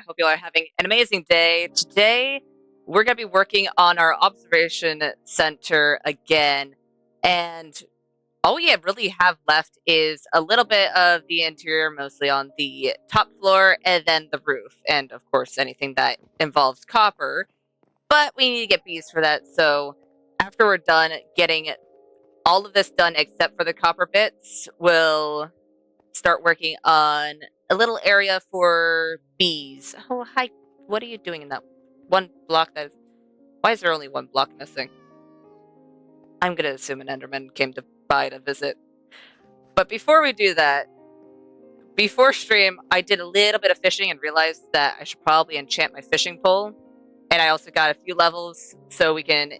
I hope you all are having an amazing day. Today, we're going to be working on our observation center again. And all we really have left is a little bit of the interior, mostly on the top floor, and then the roof. And of course, anything that involves copper. But we need to get bees for that. So after we're done getting all of this done except for the copper bits, we'll start working on a little area for bees. Oh, hi. What are you doing in that one block that is... Why is there only one block missing? I'm going to assume an Enderman came by to visit. But before we do that, before stream, I did a little bit of fishing and realized that I should probably enchant my fishing pole. And I also got a few levels so we can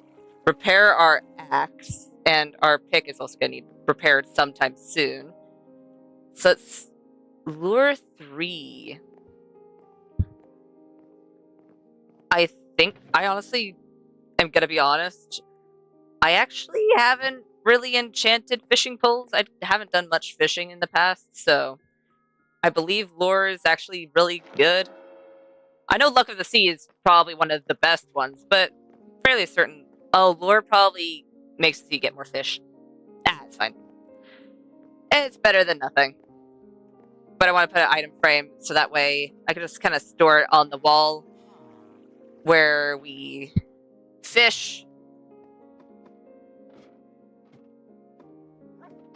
repair our axe. And our pick is also going to need repaired sometime soon. So it's Lure 3. I think, I honestly am going to be honest, I actually haven't really enchanted fishing poles. I haven't done much fishing in the past, so I believe Lure is actually really good. I know Luck of the Sea is probably one of the best ones, but fairly certain. Oh, Lure probably makes you get more fish. It's fine. It's better than nothing. But I want to put an item frame so that way I can just kind of store it on the wall where we fish.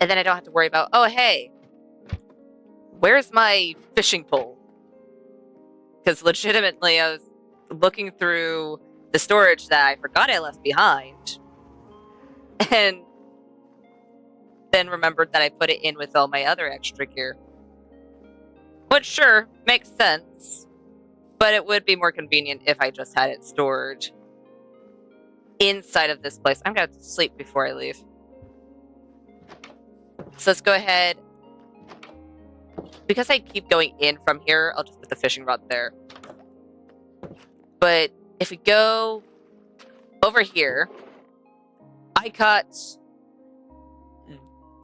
And then I don't have to worry about, oh, hey, where's my fishing pole? Because legitimately, I was looking through the storage that I forgot I left behind. And then remembered that I put it in with all my other extra gear. Which, sure, makes sense. But it would be more convenient if I just had it stored inside of this place. I'm going to sleep before I leave. So let's go ahead. Because I keep going in from here, I'll just put the fishing rod there. But if we go over here, I caught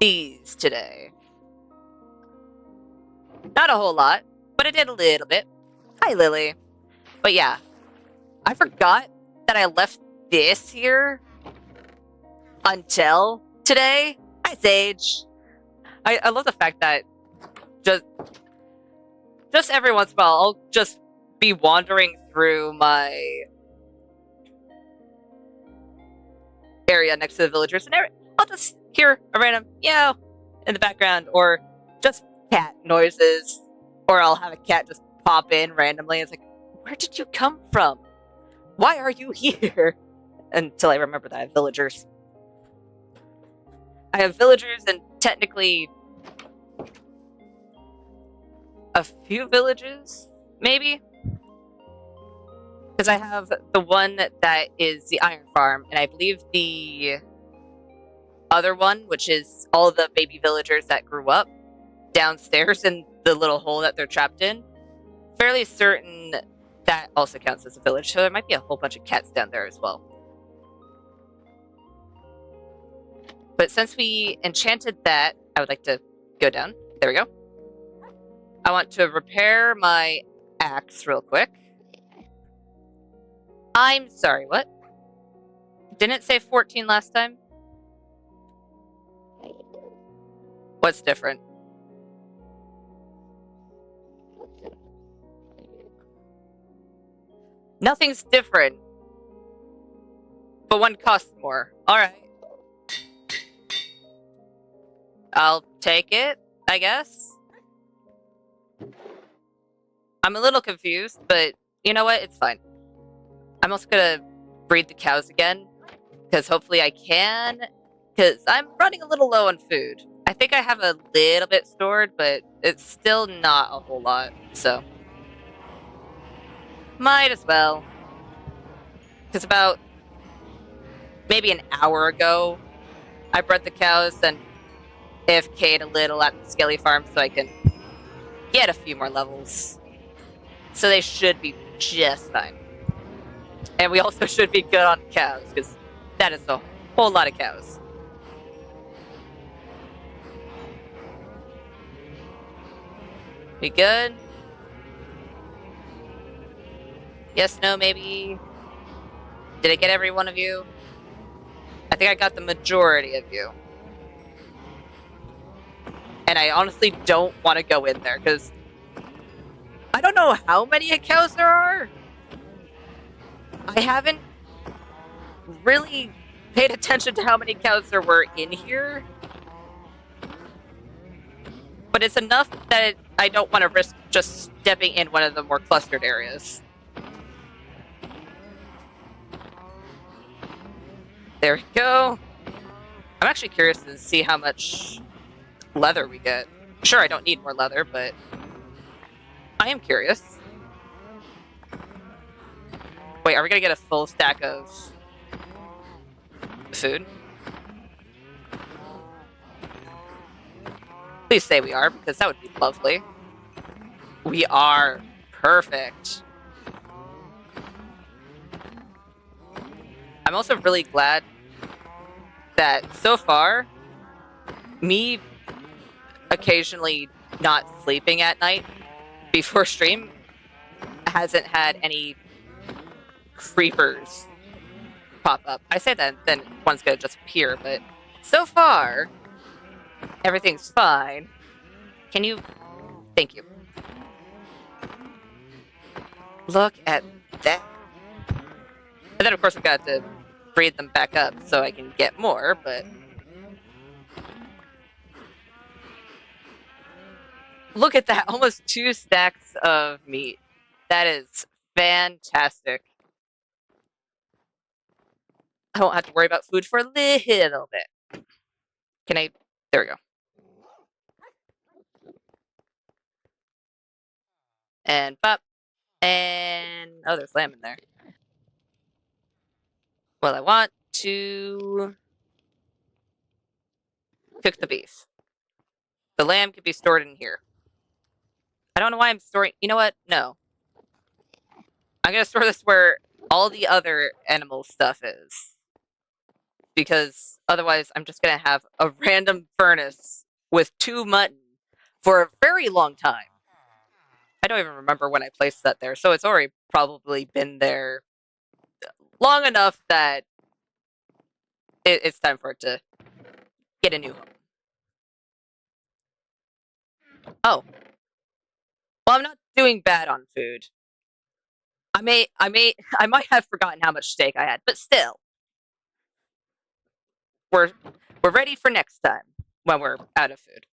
these today. Not a whole lot, but I did a little bit. Hi, Lily. But yeah, I forgot that I left this here until today. Hi, Sage. I love the fact that just every once in a while, I'll just be wandering through my area next to the villagers, and I'll just hear a random meow in the background, or just cat noises, or I'll have a cat just pop in randomly. It's like, where did you come from? Why are you here? Until I remember that I have villagers. I have villagers and technically a few villages, maybe? Because I have the one that is the iron farm, and I believe the other one, which is all the baby villagers that grew up downstairs in the little hole that they're trapped in. Fairly certain that also counts as a village, so there might be a whole bunch of cats down there as well. But since we enchanted that, I would like to go down. There we go. I want to repair my axe real quick. I'm sorry, what? Didn't it say 14 last time? What's different? Nothing's different. But one costs more. Alright. I'll take it, I guess. I'm a little confused, but you know what? It's fine. I'm also gonna breed the cows again, because hopefully I can, because I'm running a little low on food. I think I have a little bit stored, but it's still not a whole lot, so might as well. Because about maybe an hour ago, I bred the cows and AFK'd a little at the Skelly farm so I can get a few more levels. So they should be just fine. And we also should be good on cows, because that is a whole lot of cows. We good? Yes, no, maybe. Did I get every one of you? I think I got the majority of you. And I honestly don't want to go in there because I don't know how many cows there are. I haven't really paid attention to how many cows there were in here. But it's enough that I don't want to risk just stepping in one of the more clustered areas. There we go. I'm actually curious to see how much leather we get. Sure, I don't need more leather, but I am curious. Wait, are we gonna get a full stack of food? Please say we are, because that would be lovely. We are. Perfect. I'm also really glad that so far, me occasionally not sleeping at night before stream hasn't had any creepers pop up. I say that, then one's gonna just appear, but so far, everything's fine. Can you... Thank you. Look at that. And then, of course, I've got to breed them back up so I can get more, but... Look at that, almost 2 stacks of meat. That is fantastic. I won't have to worry about food for a little bit. Can I... There we go. And pop. And... Oh, there's lamb in there. Well, I want to cook the beef. The lamb could be stored in here. I don't know why I'm storing... You know what? No. I'm going to store this where all the other animal stuff is. Because otherwise I'm just going to have a random furnace with 2 mutton for a very long time. I don't even remember when I placed that there, so it's already probably been there long enough that it's time for it to get a new home. Oh. Well, I'm not doing bad on food. I might have forgotten how much steak I had, but still. We're ready for next time when we're out of food.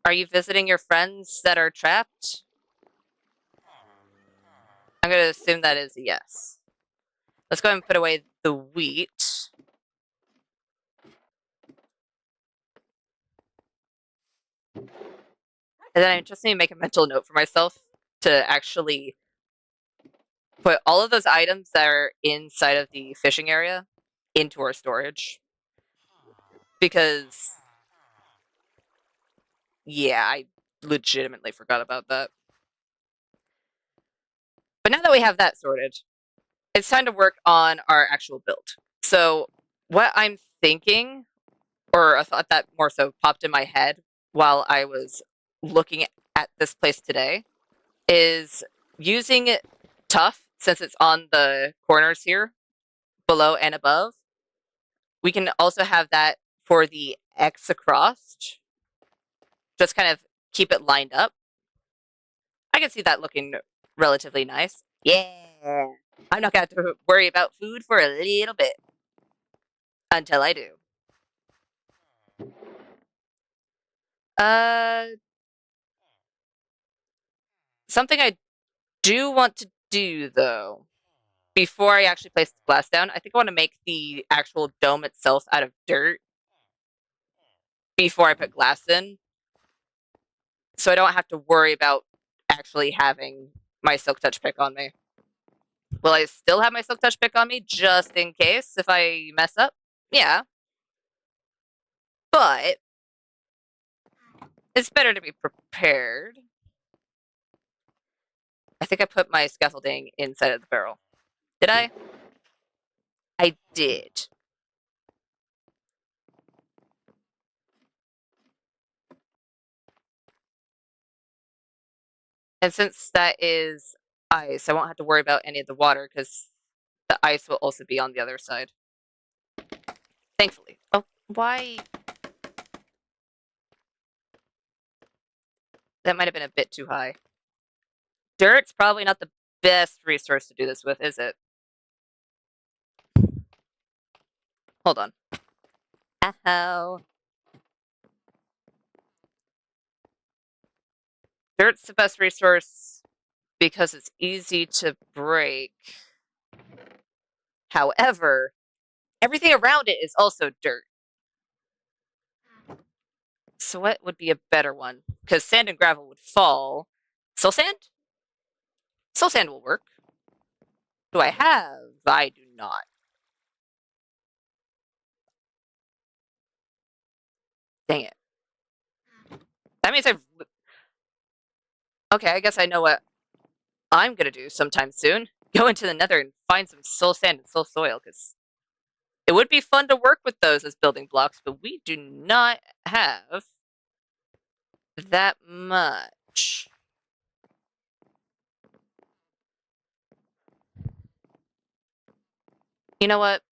Are you visiting your friends that are trapped? I'm going to assume that is a yes. Let's go ahead and put away the wheat. And then I just need to make a mental note for myself to actually put all of those items that are inside of the fishing area into our storage. Because, yeah, I legitimately forgot about that. But now that we have that sorted, it's time to work on our actual build. So what I'm thinking, or a thought that more so popped in my head while I was looking at this place today, is using tough, since it's on the corners here, below and above. We can also have that for the X across. Just kind of keep it lined up. I can see that looking relatively nice. Yeah. I'm not going to have to worry about food for a little bit. Until I do. Something I do want to do, though, before I actually place the glass down, I think I want to make the actual dome itself out of dirt before I put glass in. So I don't have to worry about actually having my silk touch pick on me. Will I still have my silk touch pick on me just in case if I mess up? Yeah. But it's better to be prepared. I think I put my scaffolding inside of the barrel. Did I? I did. And since that is ice, I won't have to worry about any of the water because the ice will also be on the other side. Thankfully. Oh, why? That might have been a bit too high. Dirt's probably not the best resource to do this with, is it? Hold on. Ow. Dirt's the best resource because it's easy to break. However, everything around it is also dirt. So what would be a better one? Because sand and gravel would fall. Soul sand? Soul sand will work. Do I have? I do not. Dang it. That means I've... Okay, I guess I know what I'm gonna do sometime soon. Go into the nether and find some soul sand and soul soil, because it would be fun to work with those as building blocks, but we do not have that much. You know what?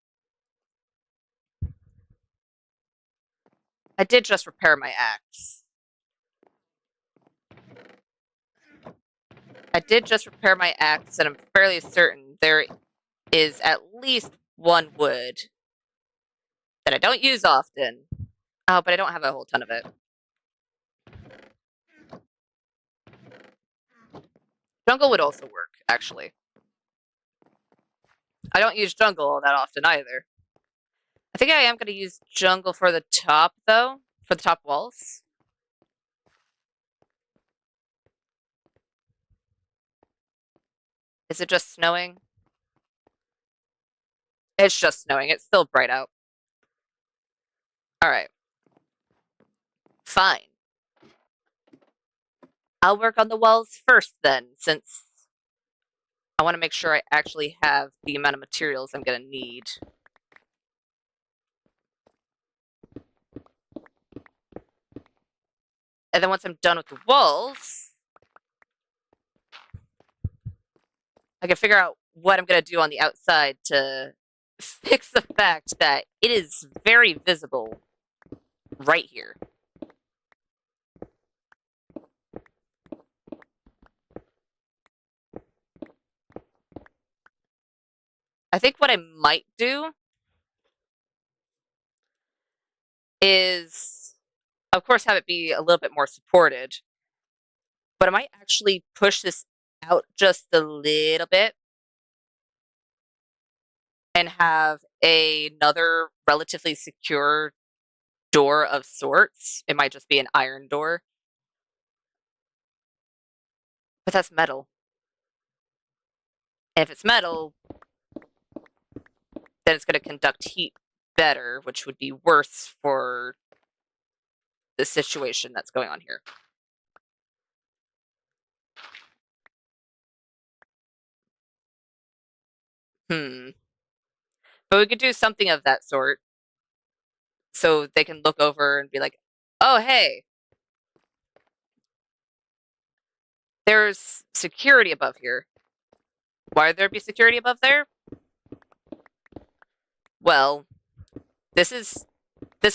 I did just repair my axe. I did just repair my axe, and I'm fairly certain there is at least one wood that I don't use often. Oh, but I don't have a whole ton of it. Jungle would also work, actually. I don't use jungle all that often either. I think I am going to use jungle for the top, though. For the top walls. Is it just snowing? It's just snowing. It's still bright out. Alright. Fine. I'll work on the walls first then, since I want to make sure I actually have the amount of materials I'm going to need. And then once I'm done with the walls, I can figure out what I'm going to do on the outside to fix the fact that it is very visible right here. I think what I might do is, of course, have it be a little bit more supported, but I might actually push this out just a little bit and have another relatively secure door of sorts. It might just be an iron door. But that's metal. And if it's metal, then it's going to conduct heat better, which would be worse for the situation that's going on here. But we could do something of that sort. So they can look over and be like, oh, hey, there's security above here. Why would there be security above there? Well, this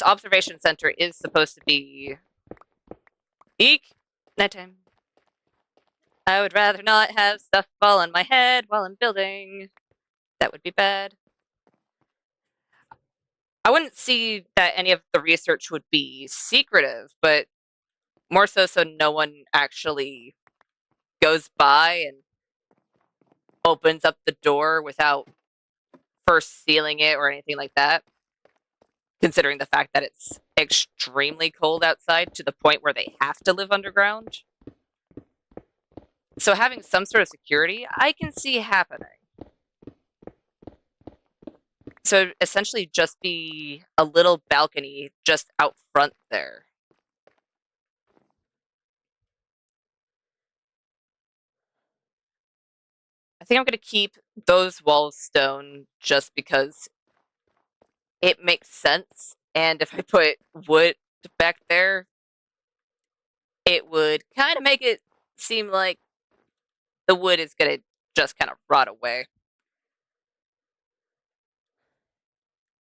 observation center is supposed to be eek nighttime. I would rather not have stuff fall on my head while I'm building. That would be bad. I wouldn't see that any of the research would be secretive, but more so no one actually goes by and opens up the door without first sealing it or anything like that. Considering the fact that it's extremely cold outside to the point where they have to live underground. So having some sort of security, I can see happening. So essentially just be a little balcony just out front there. I think I'm going to keep those walls stone just because it makes sense. And if I put wood back there, it would kind of make it seem like the wood is gonna just kind of rot away.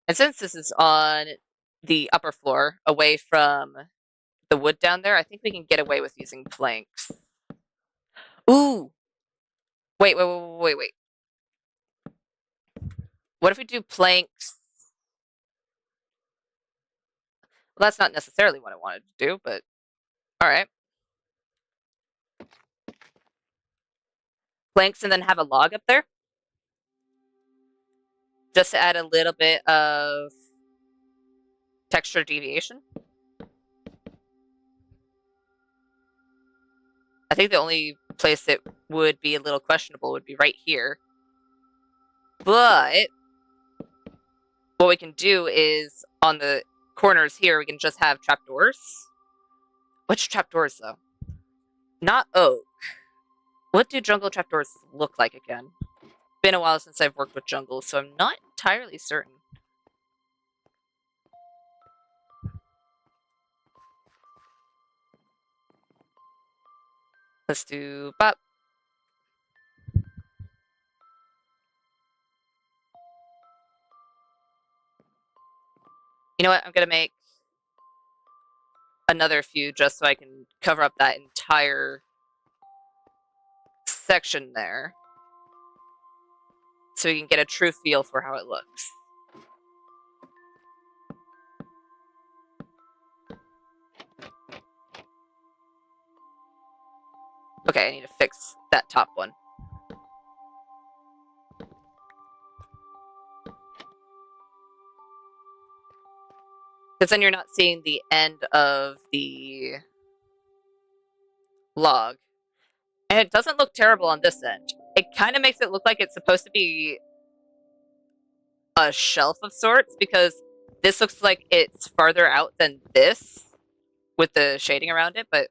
And since this is on the upper floor, away from the wood down there, I think we can get away with using planks. Ooh! Wait. What if we do planks? Well, that's not necessarily what I wanted to do, but alright. Planks and then have a log up there? Just to add a little bit of texture deviation. I think the only place it would be a little questionable would be right here. But what we can do is on the corners here, we can just have trapdoors. Which trapdoors, though? Not oak. What do jungle trapdoors look like again? Been a while since I've worked with jungle, so I'm not entirely certain. Let's do bop. You know what? I'm gonna make another few just so I can cover up that entire section there. So we can get a true feel for how it looks. Okay, I need to fix that top one. Because then you're not seeing the end of the log. And it doesn't look terrible on this end. It kind of makes it look like it's supposed to be a shelf of sorts, because this looks like it's farther out than this with the shading around it, but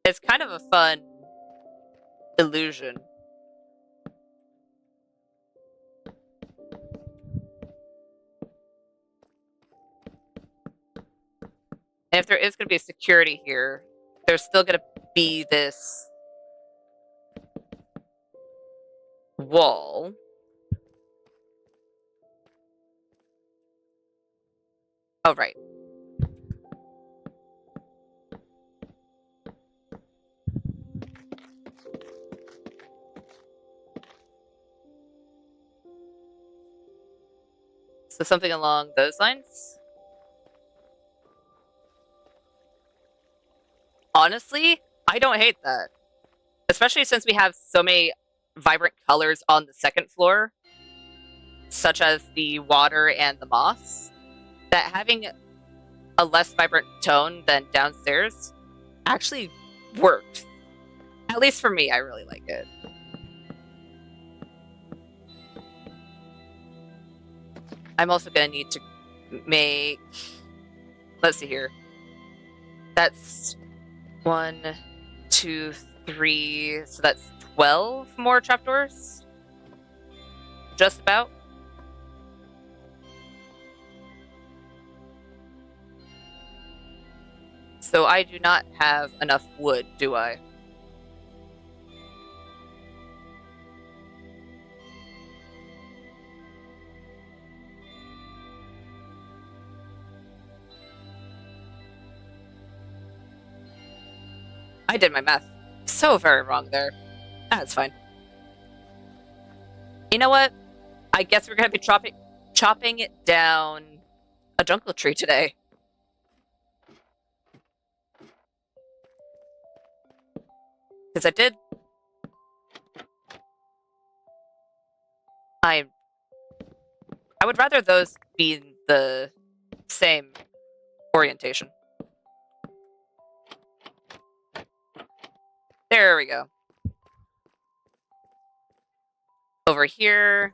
it's kind of a fun illusion. And if there is going to be a security here, there's still going to be this wall. Oh, right. So something along those lines? Honestly, I don't hate that. Especially since we have so many vibrant colors on the second floor, such as the water and the moss, that having a less vibrant tone than downstairs actually works. At least for me, I really like it. I'm also going to need to make... Let's see here. That's 1, 2, 3... So that's 12 more trapdoors? Just about. So I do not have enough wood, do I? I did my math so very wrong there. That's fine. You know what? I guess we're going to be chopping it down a jungle tree today. Because I would rather those be the same orientation. There we go. Over here.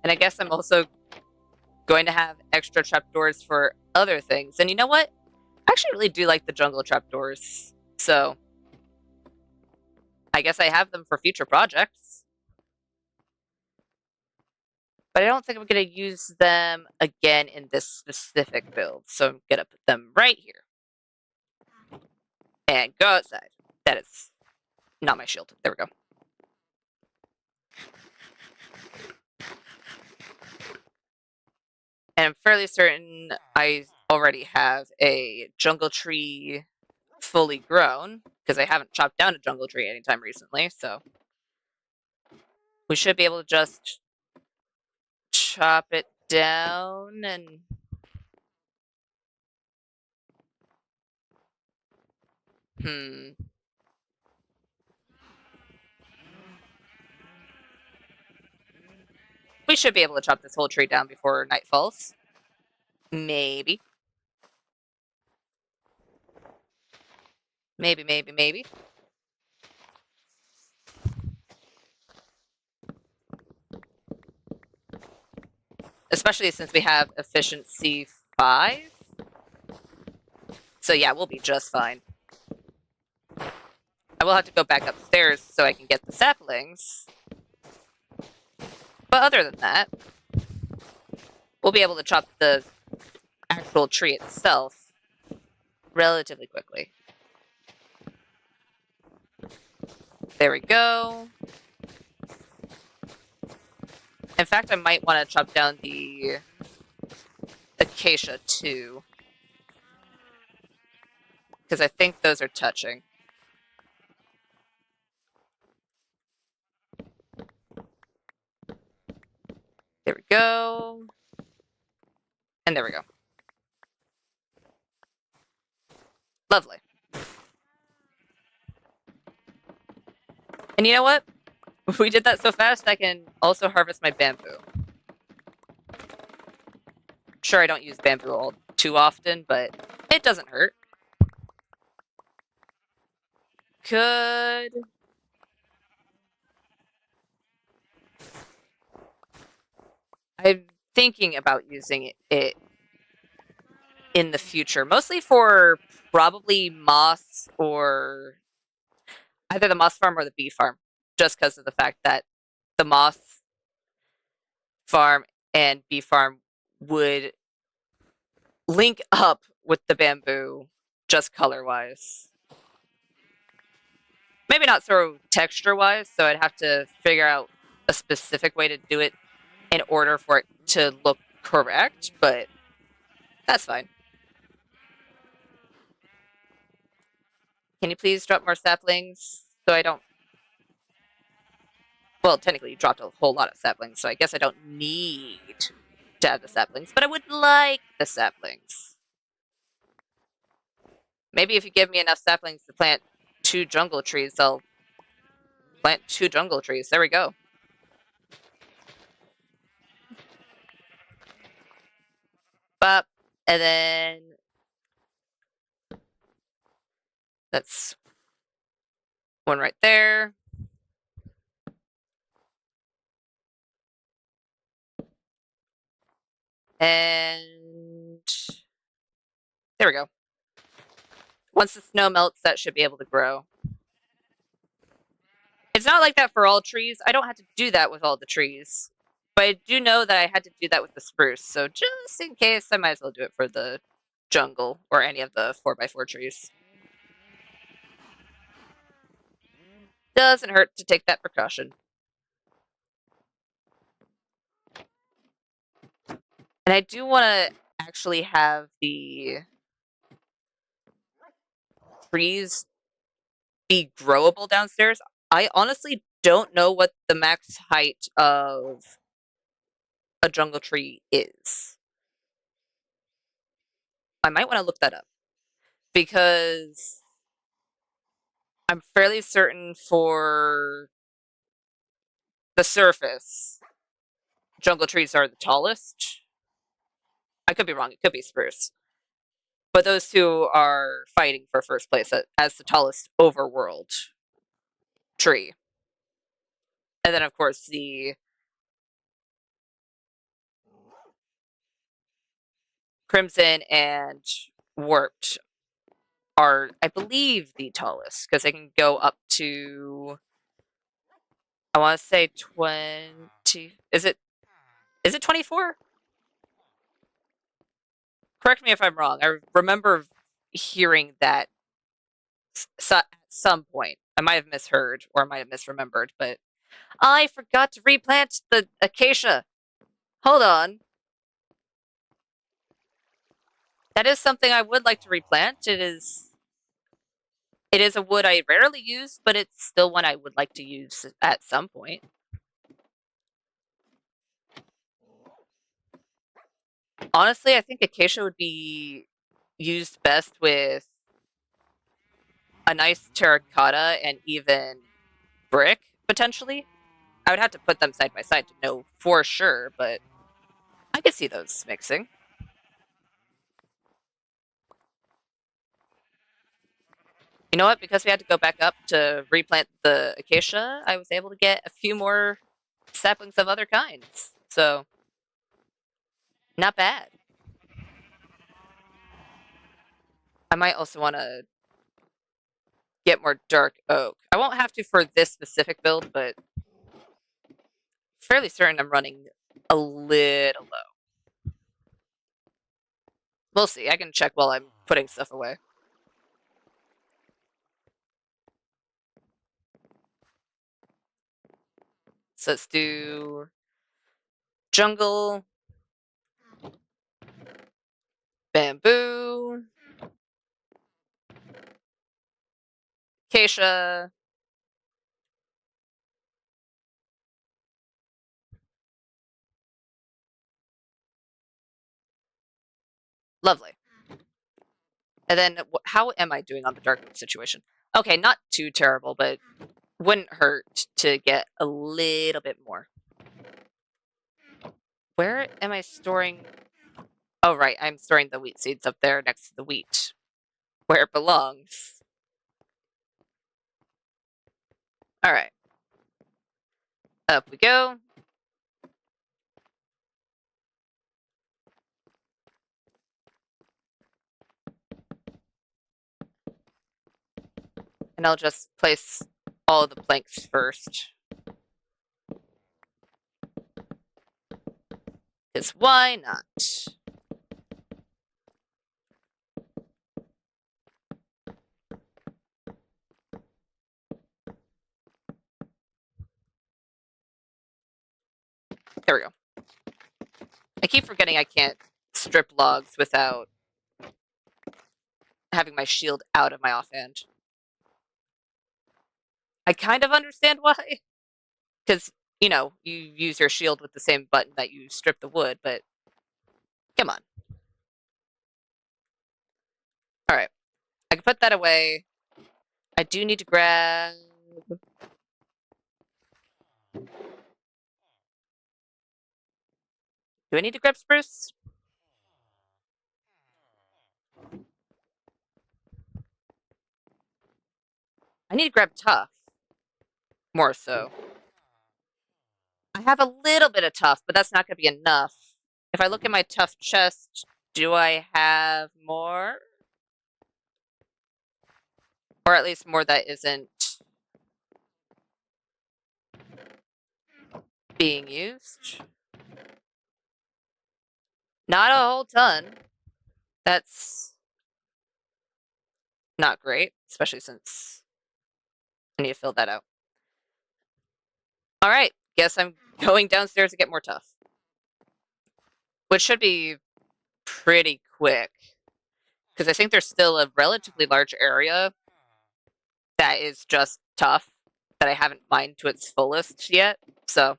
And I guess I'm also going to have extra trapdoors for other things. And you know what? I actually really do like the jungle trapdoors. So I guess I have them for future projects. But I don't think I'm going to use them again in this specific build. So I'm going to put them right here. And go outside. That is not my shield. There we go. And I'm fairly certain I already have a jungle tree fully grown, because I haven't chopped down a jungle tree anytime recently, so we should be able to just chop it down and we should be able to chop this whole tree down before night falls. Maybe. Maybe. Especially since we have efficiency 5. So yeah, we'll be just fine. I will have to go back upstairs so I can get the saplings. But other than that, we'll be able to chop the actual tree itself relatively quickly. There we go. In fact, I might want to chop down the acacia too, because I think those are touching. There we go. And there we go. Lovely. And you know what? We did that so fast, I can also harvest my bamboo. Sure, I don't use bamboo all too often, but it doesn't hurt. Could... I'm thinking about using it in the future, mostly for probably moss or either the moss farm or the bee farm, just because of the fact that the moss farm and bee farm would link up with the bamboo just color-wise. Maybe not so texture-wise, so I'd have to figure out a specific way to do it in order for it to look correct, but that's fine. Can you please drop more saplings so I don't... Well, technically you dropped a whole lot of saplings, so I guess I don't need to have the saplings, but I would like the saplings. Maybe if you give me enough saplings to plant 2 jungle trees, I'll plant 2 jungle trees. There we go. Bop. And then that's one right there. And there we go. Once the snow melts, that should be able to grow. It's not like that for all trees. I don't have to do that with all the trees. But I do know that I had to do that with the spruce. So just in case, I might as well do it for the jungle or any of the 4x4 trees. Doesn't hurt to take that precaution. And I do want to actually have the trees be growable downstairs. I honestly don't know what the max height of a jungle tree is. I might want to look that up because I'm fairly certain for the surface, jungle trees are the tallest. I could be wrong. It could be spruce. But those two are fighting for first place as the tallest overworld tree. And then, of course, the Crimson and Warped are, I believe, the tallest because they can go up to, I want to say 20. Is it Is it 24? Correct me if I'm wrong. I remember hearing that at some point. I might have misheard or I might have misremembered, but I forgot to replant the acacia. Hold on. That is something I would like to replant. It is a wood I rarely use, but it's still one I would like to use at some point. Honestly, I think acacia would be used best with a nice terracotta and even brick, potentially. I would have to put them side by side to know for sure, but I could see those mixing. You know what? Because we had to go back up to replant the acacia, I was able to get a few more saplings of other kinds. So, not bad. I might also want to get more dark oak. I won't have to for this specific build, but fairly certain I'm running a little low. We'll see. I can check while I'm putting stuff away. So let's do jungle, bamboo, acacia, lovely. And then how am I doing on the dark oak situation? Okay, not too terrible, but wouldn't hurt to get a little bit more. Where am I storing? Oh, right, I'm storing the wheat seeds up there next to the wheat, where it belongs. All right. Up we go. And I'll just place all the planks first. Because why not? There we go. I keep forgetting I can't strip logs without having my shield out of my offhand. I kind of understand why. Because, you use your shield with the same button that you strip the wood, but come on. All right. I can put that away. I do need to grab... Do I need to grab spruce? I need to grab tough. More so. I have a little bit of tough, but that's not going to be enough. If I look at my tough chest, do I have more? Or at least more that isn't being used? Not a whole ton. That's not great, especially since I need to fill that out. All right, guess I'm going downstairs to get more tough. Which should be pretty quick. Because I think there's still a relatively large area that is just tough that I haven't mined to its fullest yet. So,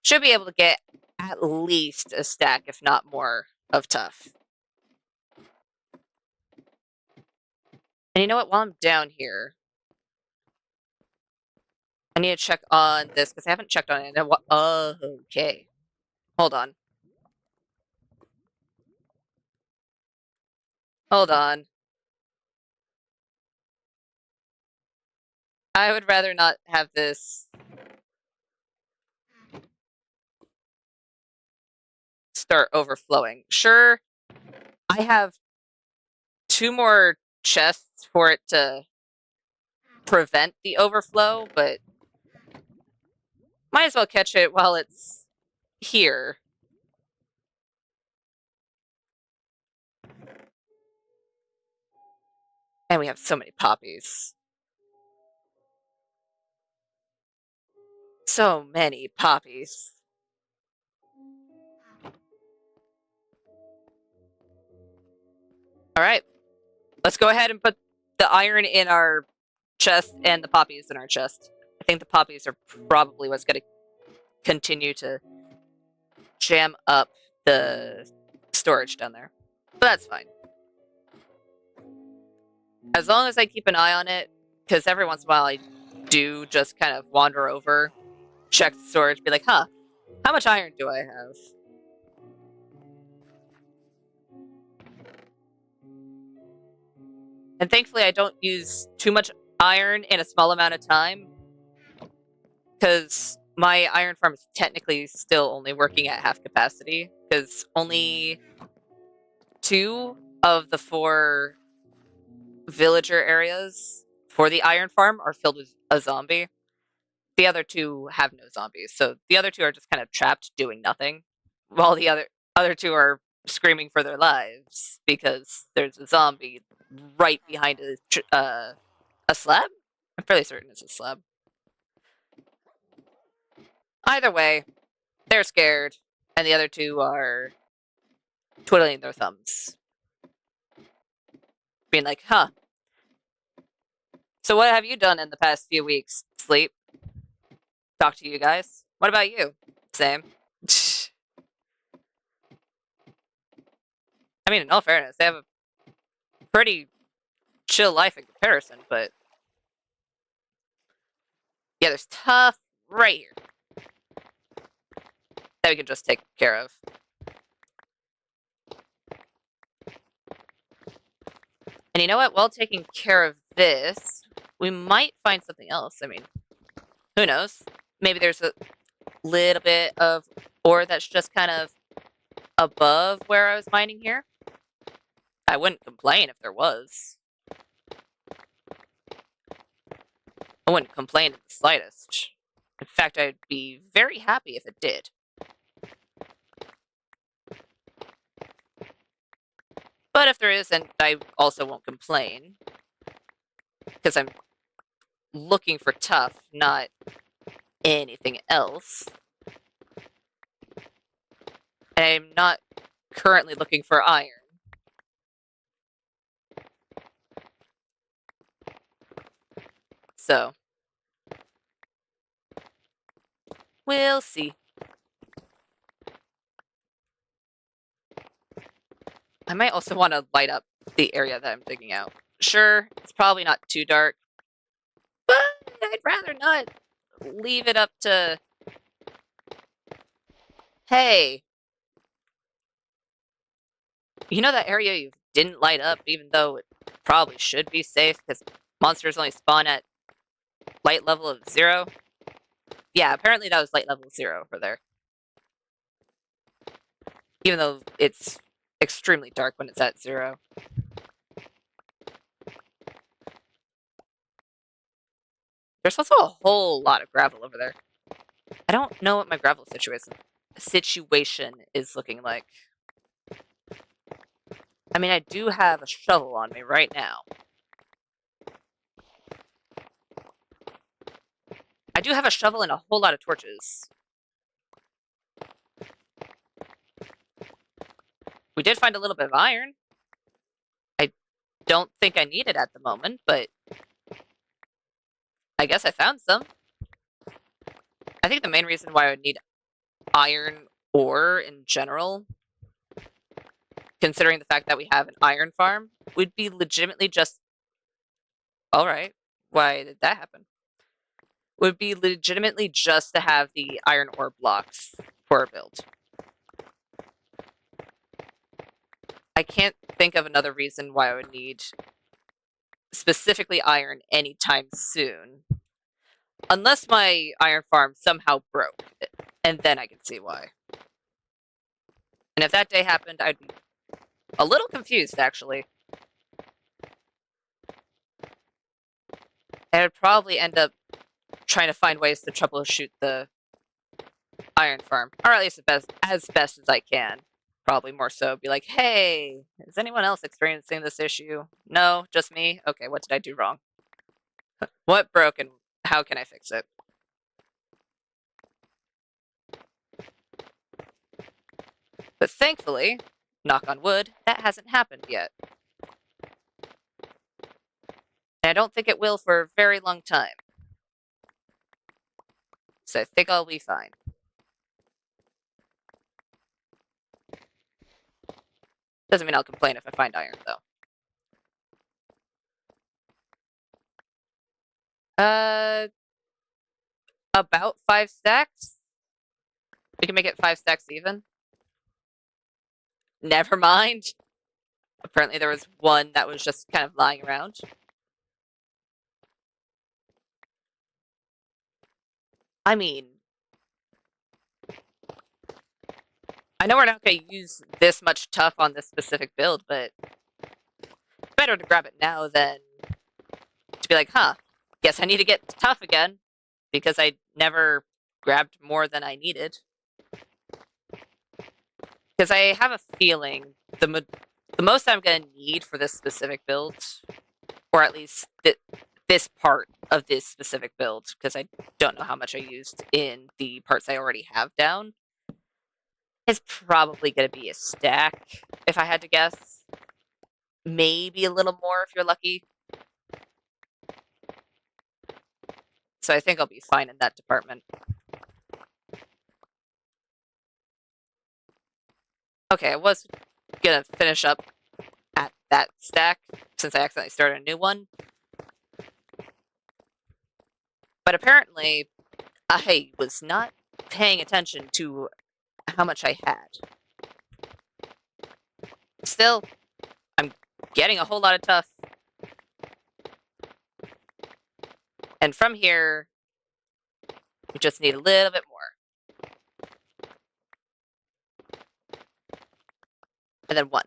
should be able to get at least a stack, if not more, of tough. And you know what? While I'm down here, I need to check on this because I haven't checked on it. Okay. Hold on. Hold on. I would rather not have this start overflowing. Sure, I have 2 more chests for it to prevent the overflow, but might as well catch it while it's here. And we have so many poppies. So many poppies. All right. Let's go ahead and put the iron in our chest and the poppies in our chest. I think the poppies are probably what's going to continue to jam up the storage down there. But that's fine. As long as I keep an eye on it, because every once in a while I do just kind of wander over, check the storage, be like, huh, how much iron do I have? And thankfully I don't use too much iron in a small amount of time, because my iron farm is technically still only working at half capacity, because only 2 of the 4 villager areas for the iron farm are filled with a zombie. The other 2 have no zombies, so the other 2 are just kind of trapped doing nothing, while the other 2 are screaming for their lives because there's a zombie right behind a slab. I'm fairly certain it's a slab. Either way, they're scared, and the other 2 are twiddling their thumbs, being like, huh. So what have you done in the past few weeks? Sleep? Talk to you guys? What about you? Same. I mean, in all fairness, they have a pretty chill life in comparison, but yeah, there's tough right here that we can just take care of. And you know what? While taking care of this, we might find something else. I mean, who knows? Maybe there's a little bit of ore that's just kind of above where I was mining here. I wouldn't complain if there was. I wouldn't complain in the slightest. In fact, I'd be very happy if it did. But if there isn't, I also won't complain. Because I'm looking for tough, not anything else. And I'm not currently looking for iron. So, we'll see. I might also want to light up the area that I'm digging out. Sure, it's probably not too dark, but I'd rather not leave it up to, hey, you know that area you didn't light up, even though it probably should be safe because monsters only spawn at light level of 0? Yeah, apparently that was light level 0 over there. Even though it's extremely dark when it's at 0. There's also a whole lot of gravel over there. I don't know what my gravel situation is looking like. I mean, I do have a shovel on me right now. I do have a shovel and a whole lot of torches. We did find a little bit of iron. I don't think I need it at the moment, but I guess I found some. I think the main reason why I would need iron ore in general, considering the fact that we have an iron farm, would be legitimately just... Alright, why did that happen? Would be legitimately just to have the iron ore blocks for our build. I can't think of another reason why I would need specifically iron anytime soon. Unless my iron farm somehow broke, and then I can see why. And if that day happened, I'd be a little confused, actually. I would probably end up trying to find ways to troubleshoot the iron farm, or at least as best as I can. Probably more so be like, hey, is anyone else experiencing this issue? No, just me? Okay, what did I do wrong? What broke and how can I fix it? But thankfully, knock on wood, that hasn't happened yet. And I don't think it will for a very long time. So I think I'll be fine. Doesn't mean I'll complain if I find iron, though. About 5 stacks? We can make it 5 stacks even. Never mind. Apparently there was one that was just kind of lying around. I mean, I know we're not going to use this much tough on this specific build, but better to grab it now than to be like, huh, guess I need to get tough again because I never grabbed more than I needed. Because I have a feeling the most I'm going to need for this specific build, or at least this part of this specific build, because I don't know how much I used in the parts I already have down, is probably going to be a stack, if I had to guess. Maybe a little more if you're lucky. So I think I'll be fine in that department. Okay, I was going to finish up at that stack since I accidentally started a new one. But apparently, I was not paying attention to how much I had. Still, I'm getting a whole lot of tough. And from here, we just need a little bit more. And then 1.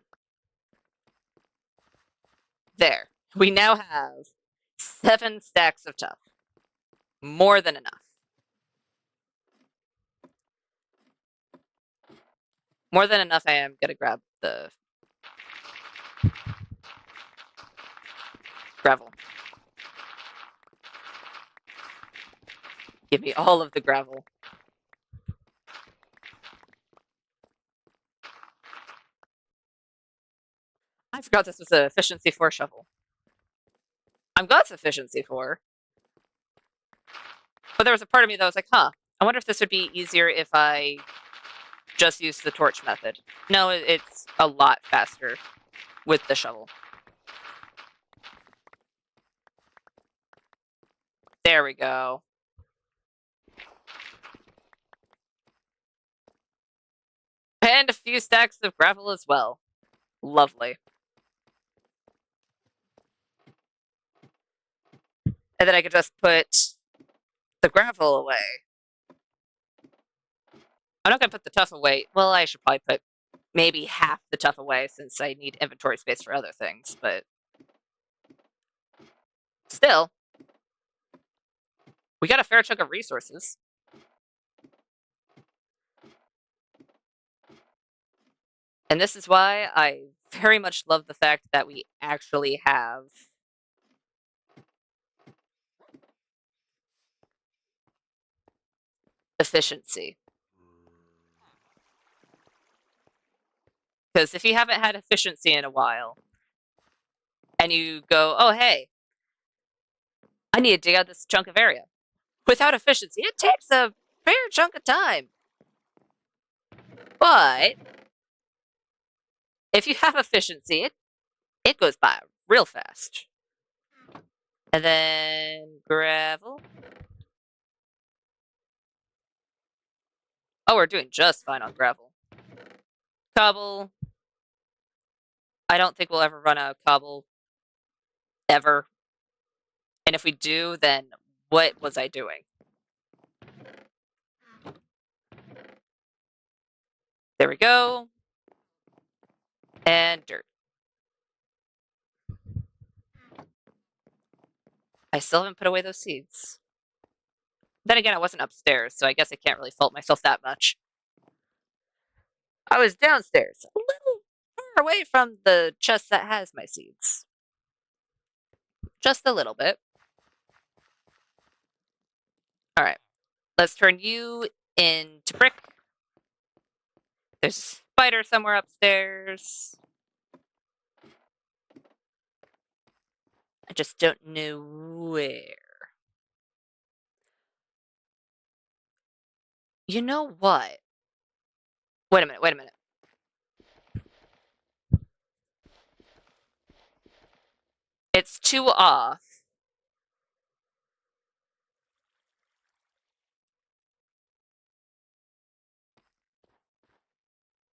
There. We now have 7 stacks of tough. More than enough. More than enough, I am going to grab the gravel. Give me all of the gravel. I forgot this was an efficiency 4 shovel. I'm glad it's efficiency 4. But there was a part of me that was like, huh, I wonder if this would be easier if I just used the torch method. No, it's a lot faster with the shovel. There we go. And a few stacks of gravel as well. Lovely. And then I could just put the gravel away. I'm not going to put the tuff away. Well, I should probably put maybe half the tuff away since I need inventory space for other things, but still, we got a fair chunk of resources. And this is why I very much love the fact that we actually have efficiency. Because if you haven't had efficiency in a while, and you go, oh, hey, I need to dig out this chunk of area. Without efficiency, it takes a fair chunk of time. But if you have efficiency, it goes by real fast. And then gravel. Oh, we're doing just fine on gravel. Cobble. I don't think we'll ever run out of cobble. Ever. And if we do, then what was I doing? There we go. And dirt. I still haven't put away those seeds. Then again, I wasn't upstairs, so I guess I can't really fault myself that much. I was downstairs, a little far away from the chest that has my seeds. Just a little bit. All right, let's turn you into brick. There's a spider somewhere upstairs. I just don't know where. You know what? Wait a minute, wait a minute. It's 2 off.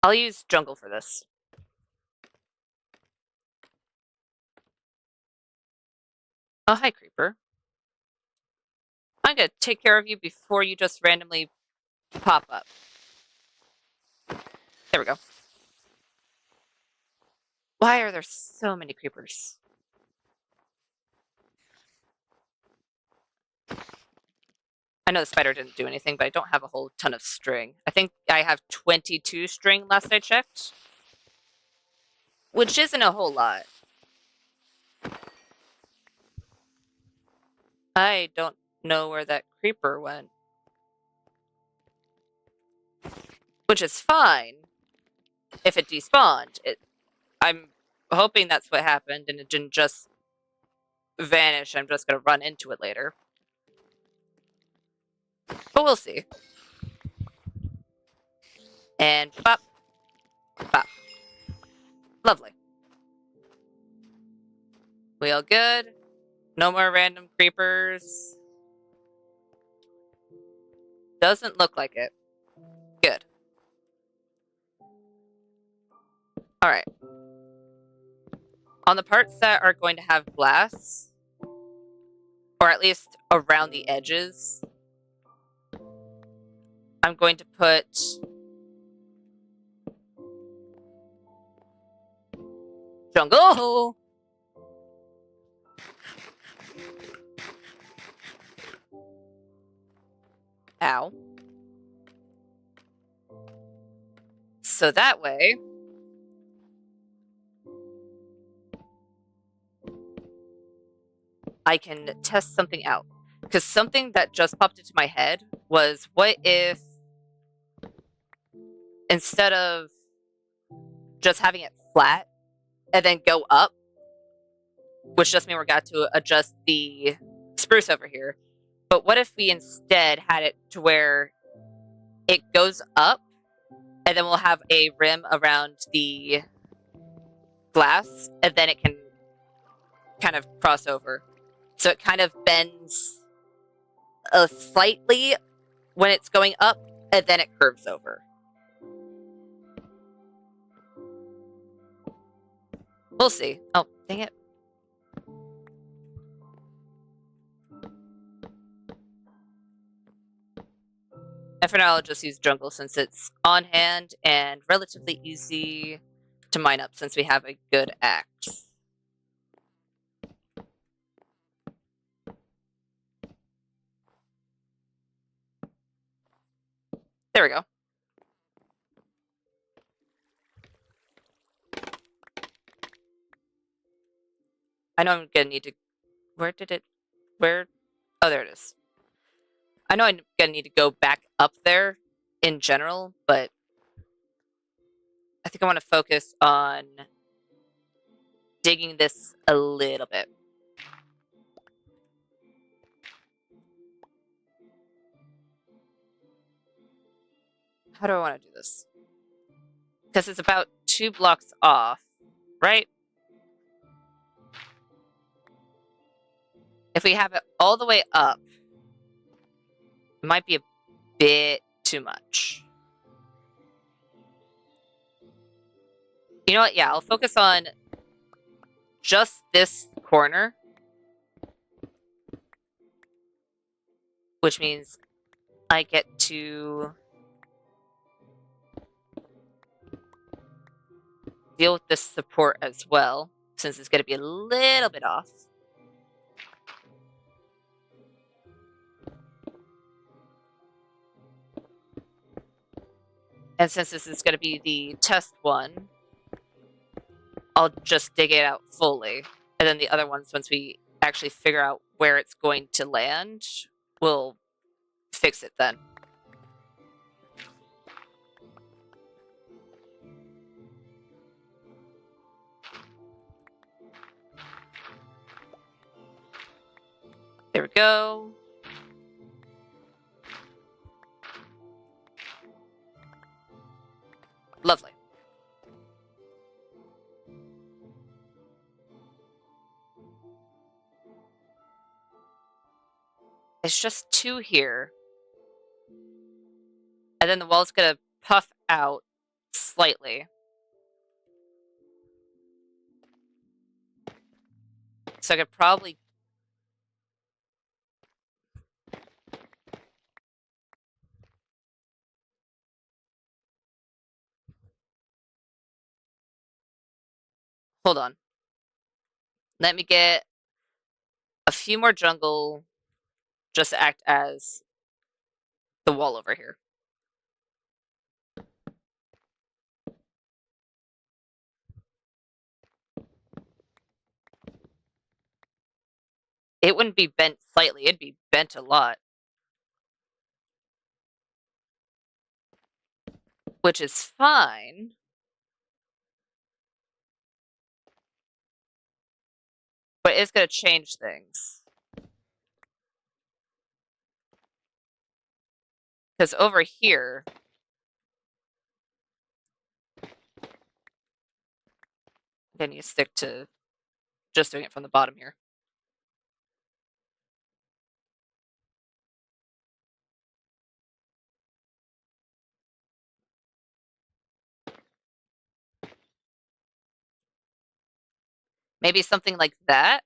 I'll use jungle for this. Oh, hi, creeper. I'm gonna take care of you before you just randomly pop up. There we go. Why are there so many creepers? I know the spider didn't do anything, but I don't have a whole ton of string. I think I have 22 string last I checked, which isn't a whole lot. I don't know where that creeper went. Which is fine if it despawned. I'm hoping that's what happened and it didn't just vanish. I'm just going to run into it later. But we'll see. And pop, pop. Lovely. We all good? No more random creepers. Doesn't look like it. Good. All right. On the parts that are going to have glass, or at least around the edges, I'm going to put jungle. Ow. So that way, I can test something out. Because something that just popped into my head was, what if instead of just having it flat and then go up, which just means we're got to adjust the spruce over here, but what if we instead had it to where it goes up and then we'll have a rim around the glass and then it can kind of cross over. So it kind of bends slightly when it's going up and then it curves over. We'll see. Oh, dang it. And for now, I'll just use jungle since it's on hand and relatively easy to mine up since we have a good axe. There we go. I know I'm gonna need to... Where did it... Where... Oh, there it is. I know I'm gonna need to go back up there in general, but I think I want to focus on digging this a little bit. How do I want to do this? Because it's about 2 blocks off, right? If we have it all the way up, it might be a bit too much. You know what? Yeah, I'll focus on just this corner, which means I get to deal with this support as well, since it's going to be a little bit off. And since this is going to be the test one, I'll just dig it out fully. And then the other ones, once we actually figure out where it's going to land, we'll fix it then. There we go. Lovely. It's just two here. And then the wall's going to puff out slightly. So I could probably... Hold on. Let me get a few more jungle just to act as the wall over here. It wouldn't be bent slightly, it'd be bent a lot. Which is fine. But it's going to change things. Because over here, then you stick to just doing it from the bottom here. Maybe something like that.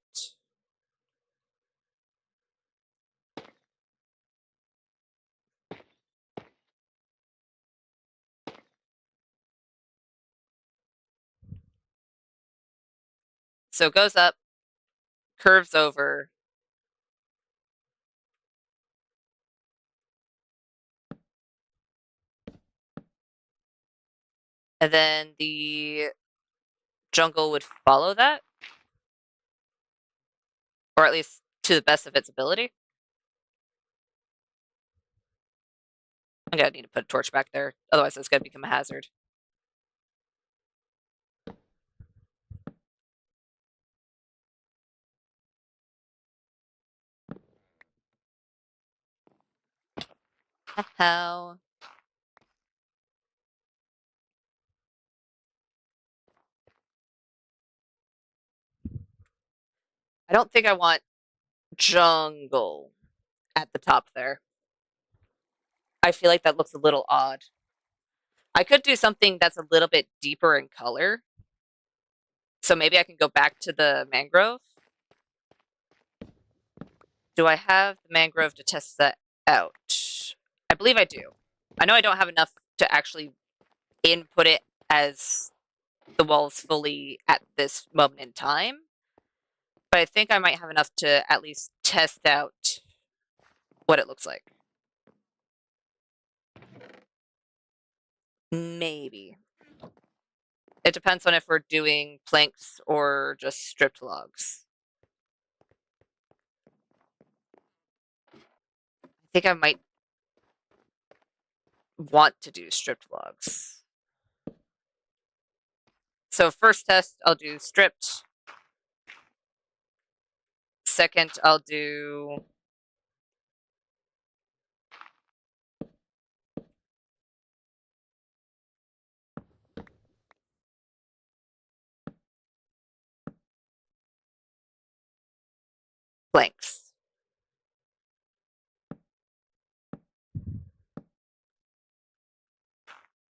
So it goes up, curves over. And then the jungle would follow that. Or at least to the best of its ability. I'm going to need to put a torch back there. Otherwise, it's going to become a hazard. How? I don't think I want jungle at the top there. I feel like that looks a little odd. I could do something that's a little bit deeper in color. So maybe I can go back to the mangrove. Do I have the mangrove to test that out? I believe I do. I know I don't have enough to actually input it as the walls fully at this moment in time. But I think I might have enough to at least test out what it looks like. Maybe. It depends on if we're doing planks or just stripped logs. I think I might want to do stripped logs. So first test, I'll do stripped. Second, I'll do planks.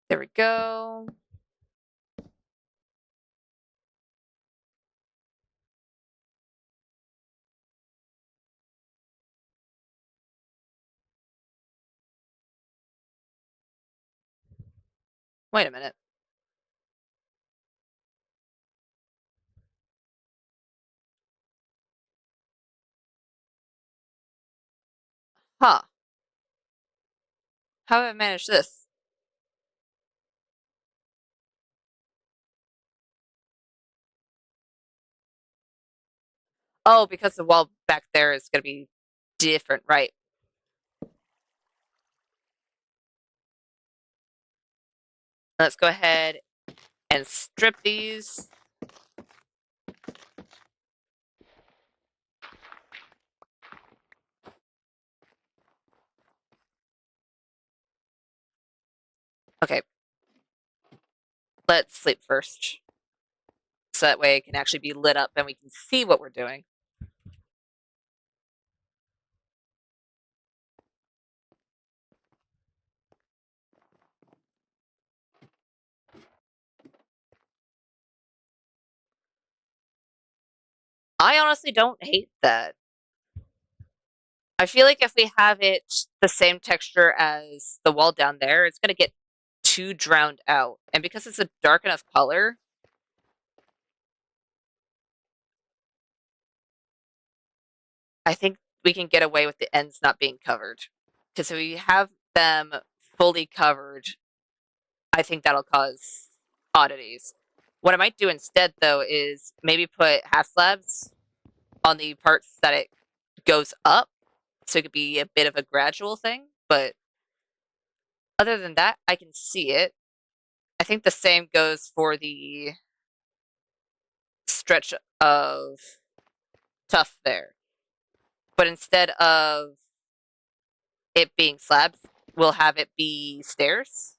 There we go. Wait a minute. Huh. How have I managed this? Oh, because the wall back there is going to be different, right? Let's go ahead and strip these. Okay, let's sleep first. So that way it can actually be lit up and we can see what we're doing. I honestly don't hate that. I feel like if we have it the same texture as the wall down there, it's going to get too drowned out. And because it's a dark enough color, I think we can get away with the ends not being covered. Because if we have them fully covered, I think that'll cause oddities. What I might do instead, though, is maybe put half slabs on the parts that it goes up, so it could be a bit of a gradual thing. But other than that, I can see it. I think the same goes for the stretch of tuff there. But instead of it being slabs, we'll have it be stairs.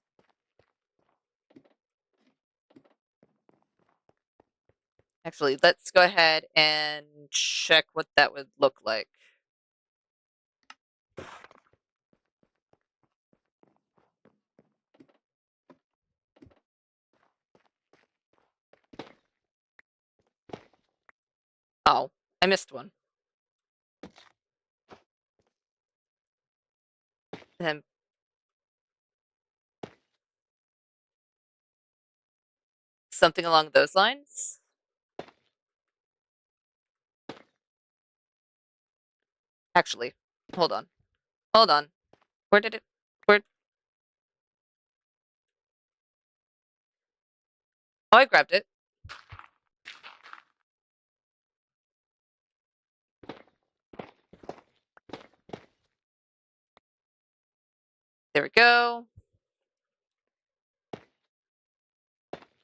Actually, let's go ahead and check what that would look like. Oh, I missed one. And then something along those lines. Actually, hold on. Hold on. Where did it? Where? Oh, I grabbed it. There we go.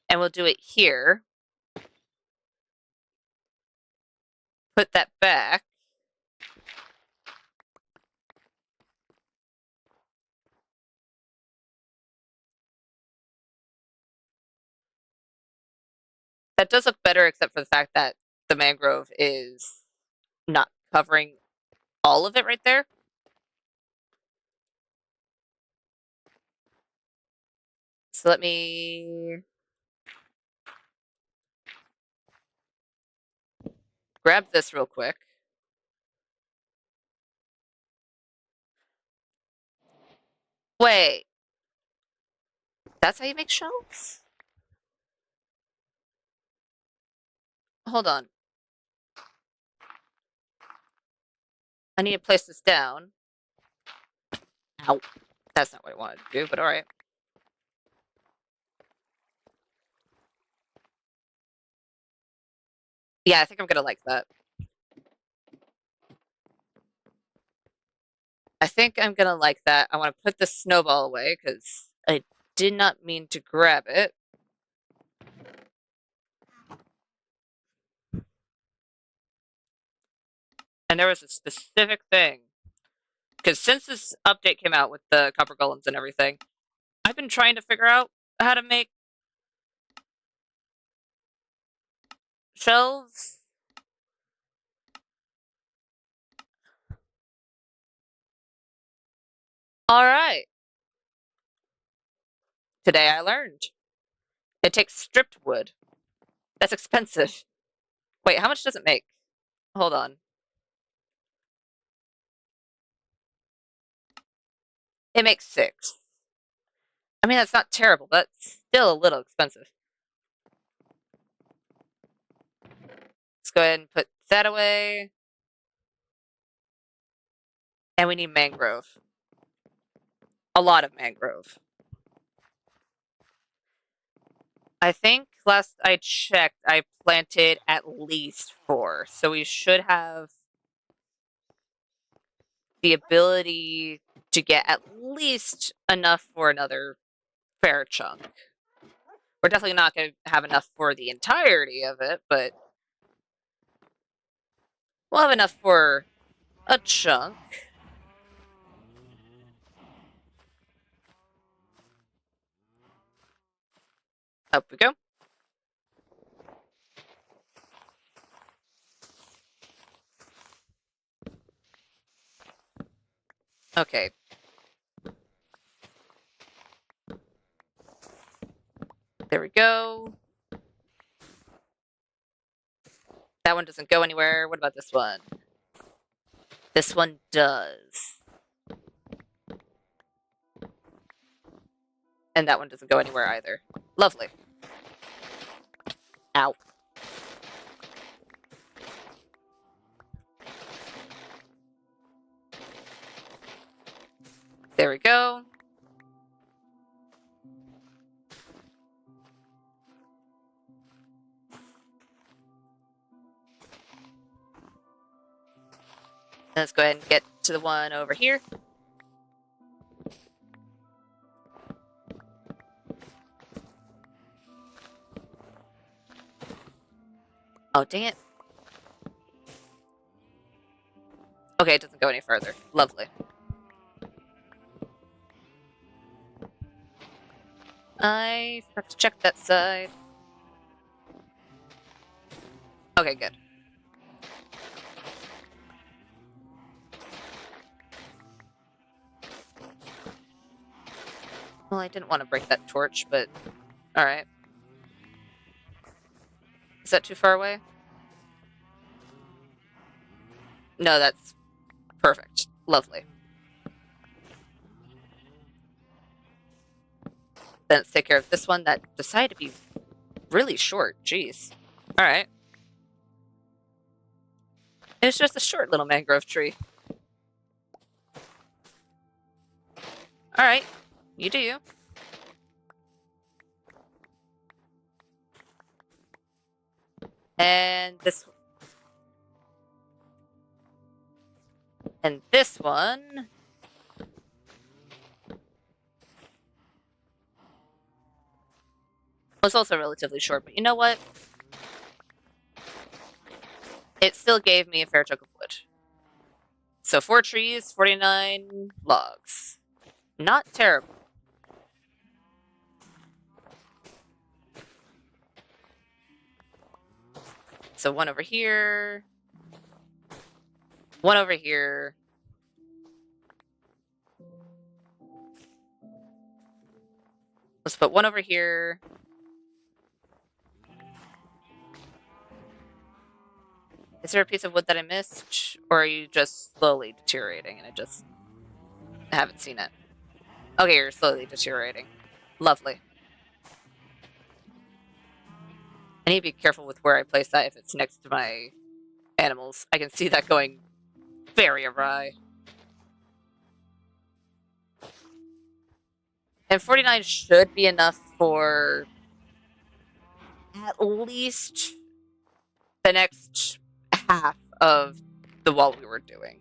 And we'll do it here. Put that back. That does look better, except for the fact that the mangrove is not covering all of it right there. So let me grab this real quick. Wait, that's how you make shelves? Hold on. I need to place this down. Ow. That's not what I wanted to do, but all right. Yeah, I think I'm gonna like that. I think I'm gonna like that. I want to put the snowball away because I did not mean to grab it. And there was a specific thing. Because since this update came out with the copper golems and everything, I've been trying to figure out how to make shelves. All right. Today I learned. It takes stripped wood. That's expensive. Wait, how much does it make? Hold on. It makes 6. I mean, that's not terrible, but still a little expensive. Let's go ahead and put that away. And we need mangrove. A lot of mangrove. I think last I checked, I planted at least 4. So we should have the ability to get at least enough for another fair chunk. We're definitely not going to have enough for the entirety of it, but we'll have enough for a chunk. Up we go. Okay. There we go. That one doesn't go anywhere. What about this one? This one does. And that one doesn't go anywhere either. Lovely. Ow. There we go. Let's go ahead and get to the one over here. Oh, dang it. Okay, it doesn't go any further. Lovely. I forgot to check that side. Okay, good. Well, I didn't want to break that torch, but alright. Is that too far away? No, that's perfect. Lovely. Then let's take care of this one that decided to be really short. Jeez. Alright. It's just a short little mangrove tree. Alright. You do you. And this one was also relatively short, but you know what? It still gave me a fair chunk of wood. So 4 trees, 49 logs. Not terrible. So one over here. One over here. Let's put one over here. Is there a piece of wood that I missed? Or are you just slowly deteriorating and I haven't seen it? Okay, you're slowly deteriorating. Lovely. I need to be careful with where I place that if it's next to my animals. I can see that going very awry. And 49 should be enough for at least the next half of the wall we were doing.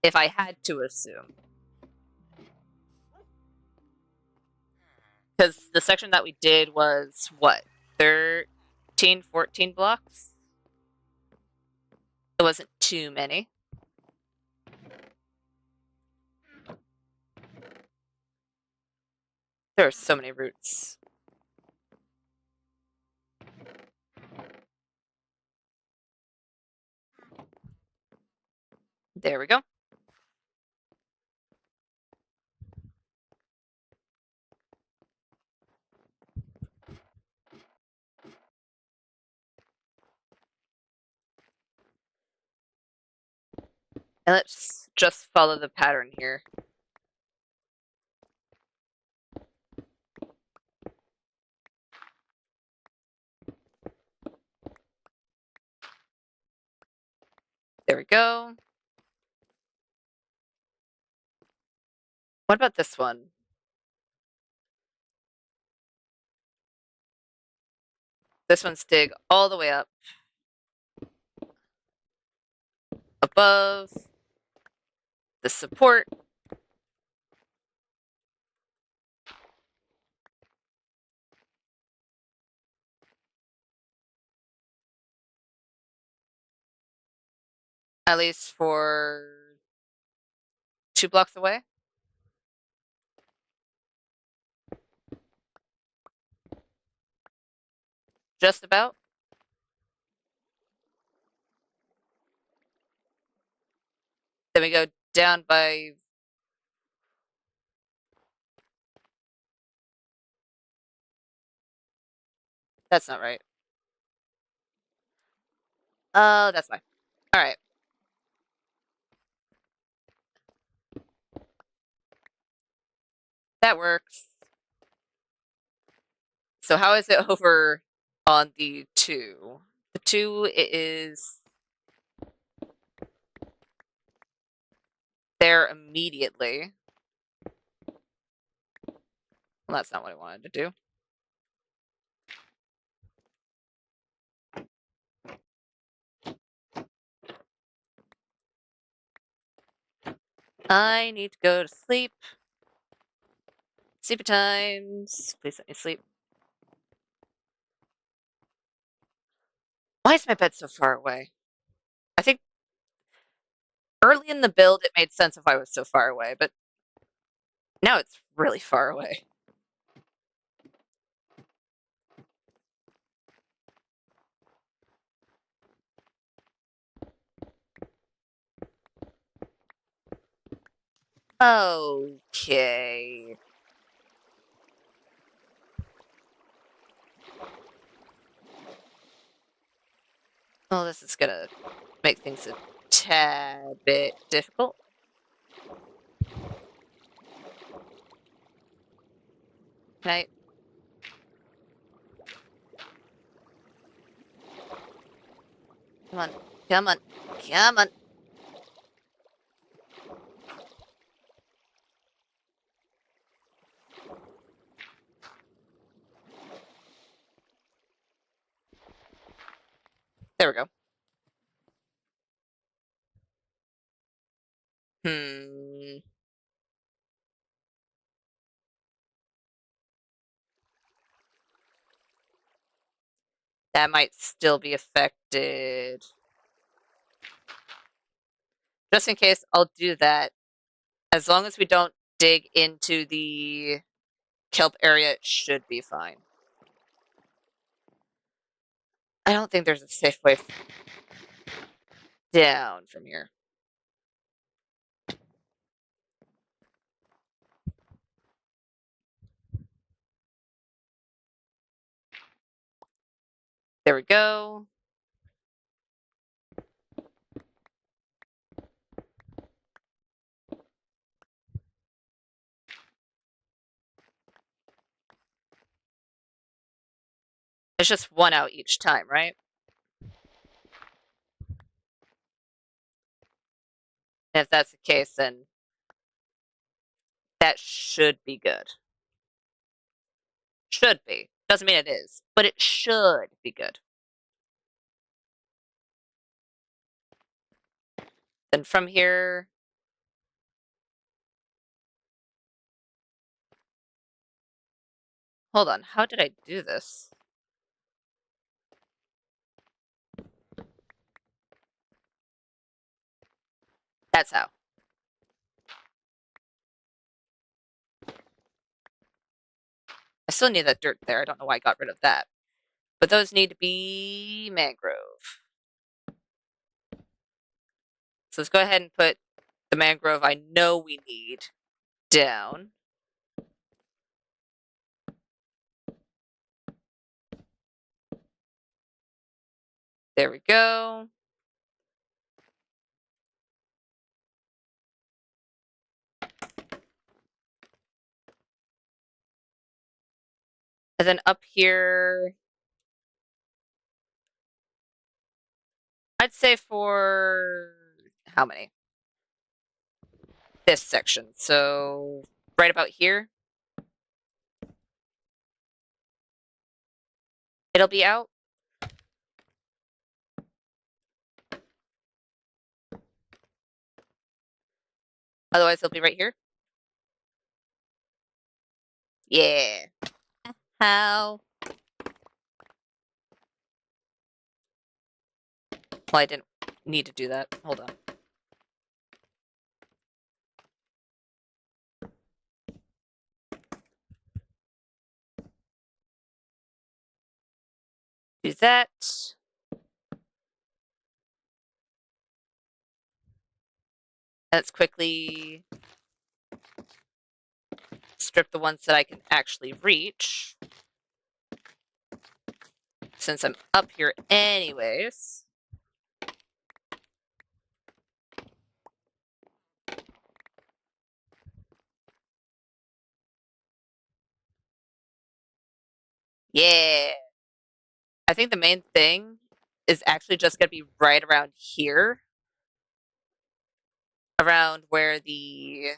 If I had to assume. Because the section that we did was, what, 13, 14 blocks? It wasn't too many. There are so many roots. There we go. And let's just follow the pattern here. There we go. What about this one? This one's dig all the way up above the support. At least for 2 blocks away. Just about. Then we go down by... That's not right. Oh, that's fine. All right. That works. So how is it over on the 2? The 2 is there immediately. Well, that's not what I wanted to do. I need to go to sleep. Sleepy times. Please let me sleep. Why is my bed so far away? I think early in the build it made sense if I was so far away, but now it's really far away. Okay. Well, this is gonna make things a tad bit difficult. Can I... Come on, come on, come on. There we go. Hmm. That might still be affected. Just in case, I'll do that. As long as we don't dig into the kelp area, it should be fine. I don't think there's a safe way down from here. There we go. It's just one out each time, right? And if that's the case, then that should be good. Should be. Doesn't mean it is, but it should be good. Then from here... Hold on, how did I do this? That's how. I still need that dirt there. I don't know why I got rid of that. But those need to be mangrove. So let's go ahead and put the mangrove I know we need down. There we go. And then up here, I'd say for how many? This section. So right about here, it'll be out. Otherwise, they'll be right here. Yeah. How? Well, I didn't need to do that. Hold on. Do that. Let's quickly strip the ones that I can actually reach, since I'm up here anyways. Yeah. I think the main thing is actually just going to be right around here, around where the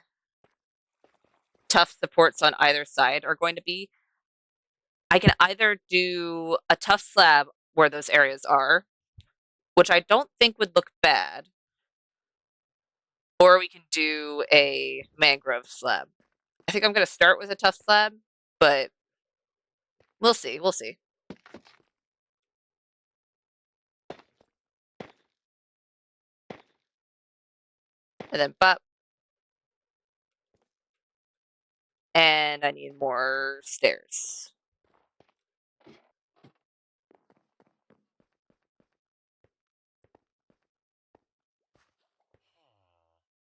tough supports on either side are going to be. I can either do a tough slab where those areas are, which I don't think would look bad, or we can do a mangrove slab. I think I'm going to start with a tough slab, but we'll see. We'll see. And then bop. And I need more stairs.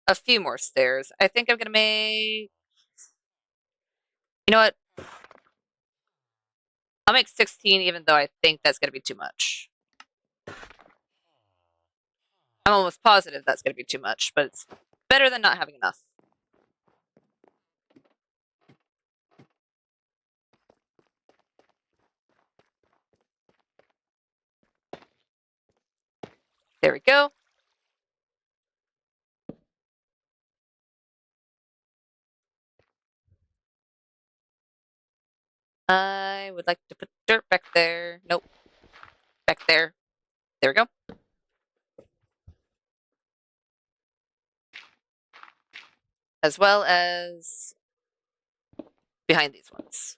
A few more stairs. I think I'm going to make... You know what? I'll make 16, even though I think that's going to be too much. I'm almost positive that's going to be too much, but it's better than not having enough. There we go. I would like to put dirt back there. Nope. Back there. There we go. As well as behind these ones.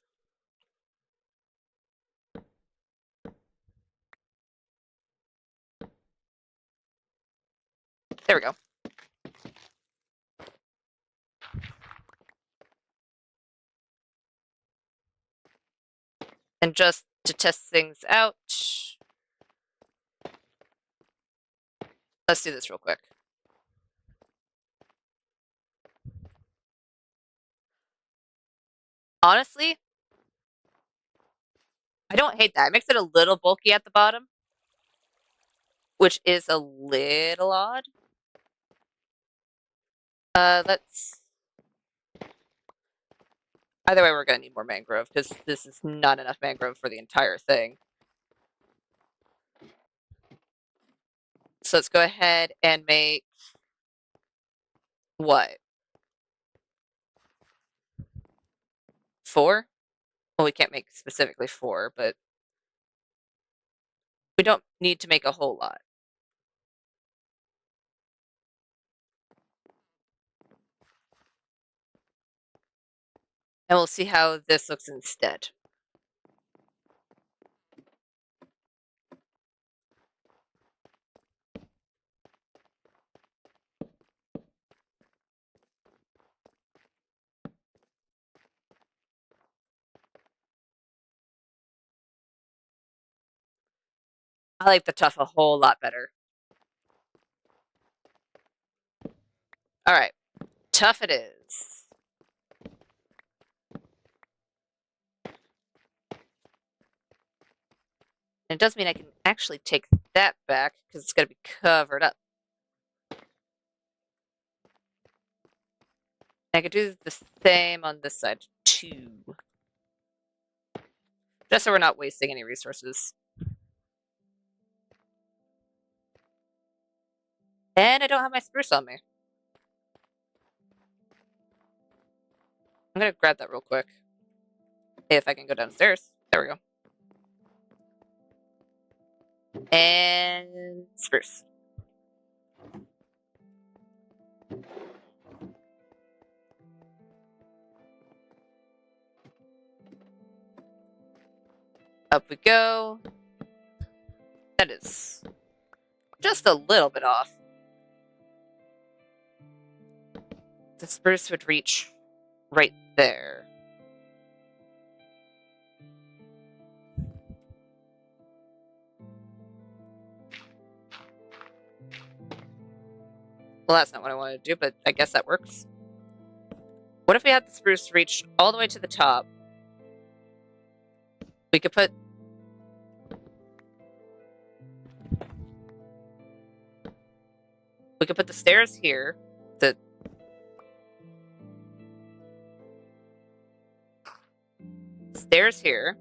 There we go. And just to test things out, let's do this real quick. Honestly, I don't hate that. It makes it a little bulky at the bottom, which is a little odd. Let's... Either way, we're going to need more mangrove, because this is not enough mangrove for the entire thing. So let's go ahead and make... What? 4? Well, we can't make specifically 4, but we don't need to make a whole lot. And we'll see how this looks instead. I like the tough a whole lot better. All right, tough it is. And it does mean I can actually take that back because it's going to be covered up. I could do the same on this side too. Just so we're not wasting any resources. And I don't have my spruce on me. I'm going to grab that real quick. If I can go downstairs. There we go. And spruce. Up we go. That is just a little bit off. The spruce would reach right there. Well, that's not what I wanted to do, but I guess that works. What if we had the spruce reach all the way to the top? We could put... We could put the stairs here. The... Stairs here.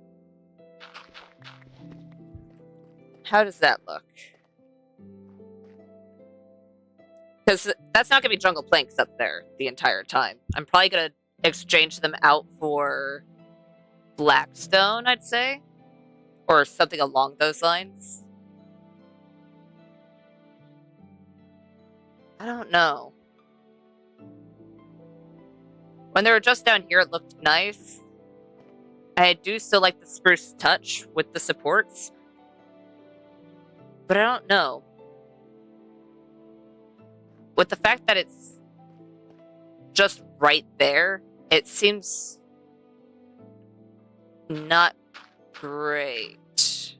How does that look? Because that's not going to be jungle planks up there the entire time. I'm probably going to exchange them out for blackstone, I'd say. Or something along those lines. I don't know. When they were just down here, it looked nice. I do still like the spruce touch with the supports. But I don't know. With the fact that it's just right there, it seems not great.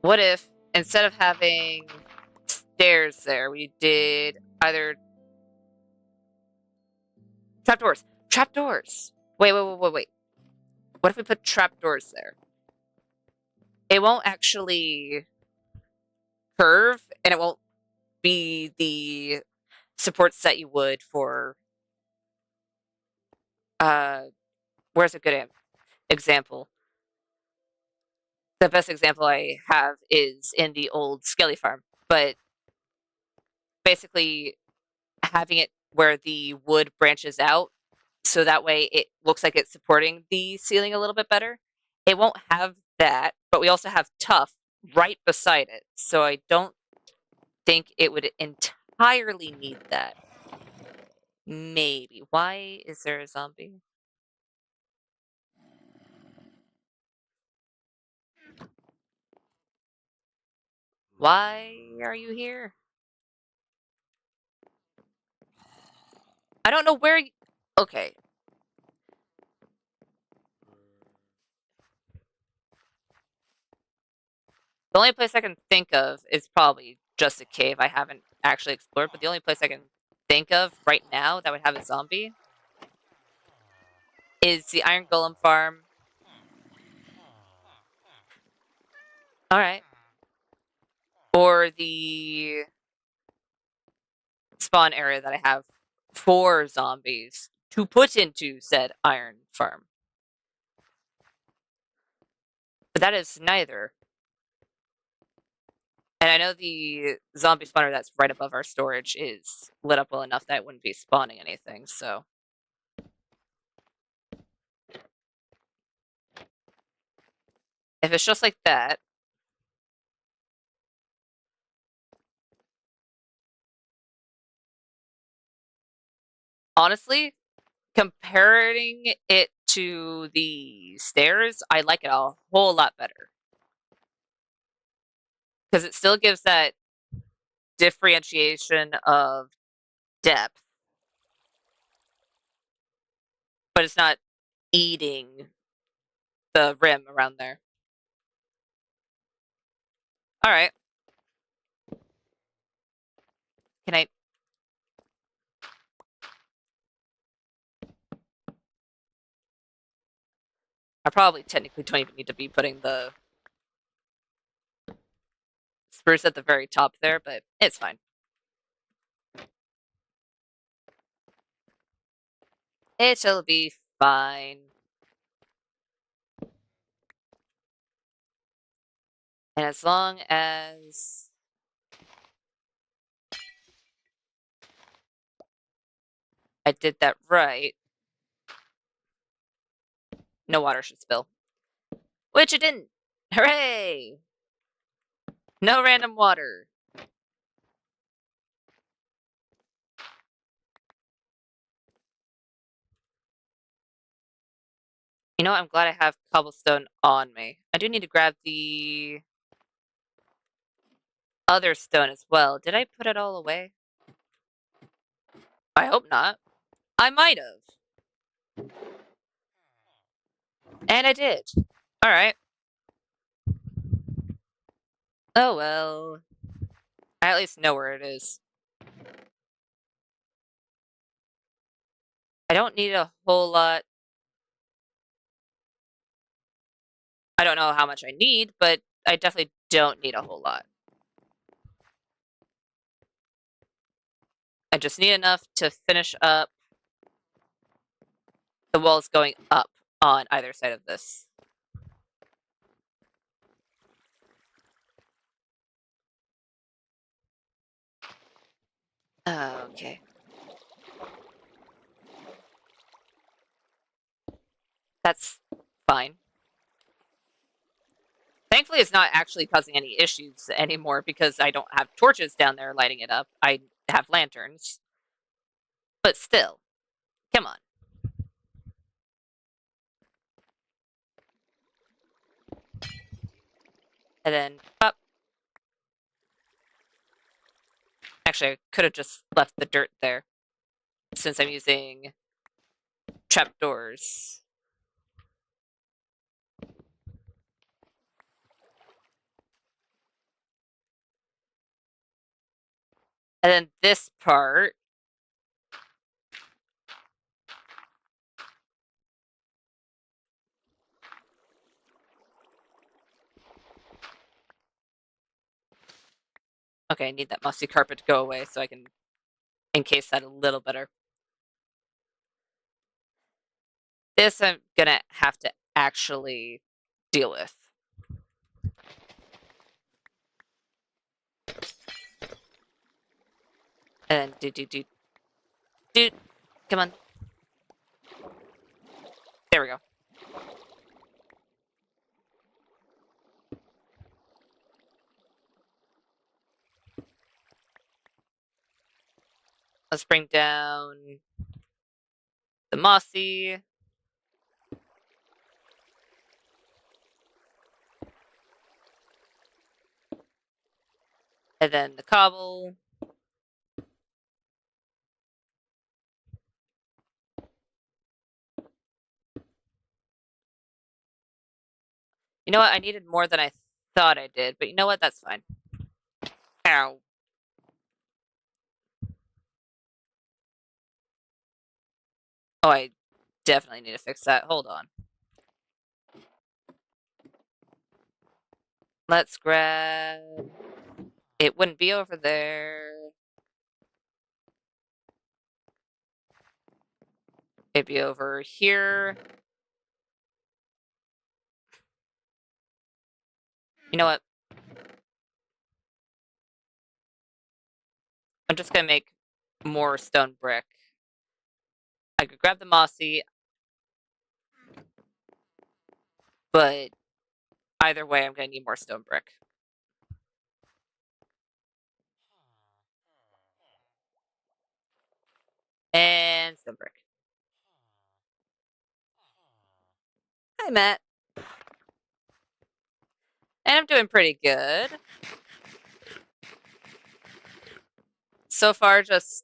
What if, instead of having stairs there, we did either... Trapdoors! Trapdoors! Wait. What if we put trapdoors there? It won't actually curve, and it won't be the supports that you would for... where's a good example? The best example I have is in the old Skelly farm, but basically having it where the wood branches out, so that way it looks like it's supporting the ceiling a little bit better. It won't have that, but we also have tough right beside it, so I don't think it would entirely need that. Maybe. Why is there a zombie? Why are you here? I don't know where you... Okay. The only place I can think of is probably just a cave I haven't actually explored, but the only place I can think of right now that would have a zombie is the Iron Golem farm. Alright. Or the spawn area that I have for zombies to put into said iron farm. But that is neither. And I know the zombie spawner that's right above our storage is lit up well enough that it wouldn't be spawning anything, so... If it's just like that... Honestly, comparing it to the stairs, I like it a whole lot better. Because it still gives that differentiation of depth. But it's not eating the rim around there. Alright. Can I... I probably technically don't even need to be putting the spruce at the very top there, but it's fine. It'll be fine. And as long as... I did that right, no water should spill. Which it didn't! Hooray! No random water. You know what? I'm glad I have cobblestone on me. I do need to grab the other stone as well. Did I put it all away? I hope not. I might have. And I did. Alright. Oh well. I at least know where it is. I don't need a whole lot. I don't know how much I need, but I definitely don't need a whole lot. I just need enough to finish up the walls going up on either side of this. Okay. That's fine. Thankfully, it's not actually causing any issues anymore because I don't have torches down there lighting it up. I have lanterns. But still, come on. And then up. Actually, I could have just left the dirt there since I'm using trapdoors. And then this part. Okay, I need that mossy carpet to go away so I can encase that a little better. This I'm gonna have to actually deal with. And do. Come on. There we go. Let's bring down the mossy. And then the cobble. You know what? I needed more than I thought I did, but you know what? That's fine. Ow. Oh, I definitely need to fix that. Hold on. Let's grab... It wouldn't be over there. It'd be over here. You know what? I'm just gonna make more stone brick. I could grab the mossy, but either way, I'm gonna need more stone brick. And stone brick. Hi, Matt. And I'm doing pretty good. So far, just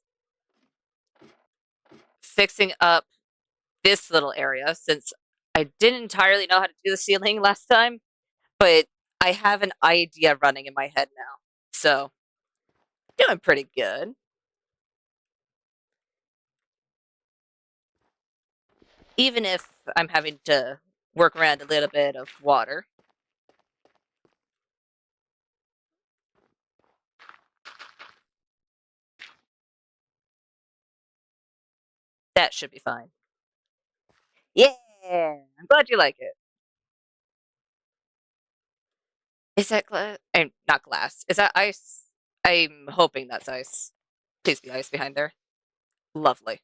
fixing up this little area since I didn't entirely know how to do the ceiling last time, but I have an idea running in my head now. So, doing pretty good. Even if I'm having to work around a little bit of water. That should be fine. Yeah, I'm glad you like it. Is that glass? Not glass. Is that ice? I'm hoping that's ice. Please be ice behind there. Lovely.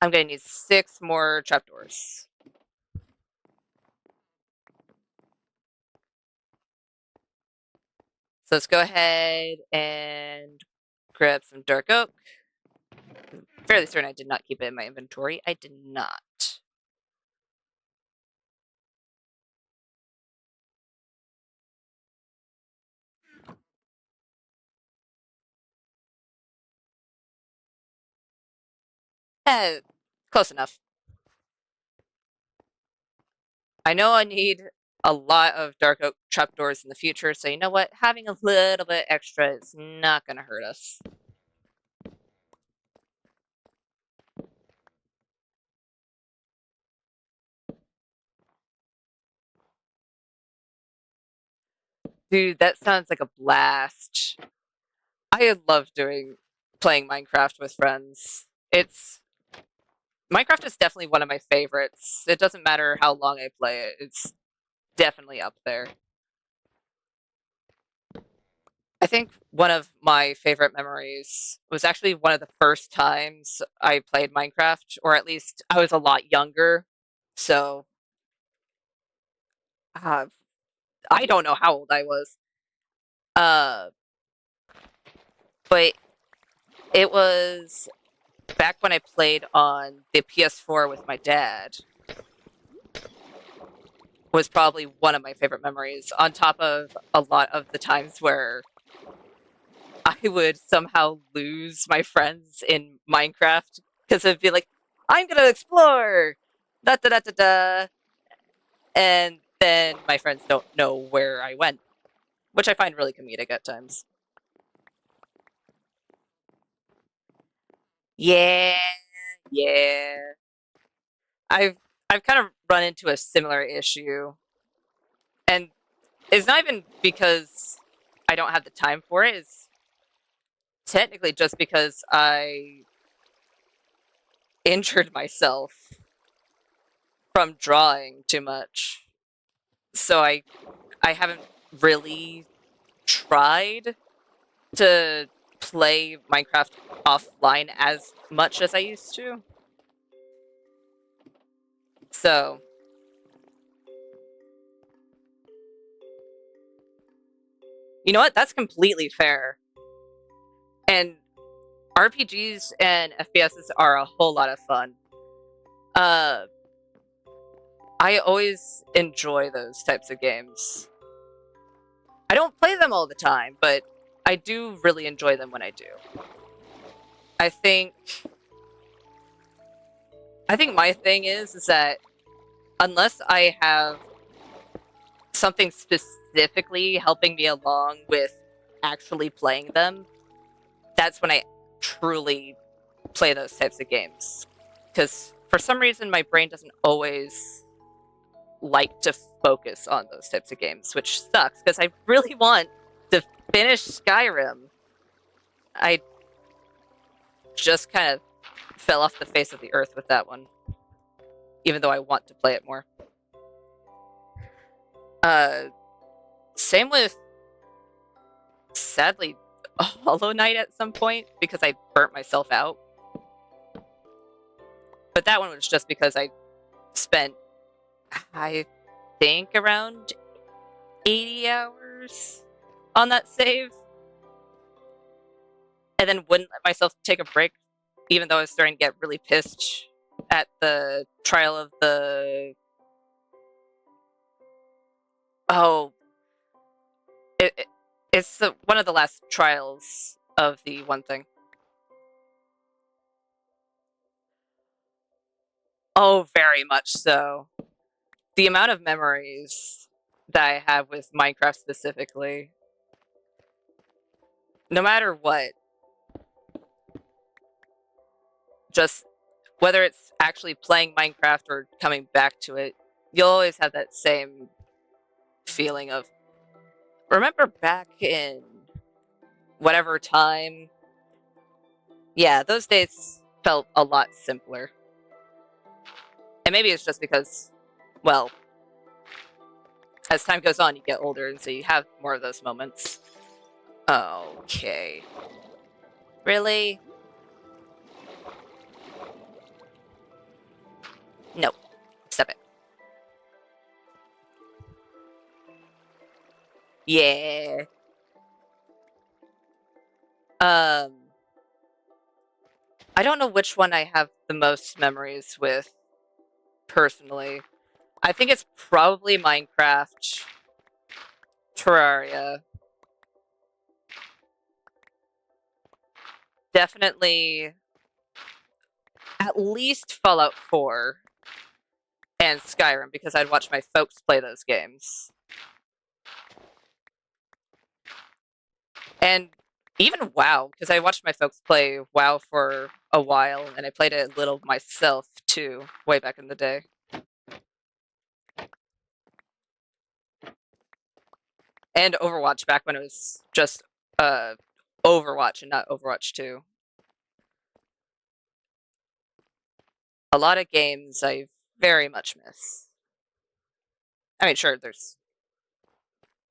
I'm gonna need 6 more trapdoors. So let's go ahead and grab some dark oak. I'm fairly certain I did not keep it in my inventory. I did not. Eh, close enough. I know I need a lot of dark oak trapdoors in the future, so you know what? Having a little bit extra is not going to hurt us. Dude, that sounds like a blast. I love playing Minecraft with friends. Minecraft is definitely one of my favorites. It doesn't matter how long I play it. It's definitely up there. I think one of my favorite memories was actually one of the first times I played Minecraft, or at least I was a lot younger. So, uh, I don't know how old I was. Uh, but it was back when I played on the PS4 with my dad. Was probably one of my favorite memories, on top of a lot of the times where I would somehow lose my friends in Minecraft because it'd be like, I'm gonna explore, da da da da da, and then my friends don't know where I went, which I find really comedic at times. Yeah, yeah. I've I've kind of run into a similar issue, and it's not even because I don't have the time for it. It's technically just because I injured myself from drawing too much. So I haven't really tried to play Minecraft offline as much as I used to. So, you know what? That's completely fair. And RPGs and FPSs are a whole lot of fun. Uh, I always enjoy those types of games. I don't play them all the time, but I do really enjoy them when I do. I think I think my thing is that unless I have something specifically helping me along with actually playing them, that's when I truly play those types of games. Because for some reason, my brain doesn't always like to focus on those types of games, which sucks because I really want to finish Skyrim. I just kind of fell off the face of the earth with that one, even though I want to play it more. Uh, Same with, sadly, Hollow Knight at some point because I burnt myself out. But that one was just because I spent, I think, around 80 hours on that save. And then wouldn't let myself take a break, even though I was starting to get really pissed at the trial of the. Oh, it's one of the last trials of the one thing. Oh, very much so. The amount of memories that I have with Minecraft specifically, no matter what, just whether it's actually playing Minecraft or coming back to it, you'll always have that same feeling of remember back in whatever time. Yeah, those days felt a lot simpler. And maybe it's just because, well, as time goes on, you get older, and so you have more of those moments. Okay. Really? No. Stop it. Yeah. Um, I don't know which one I have the most memories with personally. I think it's probably Minecraft, Terraria, definitely at least Fallout 4 and Skyrim because I'd watch my folks play those games. And even WoW, because I watched my folks play WoW for a while and I played it a little myself too, way back in the day. And Overwatch back when it was just uh Overwatch and not Overwatch 2. A lot of games I very much miss. I mean, sure, there's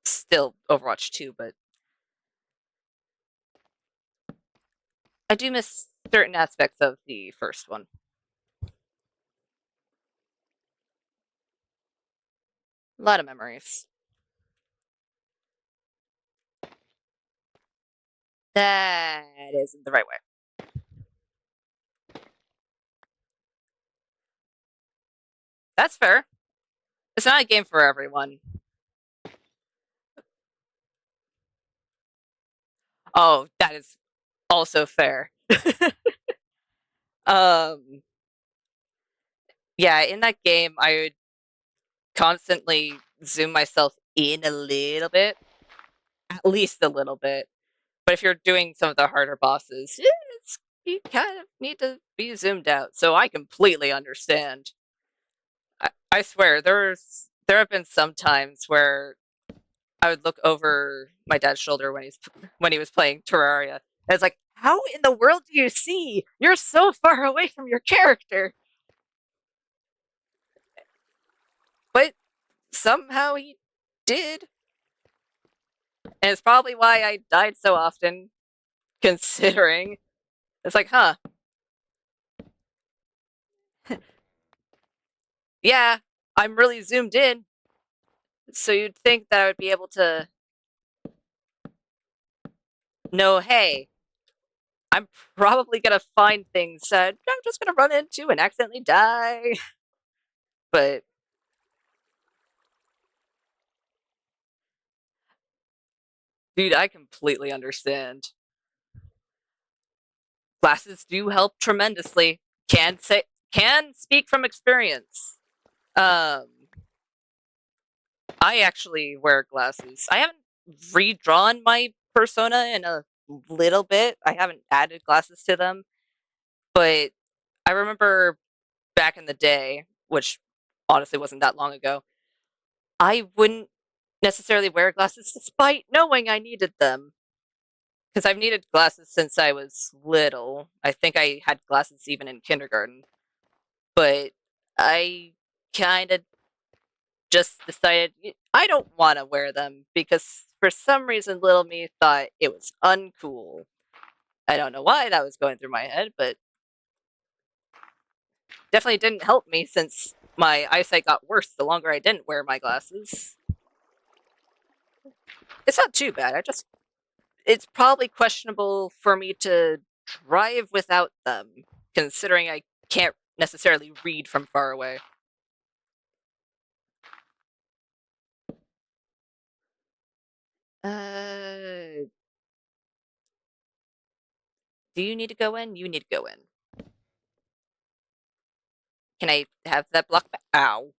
still Overwatch 2, but I do miss certain aspects of the first one. A lot of memories. That isn't the right way. That's fair. It's not a game for everyone. Oh, that is also fair. Um, yeah, in that game, I would constantly zoom myself in a little bit, at least a little bit. But if you're doing some of the harder bosses, you kind of need to be zoomed out. So I completely understand. I swear, there have been some times where I would look over my dad's shoulder when he was playing Terraria. And it's like, how in the world do you see? You're so far away from your character. But somehow he did. And it's probably why I died so often, considering. It's like, huh, yeah, I'm really zoomed in. So you'd think that I would be able to know, hey, I'm probably gonna find things that I'm just gonna run into and accidentally die. But dude, I completely understand. Glasses do help tremendously. Can speak from experience. Um, I actually wear glasses. I haven't redrawn my persona in a little bit. I haven't added glasses to them, but I remember back in the day, which honestly wasn't that long ago, I wouldn't necessarily wear glasses despite knowing I needed them. Because I've needed glasses since I was little. I think I had glasses even in kindergarten. But I kind of just decided I don't want to wear them because for some reason little me thought it was uncool. I don't know why that was going through my head, but definitely didn't help me since my eyesight got worse the longer I didn't wear my glasses. It's not too bad. It's probably questionable for me to drive without them, considering I can't necessarily read from far away. Uh, do you need to go in? You need to go in. Can I have that block back? Ow.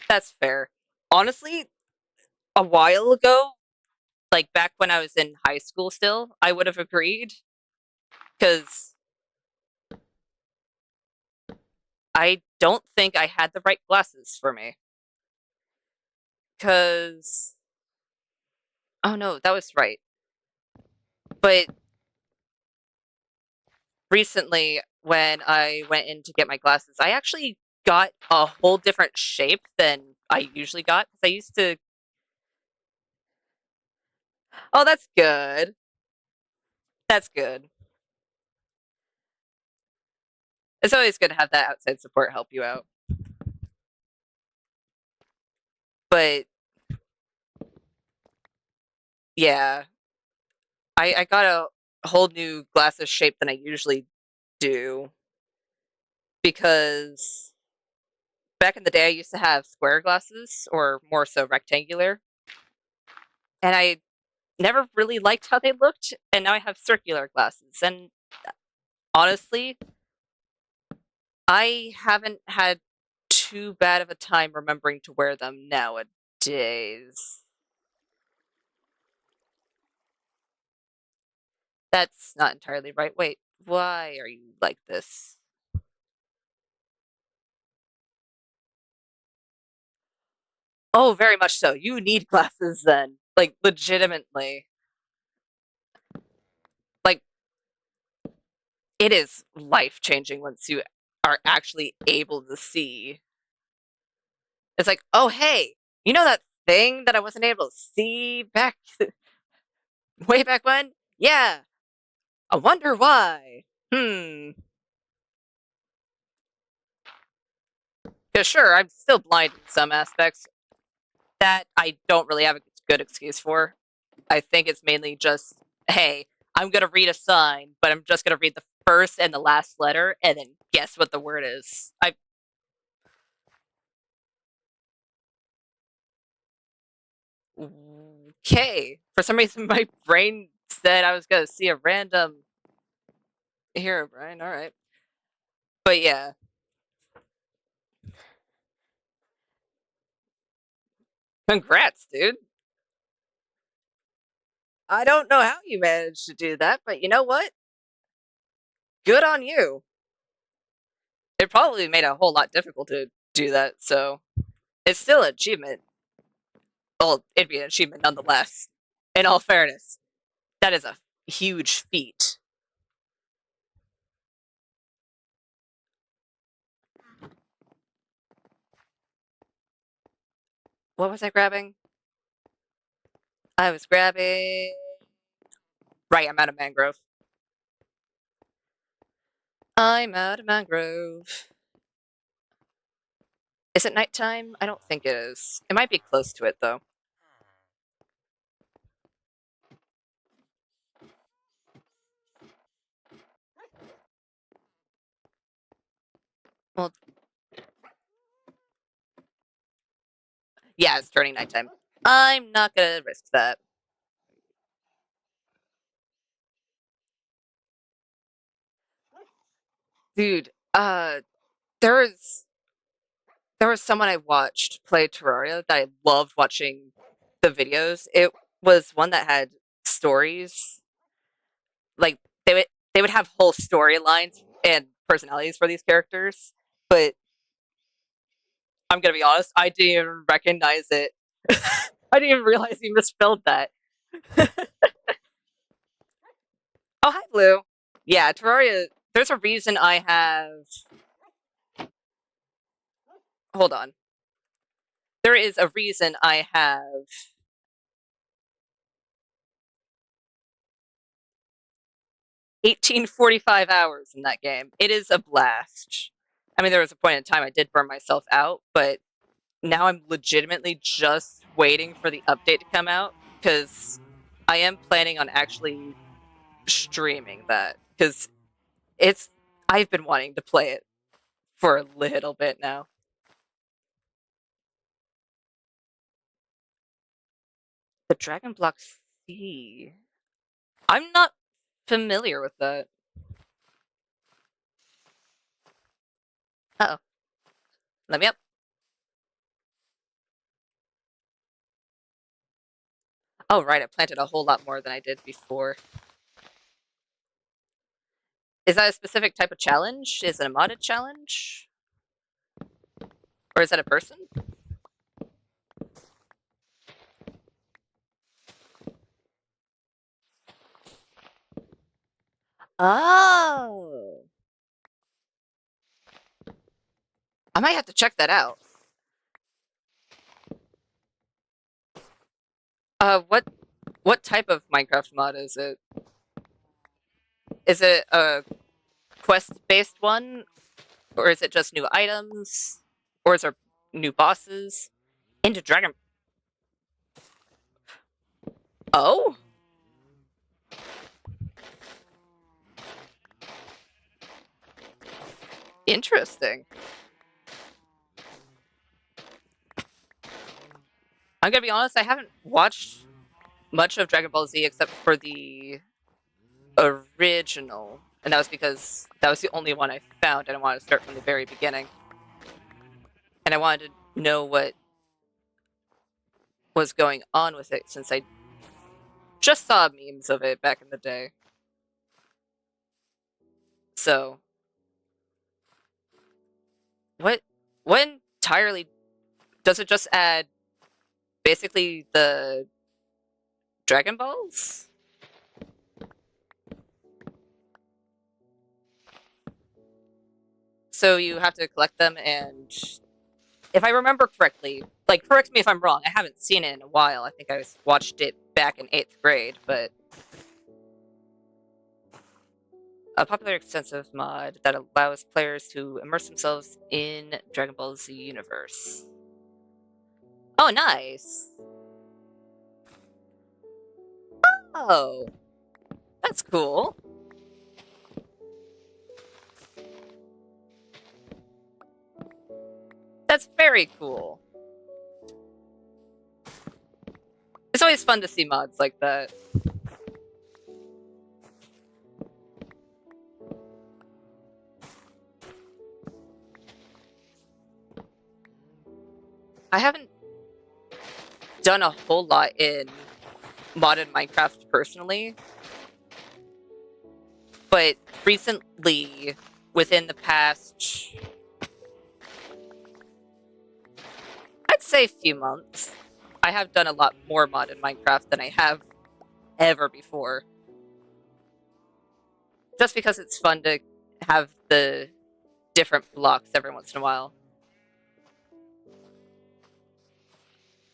That's fair. Honestly, a while ago, like back when I was in high school still, I would have agreed because I don't think I had the right glasses for me. Because, oh no, that was right. But recently, when I went in to get my glasses, I actually got a whole different shape than I usually got. Because I used to. Oh, that's good. That's good. It's always good to have that outside support help you out. But Yeah. I got a whole new glasses shape than I usually do because back in the day I used to have square glasses or more so rectangular, and I never really liked how they looked, and now I have circular glasses. And honestly, I haven't had too bad of a time remembering to wear them nowadays. That's not entirely right. Wait, why are you like this? Oh, very much so. You need glasses then. Like, legitimately. Like, it is life changing once you are actually able to see. It's like, oh, hey, you know that thing that I wasn't able to see back way back when? Yeah, I wonder why. Hmm. Yeah, sure, I'm still blind in some aspects. That I don't really have a good excuse for. I think it's mainly just, hey, I'm gonna read a sign, but I'm just gonna read the first and the last letter, and then guess what the word is. Okay. For some reason, my brain said I was gonna see a random here, Brian. All right, but yeah, congrats, dude. I don't know how you managed to do that, but you know what? Good on you. It probably made it a whole lot difficult to do that, so it's still an achievement. Well, it'd be an achievement nonetheless. In all fairness, that is a huge feat. What was I grabbing? I was grabbing. Right, I'm out of mangrove. I'm out of mangrove. Is it nighttime? I don't think it is. It might be close to it, though. Well, yeah, it's turning nighttime. I'm not gonna risk that. Dude, there's there was someone I watched play Terraria that I loved watching the videos. It was one that had stories. Like they would have whole storylines and personalities for these characters. But I'm gonna be honest, I didn't even recognize it. I didn't even realize he misspelled that. Oh, hi, Blue. Yeah, Terraria. There's a reason I have. Hold on. There is a reason I have 1845 hours in that game. It is a blast. I mean, there was a point in time I did burn myself out, but now I'm legitimately just waiting for the update to come out because I am planning on actually streaming that because it's. I've been wanting to play it for a little bit now. The Dragon Block Sea. I'm not familiar with that. Uh oh. Let me up. Oh, right. I planted a whole lot more than I did before. Is that a specific type of challenge? Is it a modded challenge? Or is that a person? Oh. I might have to check that out. What type of Minecraft mod is it? Is it a quest-based one? Or is it just new items? Or is there new bosses? Into Dragon. Oh? Interesting. I'm gonna be honest, I haven't watched much of Dragon Ball Z except for the original. And that was because that was the only one I found, and I wanted to start from the very beginning. And I wanted to know what was going on with it since I just saw memes of it back in the day. So, what what entirely does it just add basically the Dragon Balls? So you have to collect them, and if I remember correctly, like, correct me if I'm wrong, I haven't seen it in a while. I think I watched it back in 8th grade, but a popular extensive mod that allows players to immerse themselves in Dragon Ball Z universe. Oh, nice. Oh, that's cool. That's very cool. It's always fun to see mods like that. I haven't done a whole lot in modded Minecraft personally, but recently, within the past, I'd say few months, I have done a lot more modded Minecraft than I have ever before. Just because it's fun to have the different blocks every once in a while.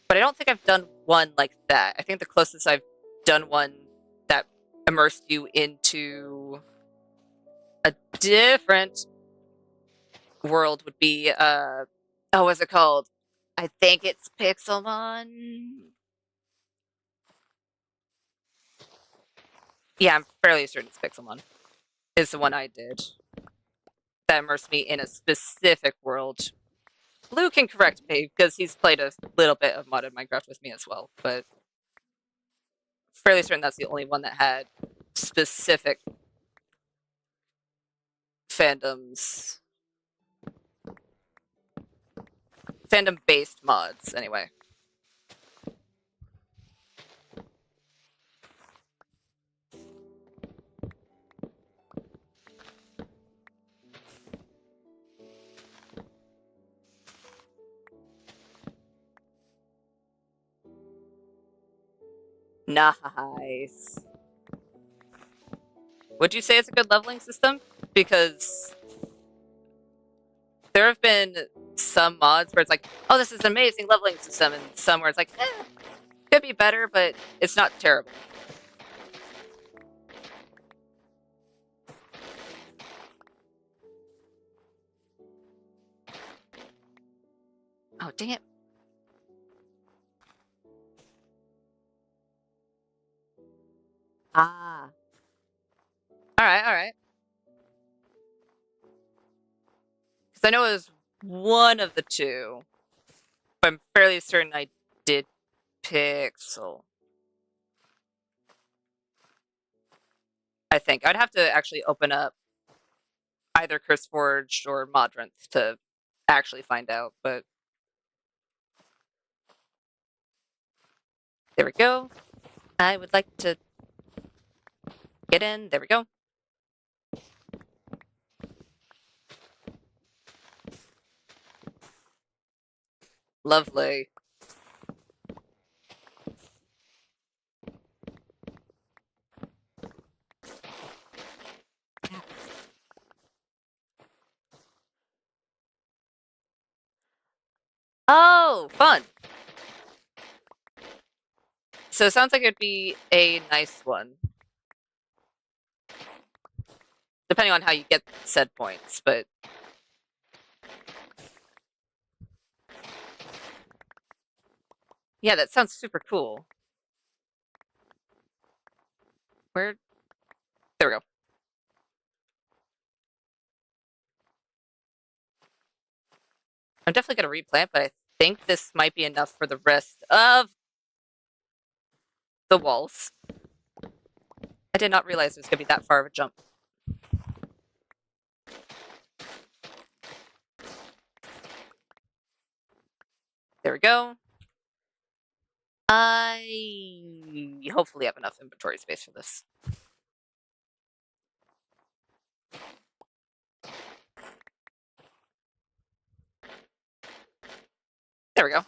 But I don't think I've done one like that. I think the closest I've done one that immersed you into a different world would be oh, what's it called? I think it's Pixelmon. Yeah, I'm fairly certain it's Pixelmon. Is the one I did. That immersed me in a specific world. Blue can correct me because he's played a little bit of modded Minecraft with me as well, but fairly certain that's the only one that had specific fandoms, fandom based mods, anyway. Nice. Would you say it's a good leveling system? Because there have been some mods where it's like, oh, this is an amazing leveling system, and some where it's like, could be better, but it's not terrible. Oh, dang it. Ah. Alright, alright. Because I know it was one of the two, but I'm fairly certain I did Pixel. I think. I'd have to actually open up either CurseForge or Modrinth to actually find out, but there we go. I would like to get in. There we go. Lovely. Oh, fun. So it sounds like it'd be a nice one. Depending on how you get said points, but yeah, that sounds super cool. Where? There we go. I'm definitely gonna replant, but I think this might be enough for the rest of the walls. I did not realize it was gonna be that far of a jump. There we go. I hopefully have enough inventory space for this. There we go.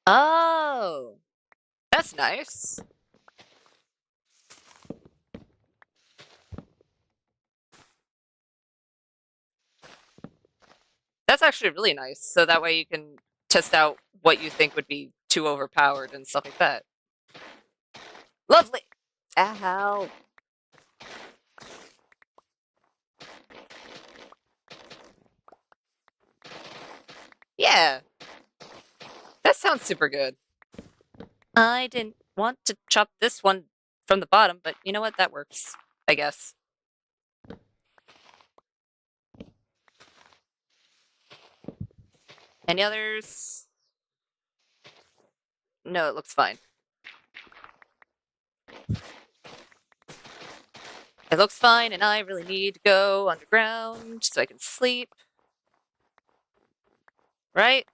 Oh, that's nice. That's actually really nice. So that way you can test out what you think would be too overpowered and stuff like that. Lovely. Ow. Yeah, that sounds super good. I didn't want to chop this one from the bottom, but you know what? That works, I guess. Any others? No, it looks fine. It looks fine, and I really need to go underground so I can sleep. Right?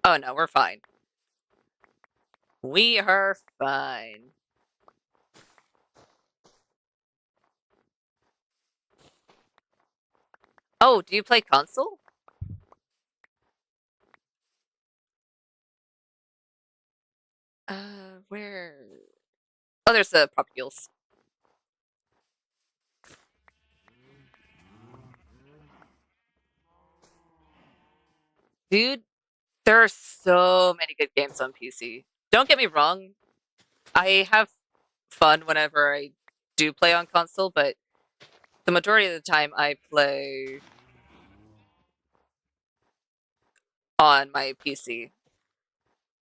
Oh no, we're fine. We are fine. Oh, do you play console? Where? Oh, there's the propagules. Dude, there are so many good games on PC. Don't get me wrong, I have fun whenever I do play on console, but the majority of the time I play on my PC.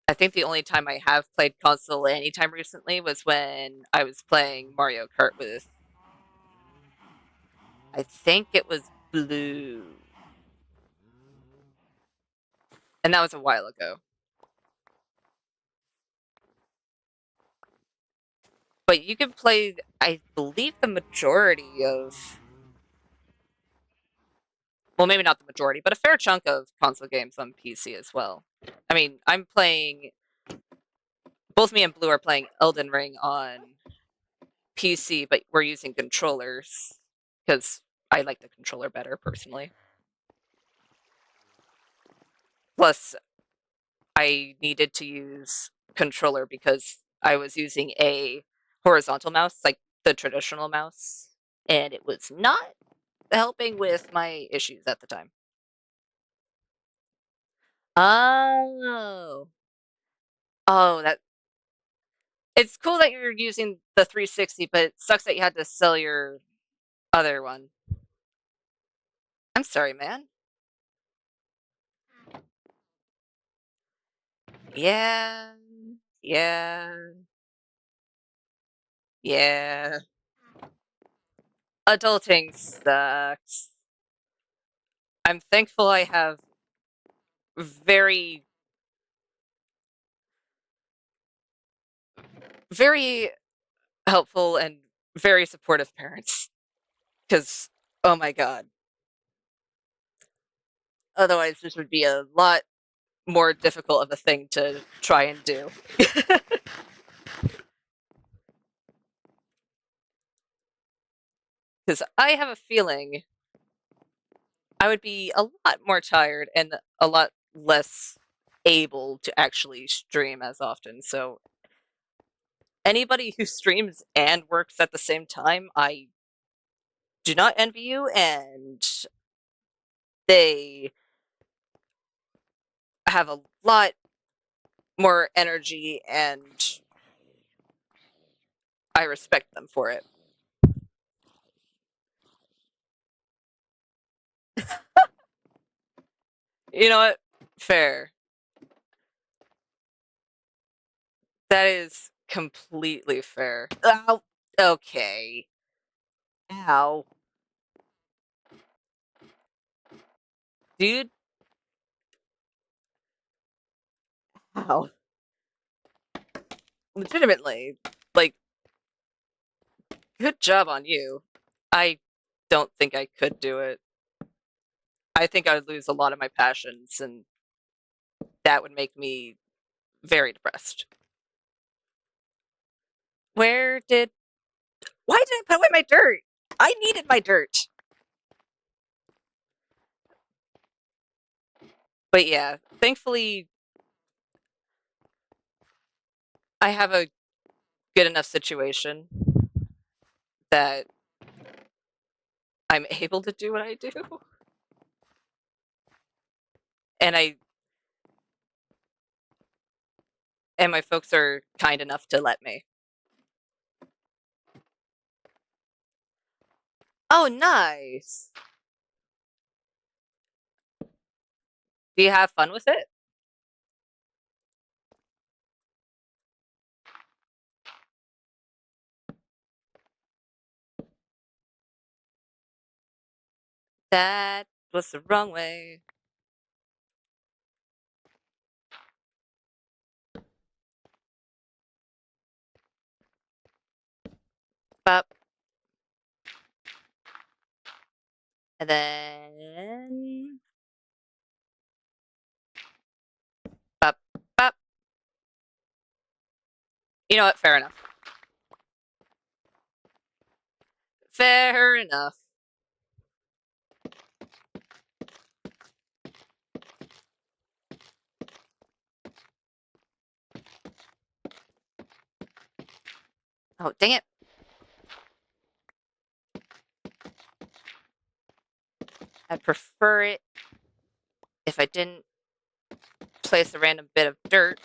I think the only time I have played console anytime recently was when I was playing Mario Kart with, I think it was Blue. And that was a while ago. But you can play, I believe, the majority of, well, maybe not the majority, but a fair chunk of console games on PC as well. I mean, I'm playing, both me and Blue are playing Elden Ring on PC, but we're using controllers because I like the controller better personally. Plus, I needed to use controller because I was using a horizontal mouse, like the traditional mouse, and it was not helping with my issues at the time. Oh. Oh, that it's cool that you're using the 360, but it sucks that you had to sell your other one. I'm sorry, man. Yeah. Yeah. Yeah. Adulting sucks. I'm thankful I have very, very helpful and very supportive parents. Because, oh my God. Otherwise, this would be a lot more difficult of a thing to try and do. Because I have a feeling I would be a lot more tired and a lot less able to actually stream as often. So, anybody who streams and works at the same time, I do not envy you, and they have a lot more energy, and I respect them for it. You know what? Fair. That is completely fair. Oh, okay. Ow. Dude, ow. Legitimately, like, good job on you. I don't think I could do it. I think I would lose a lot of my passions, and that would make me very depressed. Where did... Why did I put away my dirt? I needed my dirt. But yeah, thankfully, I have a good enough situation that I'm able to do what I do. And my folks are kind enough to let me. Oh, nice. Do you have fun with it? That was the wrong way. Bop. And then... Bop, bop. You know what? Fair enough. Fair enough. Oh, dang it. I'd prefer it if I didn't place a random bit of dirt.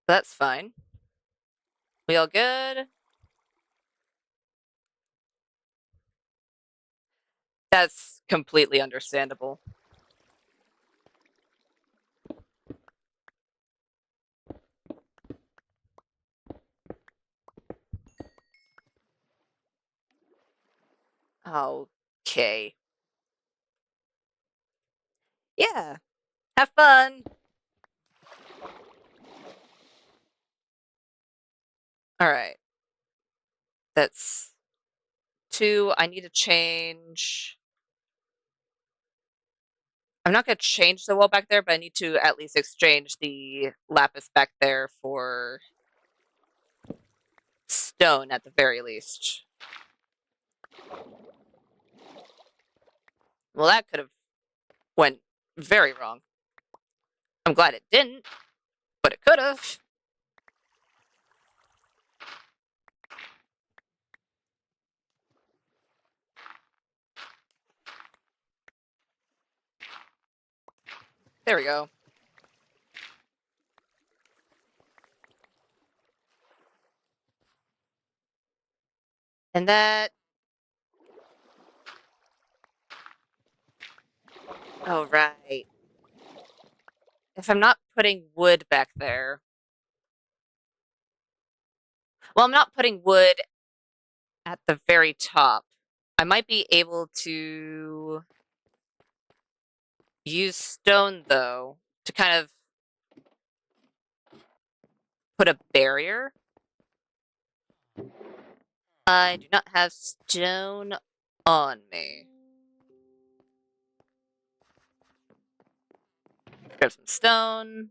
That's fine. We all good? That's completely understandable. Okay. Yeah. Have fun. All right. That's 2. I need to change. I'm not going to change the wall back there, but I need to at least exchange the lapis back there for stone at the very least. Well, that could have went very wrong. I'm glad it didn't, but it could have. There we go. And that... Oh, right. If I'm not putting wood back there... Well, I'm not putting wood at the very top. I might be able to use stone, though, to kind of put a barrier. I do not have stone on me. Grab some stone.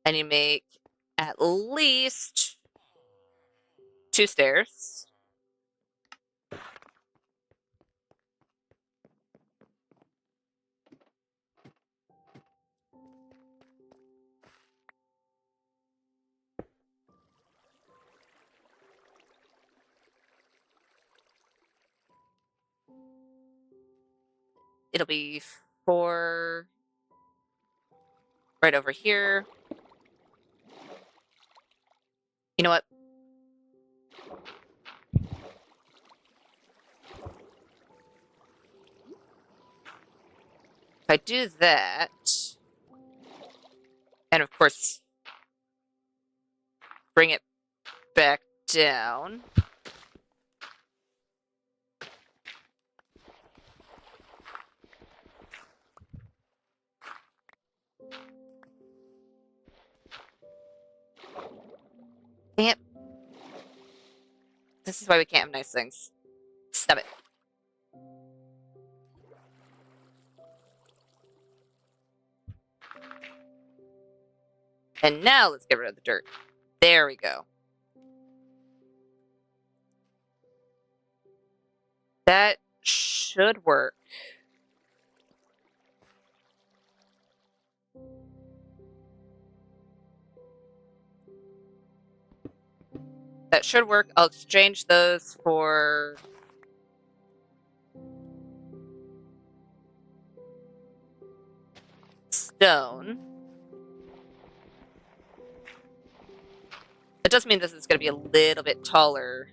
I need to make at least 2 stairs. It'll be 4 right over here. You know what? I do that, and of course, bring it back down. Dang it. This is why we can't have nice things. Stop it. And now let's get rid of the dirt. There we go. That should work. That should work. I'll exchange those for stone. It does mean this is going to be a little bit taller.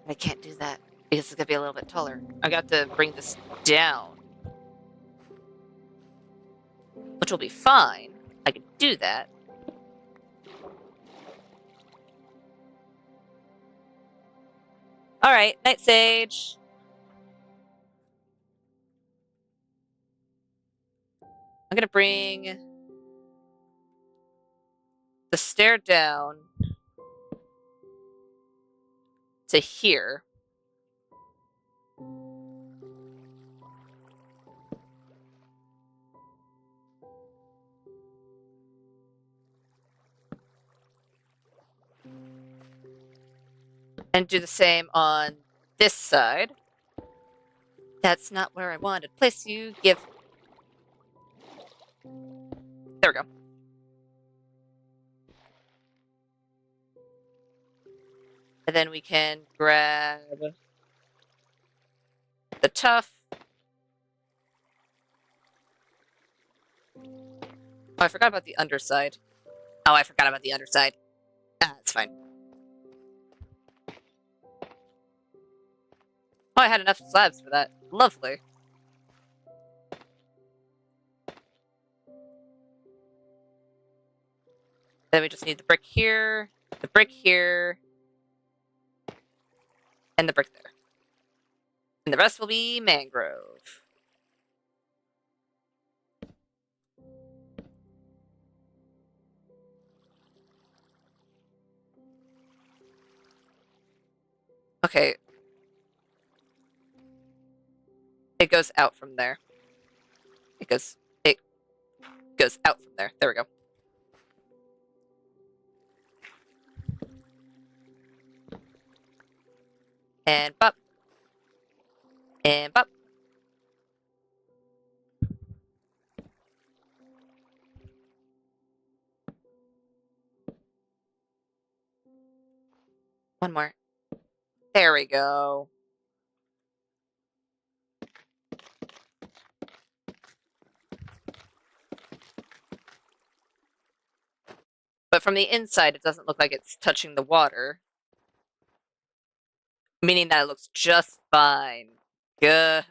I can't do that because it's going to be a little bit taller. I got to bring this down, which will be fine. I can do that. All right, Night Sage. I'm going to bring the stair down to here. And do the same on this side. That's not where I wanted to place you. Give. There we go. And then we can grab the tough. Oh, I forgot about the underside. Oh, I forgot about the underside. Ah, it's fine. Oh, I had enough slabs for that. Lovely. Then we just need the brick here, and the brick there. And the rest will be mangrove. Okay. It goes out from there. It goes out from there. There we go. And bop. And bop. One more. There we go. But from the inside, it doesn't look like it's touching the water. Meaning that it looks just fine. Good.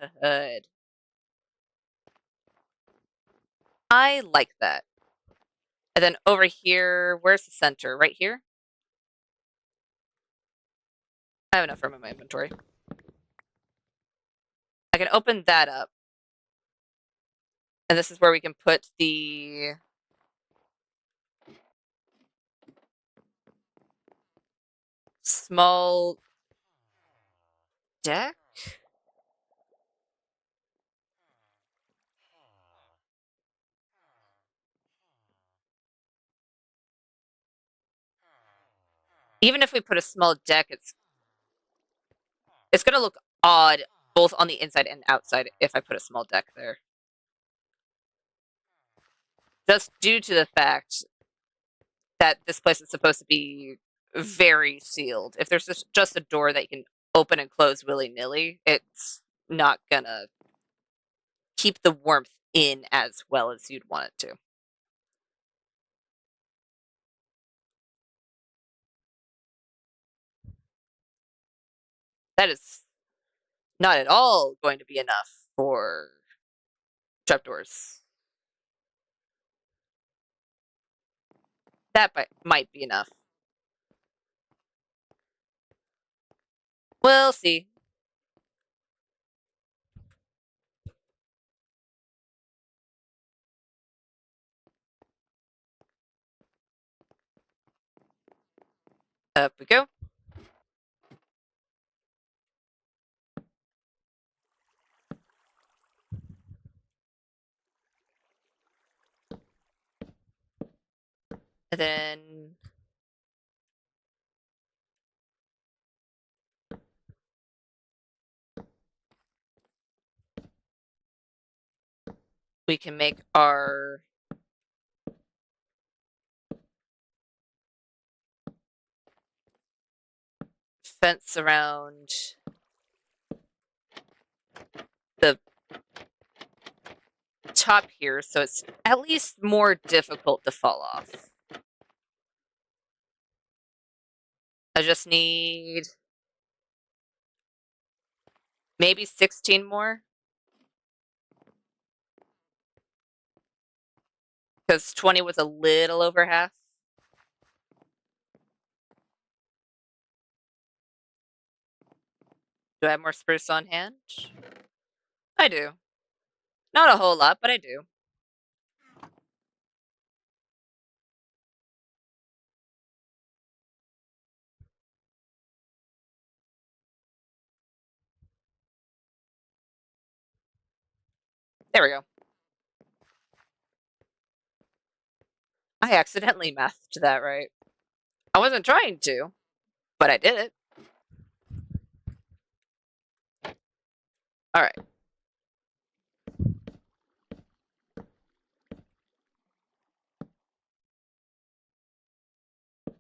I like that. And then over here, where's the center? Right here? I have enough room in my inventory. I can open that up. And this is where we can put the small deck. Even if we put a small deck, it's going to look odd both on the inside and outside if I put a small deck there. Just due to the fact that this place is supposed to be very sealed. If there's just a door that you can open and close willy-nilly, it's not gonna keep the warmth in as well as you'd want it to. That is not at all going to be enough for trapdoors. That might be enough. We'll see. Up we go. And then we can make our fence around the top here, so it's at least more difficult to fall off. I just need maybe 16 more. Because 20 was a little over half. Do I have more spruce on hand? I do. Not a whole lot, but I do. There we go. I accidentally mathed that right. I wasn't trying to, but I did it. All right.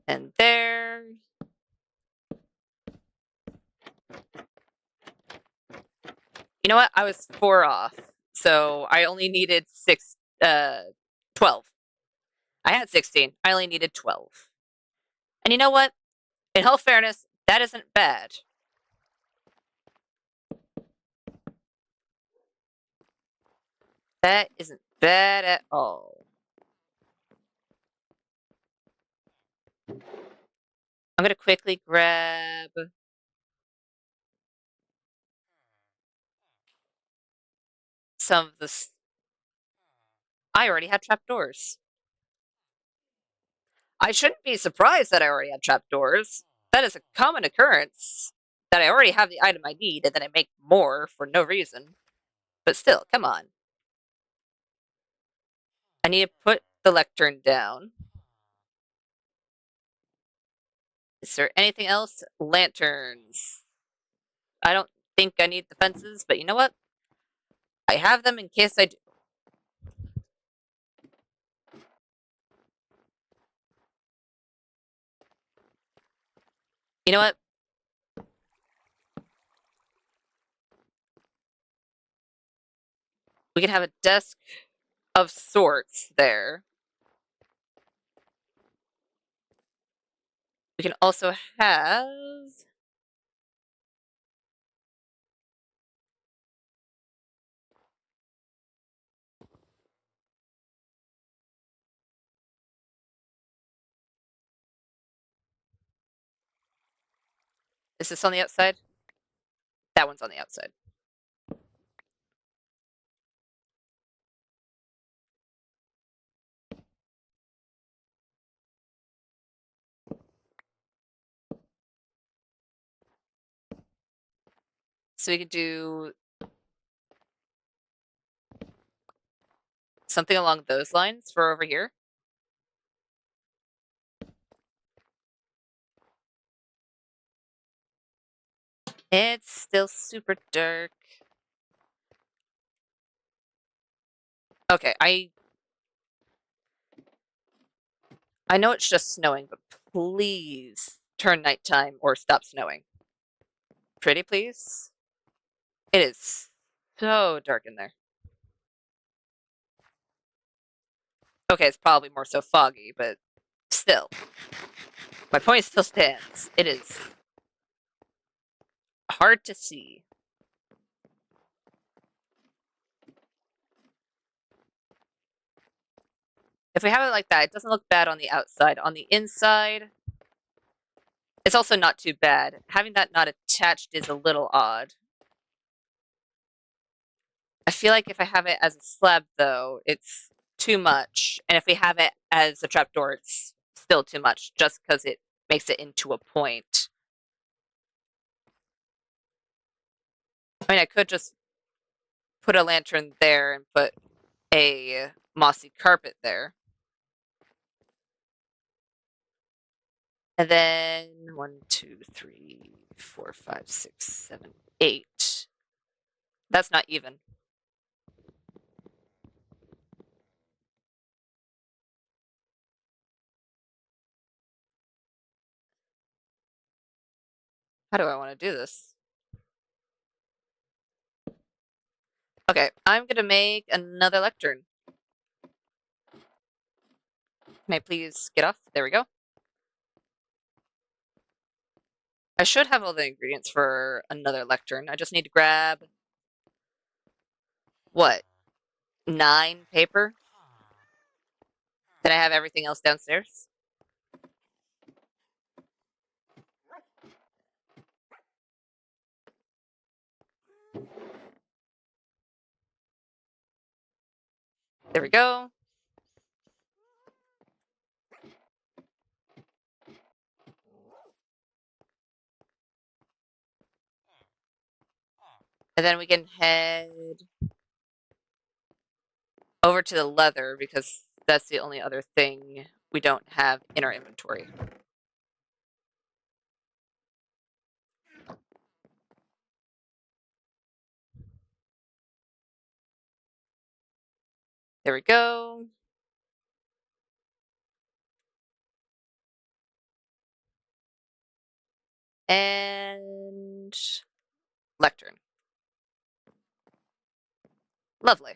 And there. You know what? I was 4 off. So I only needed 12. I had 16. I only needed 12. And you know what? In all fairness, that isn't bad. That isn't bad at all. I'm going to quickly grab some of this. I already had trapdoors. I shouldn't be surprised that I already had trapdoors. That is a common occurrence. That I already have the item I need and then I make more for no reason. But still, come on. I need to put the lectern down. Is there anything else? Lanterns. I don't think I need the fences, but you know what? I have them in case I do. You know what? We can have a desk of sorts there. We can also have is this on the outside? That one's on the outside. So we could do something along those lines for over here. It's still super dark. Okay, I know it's just snowing, but please turn nighttime or stop snowing. Pretty please? It is so dark in there. Okay, it's probably more so foggy, but still. My point still stands. It is hard to see. If we have it like that, it doesn't look bad on the outside. On the inside, it's also not too bad. Having that not attached is a little odd. I feel like if I have it as a slab, though, it's too much. And if we have it as a trapdoor, it's still too much, just because it makes it into a point. I mean, I could just put a lantern there and put a mossy carpet there. And then 1, 2, 3, 4, 5, 6, 7, 8. That's not even. How do I want to do this? Okay, I'm gonna make another lectern. May I please get off? There we go. I should have all the ingredients for another lectern. I just need to grab, what, 9 paper? Then I have everything else downstairs. There we go. And then we can head over to the leather because that's the only other thing we don't have in our inventory. There we go. And lectern. Lovely.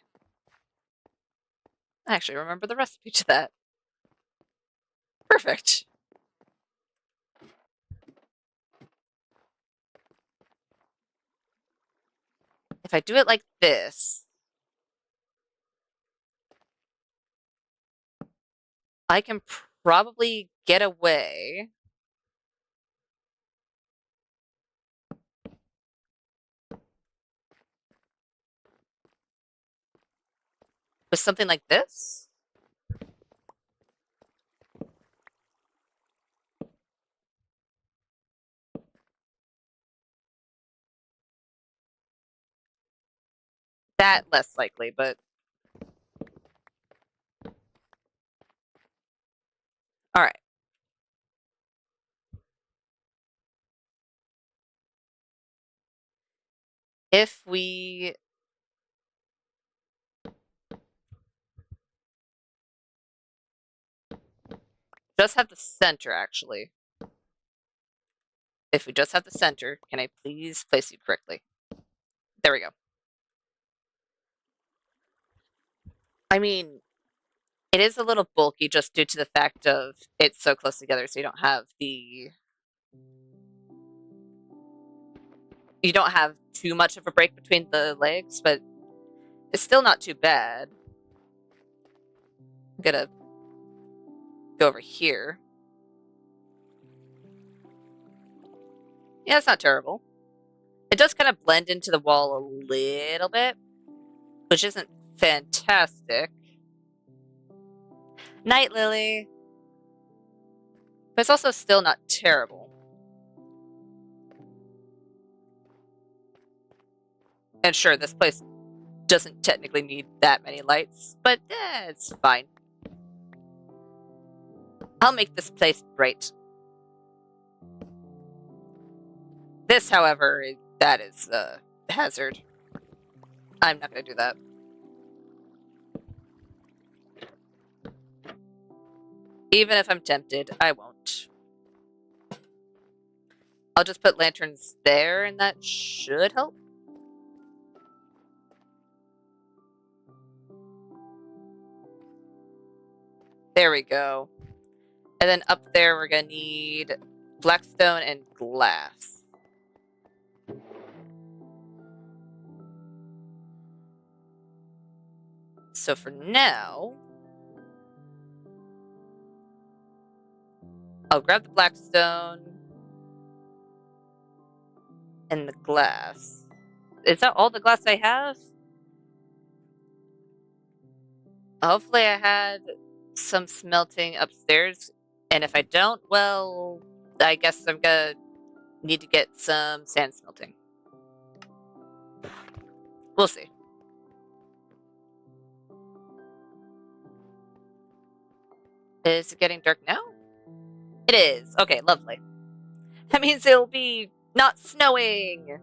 I actually remember the recipe to that. Perfect. If I do it like this, I can probably get away with something like this. That less likely, but all right. If we just have the center, actually. If we just have the center, can I please place you correctly? There we go. I mean, it is a little bulky just due to the fact of it's so close together, so you don't have too much of a break between the legs, but it's still not too bad. I'm gonna go over here. Yeah, it's not terrible. It does kind of blend into the wall a little bit, which isn't fantastic. Night Lily. But it's also still not terrible. And sure, this place doesn't technically need that many lights, but it's fine. I'll make this place bright. This, however, that is a hazard. I'm not going to do that. Even if I'm tempted, I won't. I'll just put lanterns there, and that should help. There we go. And then up there, we're going to need blackstone and glass. So for now, I'll grab the black stone and the glass. Is that all the glass I have? Hopefully I had some smelting upstairs, and if I don't, well, I guess I'm gonna need to get some sand smelting. We'll see. Is it getting dark now? It is. Okay, lovely. That means it'll be not snowing.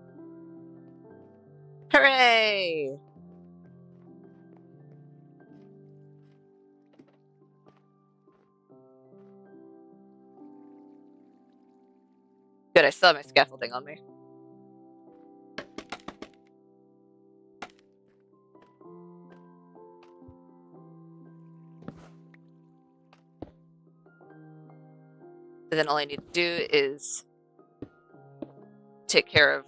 Hooray! Good, I still have my scaffolding on me. And then all I need to do is take care of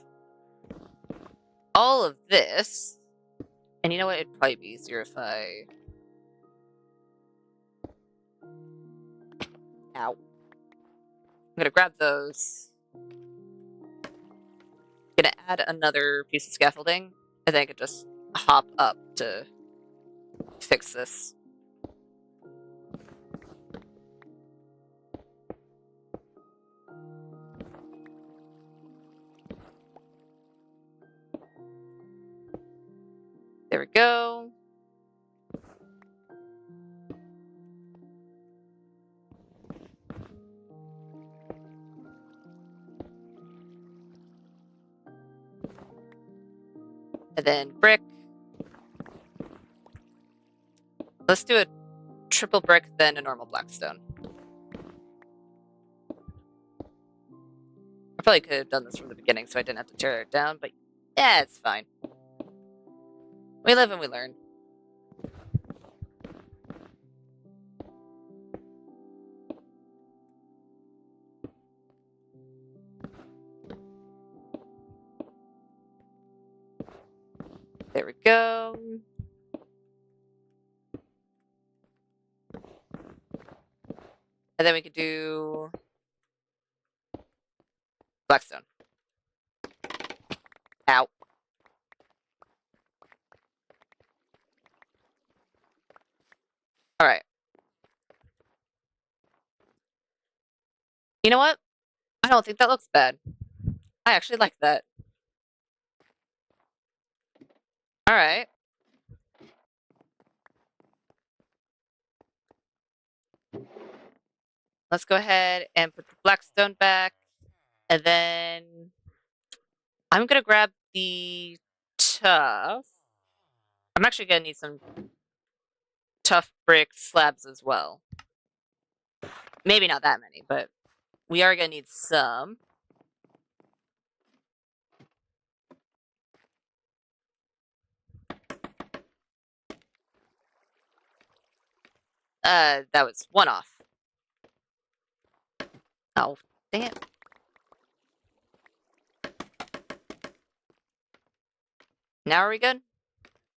all of this. And you know what? It'd probably be easier if I... Ow. I'm gonna grab those. Gonna add another piece of scaffolding, and then I could just hop up to fix this. There we go. And then brick. Let's do a triple brick, then a normal blackstone. I probably could have done this from the beginning so I didn't have to tear it down, but yeah, it's fine. We live and we learn. There we go. And then we could do blackstone. Ow. All right. You know what? I don't think that looks bad. I actually like that. All right. Let's go ahead and put the blackstone back. And then I'm going to grab the tough. I'm actually going to need some tough brick slabs as well. Maybe not that many, but we are going to need some. That was one off. Oh, dang it. Now are we good?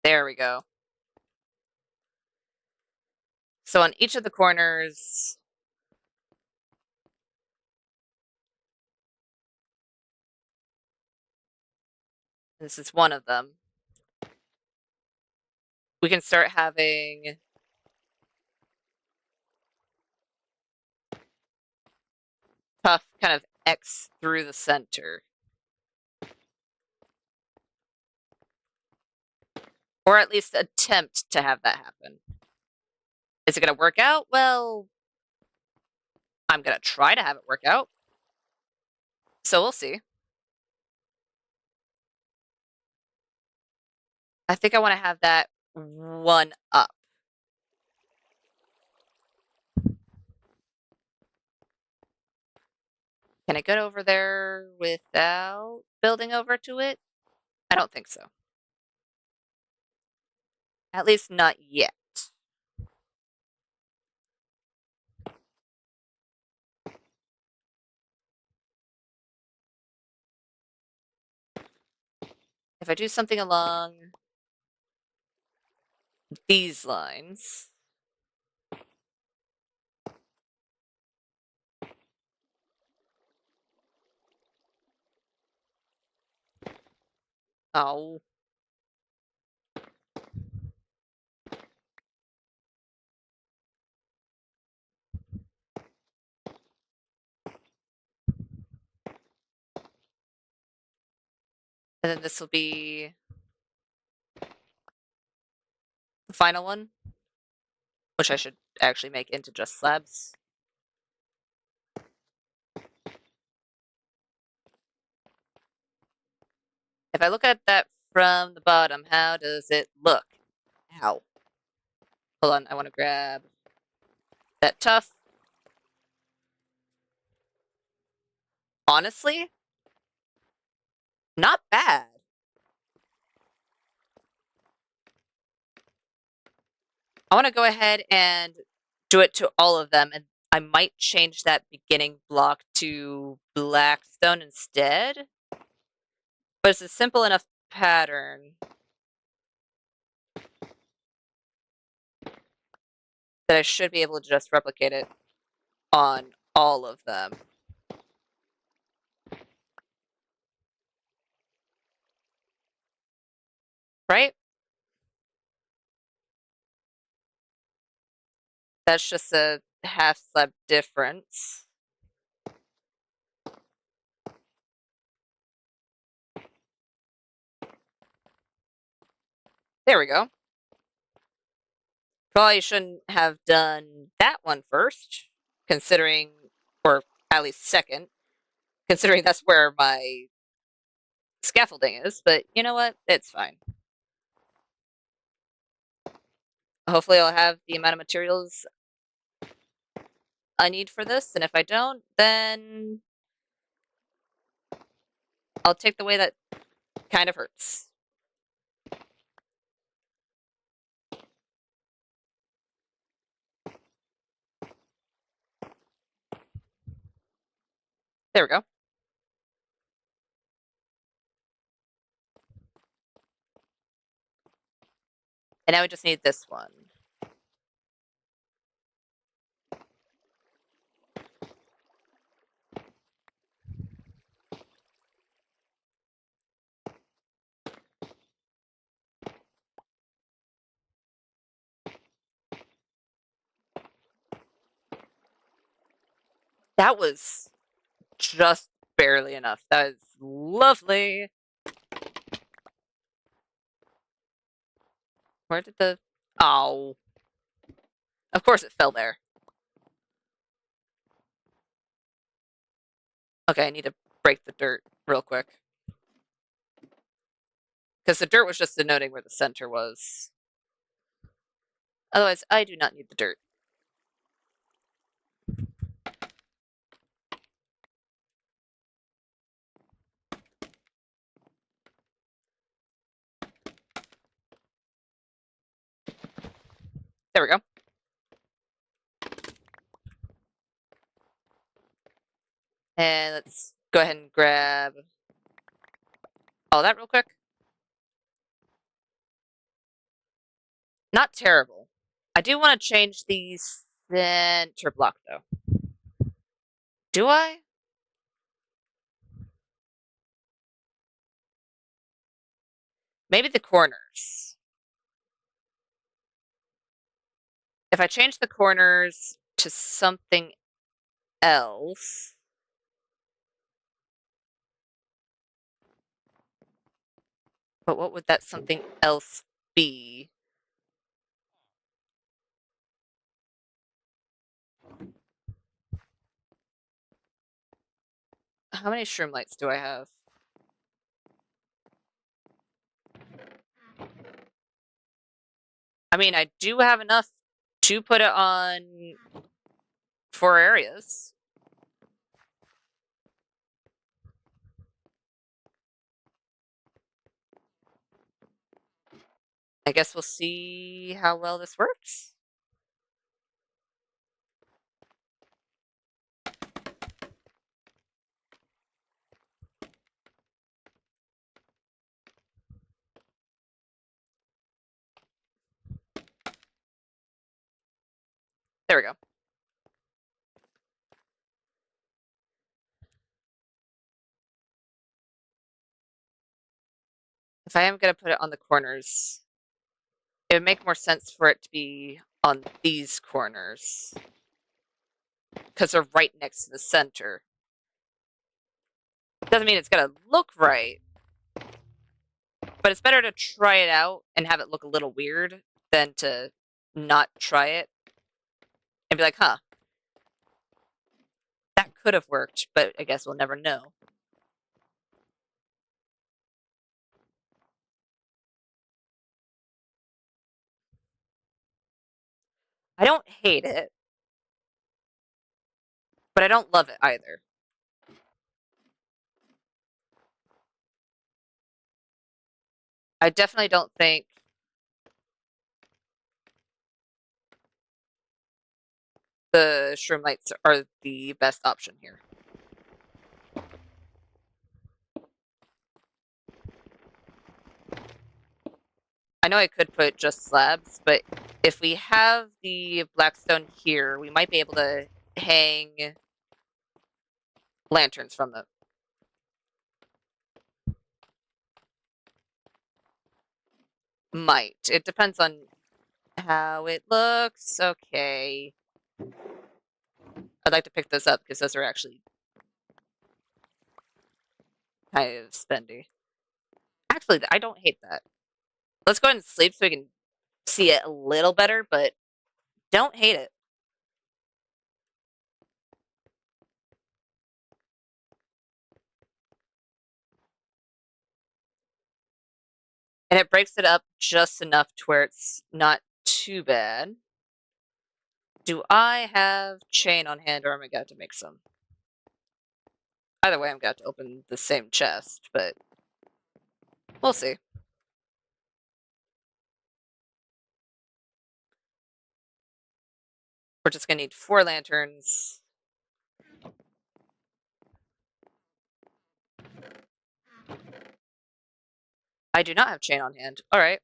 There we go. So on each of the corners, this is one of them, we can start having tough kind of X through the center. Or at least attempt to have that happen. Is it going to work out? Well, I'm going to try to have it work out. So we'll see. I think I want to have that one up. Can I get over there without building over to it? I don't think so. At least not yet. If I do something along these lines. Oh. And then this will be the final one, which I should actually make into just slabs. If I look at that from the bottom, how does it look? Ow. Hold on, I want to grab that tough. Honestly, not bad. I want to go ahead and do it to all of them, and I might change that beginning block to blackstone instead. But it's a simple enough pattern that I should be able to just replicate it on all of them. Right? That's just a half slab difference. There we go. Probably shouldn't have done that one first, considering, or at least second, considering that's where my scaffolding is, but you know what? It's fine. Hopefully I'll have the amount of materials I need for this, and if I don't, then I'll take the way that kind of hurts. There we go. And now we just need this one. That was just barely enough. That is lovely. Where did the... Oh. Of course it fell there. Okay, I need to break the dirt real quick. Because the dirt was just denoting where the center was. Otherwise, I do not need the dirt. There we go. And let's go ahead and grab all that real quick. Not terrible. I do want to change the center block, though. Do I? Maybe the corners. If I change the corners to something else... But what would that something else be? How many shroom lights do I have? I mean, I do have enough to put it on 4 areas. I guess we'll see how well this works. There we go. If I am going to put it on the corners, it would make more sense for it to be on these corners because they're right next to the center. Doesn't mean it's going to look right, but it's better to try it out and have it look a little weird than to not try it and be like, huh, that could have worked, but I guess we'll never know. I don't hate it, but I don't love it either. I definitely don't think the shroom lights are the best option here. I know I could put just slabs, but if we have the blackstone here, we might be able to hang lanterns from them. Might. It depends on how it looks. Okay. I'd like to pick those up because those are actually kind of spendy. Actually, I don't hate that. Let's go ahead and sleep so we can see it a little better, but don't hate it. And it breaks it up just enough to where it's not too bad. Do I have chain on hand or am I going to have to make some? Either way, I'm going to have to open the same chest, but we'll see. We're just going to need 4 lanterns. I do not have chain on hand. All right.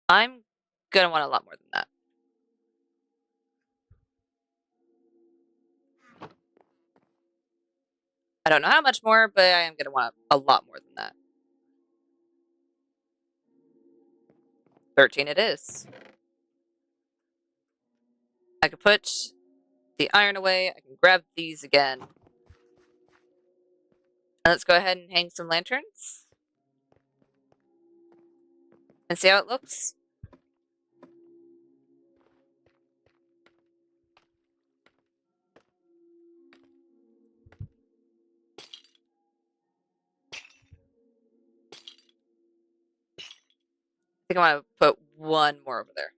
I'm going to want a lot more than that. I don't know how much more, but I am going to want a lot more than that. 13 it is. I could put the iron away. I can grab these again. And let's go ahead and hang some lanterns. And see how it looks. I think I want to put one more over there.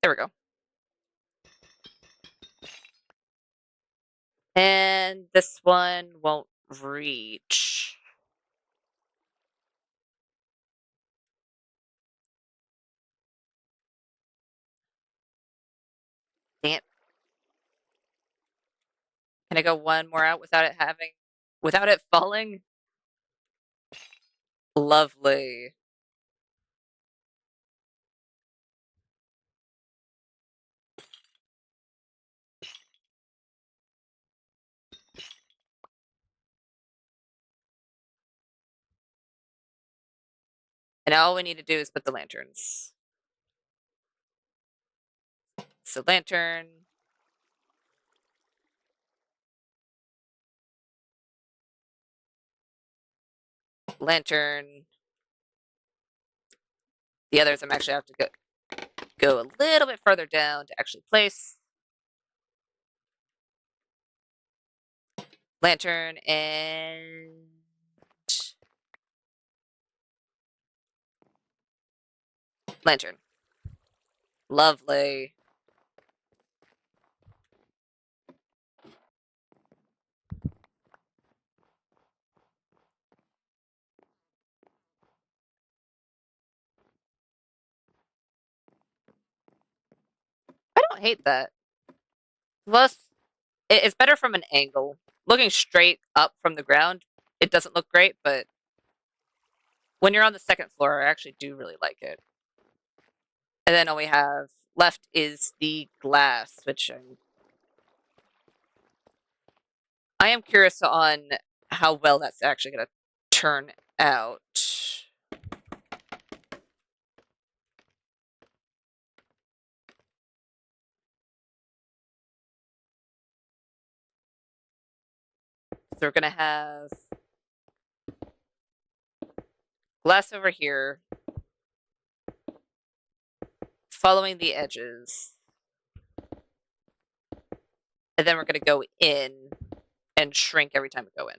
There we go. And this one won't reach. Dang it. Can I go one more out without it falling? Lovely. And all we need to do is put the lanterns. So lantern. Lantern. The others I'm actually have to go a little bit further down to actually place. Lantern and lantern. Lovely. don't hate that. Plus, it's better from an angle. Looking straight up from the ground, it doesn't look great, but when you're on the second floor, I actually do really like it. And then all we have left is the glass, which I am curious on how well that's actually going to turn out. So we're going to have glass over here, following the edges. And then we're going to go in and shrink every time we go in.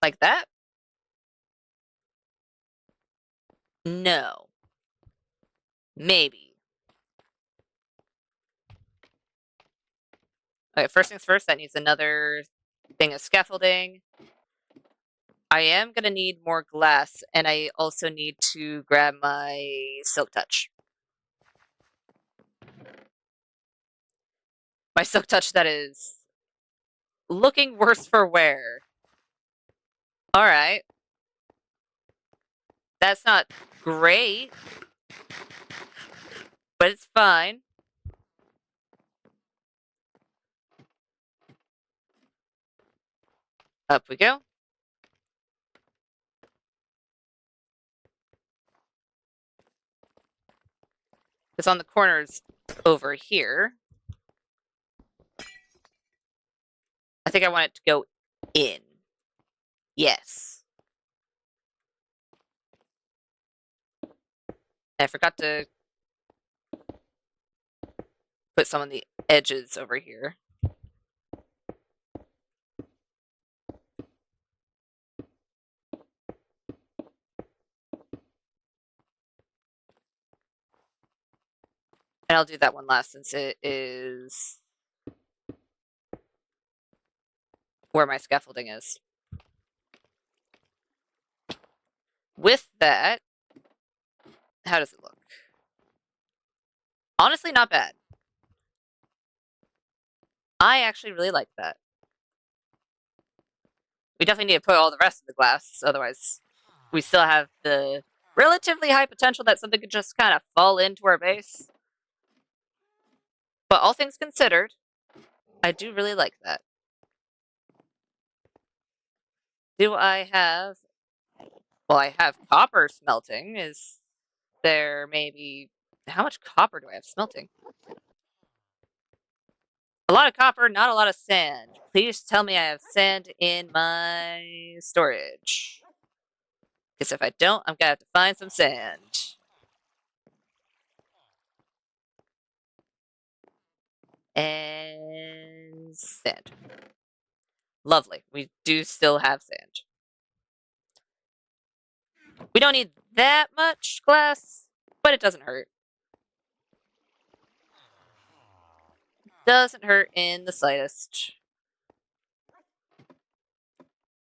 Like that? No. Maybe. Okay, first things first, that needs another thing of scaffolding. I am going to need more glass, and I also need to grab my silk touch. My silk touch that is looking worse for wear. All right. That's not great, but it's fine. Up we go. It's on the corners over here. I think I want it to go in. Yes. I forgot to put some on the edges over here. And I'll do that one last since it is where my scaffolding is. With that, how does it look? Honestly, not bad. I actually really like that. We definitely need to put all the rest of the glass, otherwise we still have the relatively high potential that something could just kind of fall into our base. But all things considered, I do really like that. Do I have... Well, I have copper smelting. Is there maybe... How much copper do I have smelting? A lot of copper, not a lot of sand. Please tell me I have sand in my storage. Because if I don't, I'm going to have to find some sand. And sand. Lovely. We do still have sand. We don't need that much glass, but it doesn't hurt. Doesn't hurt in the slightest.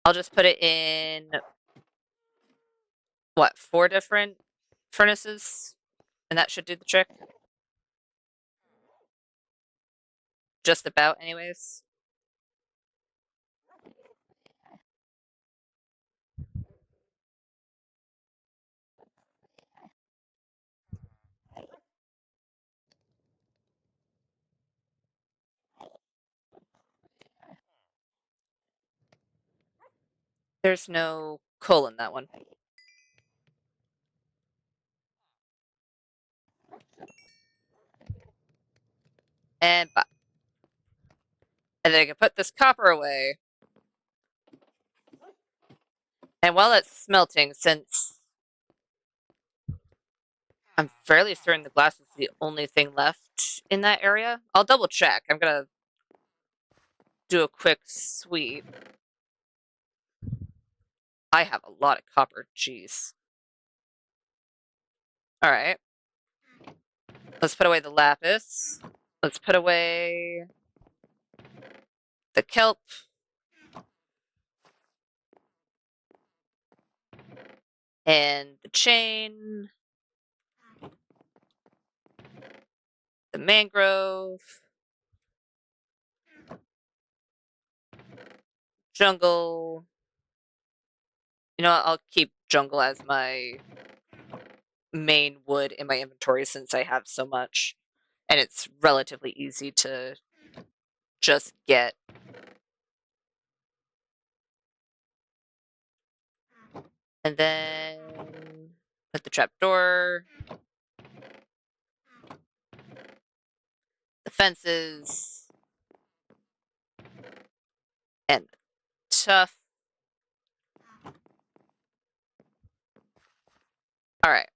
I'll just put it in, what, 4 different furnaces? And that should do the trick. Just about, anyways. There's no coal in that one. And bye. And then I can put this copper away. And while it's smelting, since I'm fairly certain the glass is the only thing left in that area, I'll double check. I'm gonna do a quick sweep. I have a lot of copper. Jeez. All right. Let's put away the lapis. Let's put away the kelp. And the chain. The mangrove. Jungle. You know what? I'll keep jungle as my main wood in my inventory since I have so much. And it's relatively easy to just get. And then put the trapdoor. The fences. And the tough. Alright.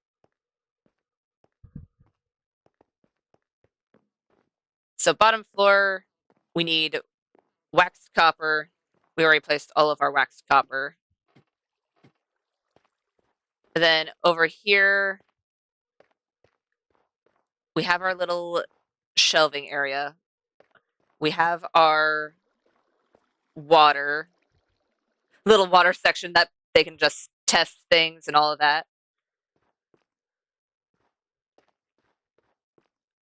So bottom floor, we need waxed copper. We already placed all of our waxed copper. And then over here, we have our little shelving area. We have our little water section that they can just test things and all of that.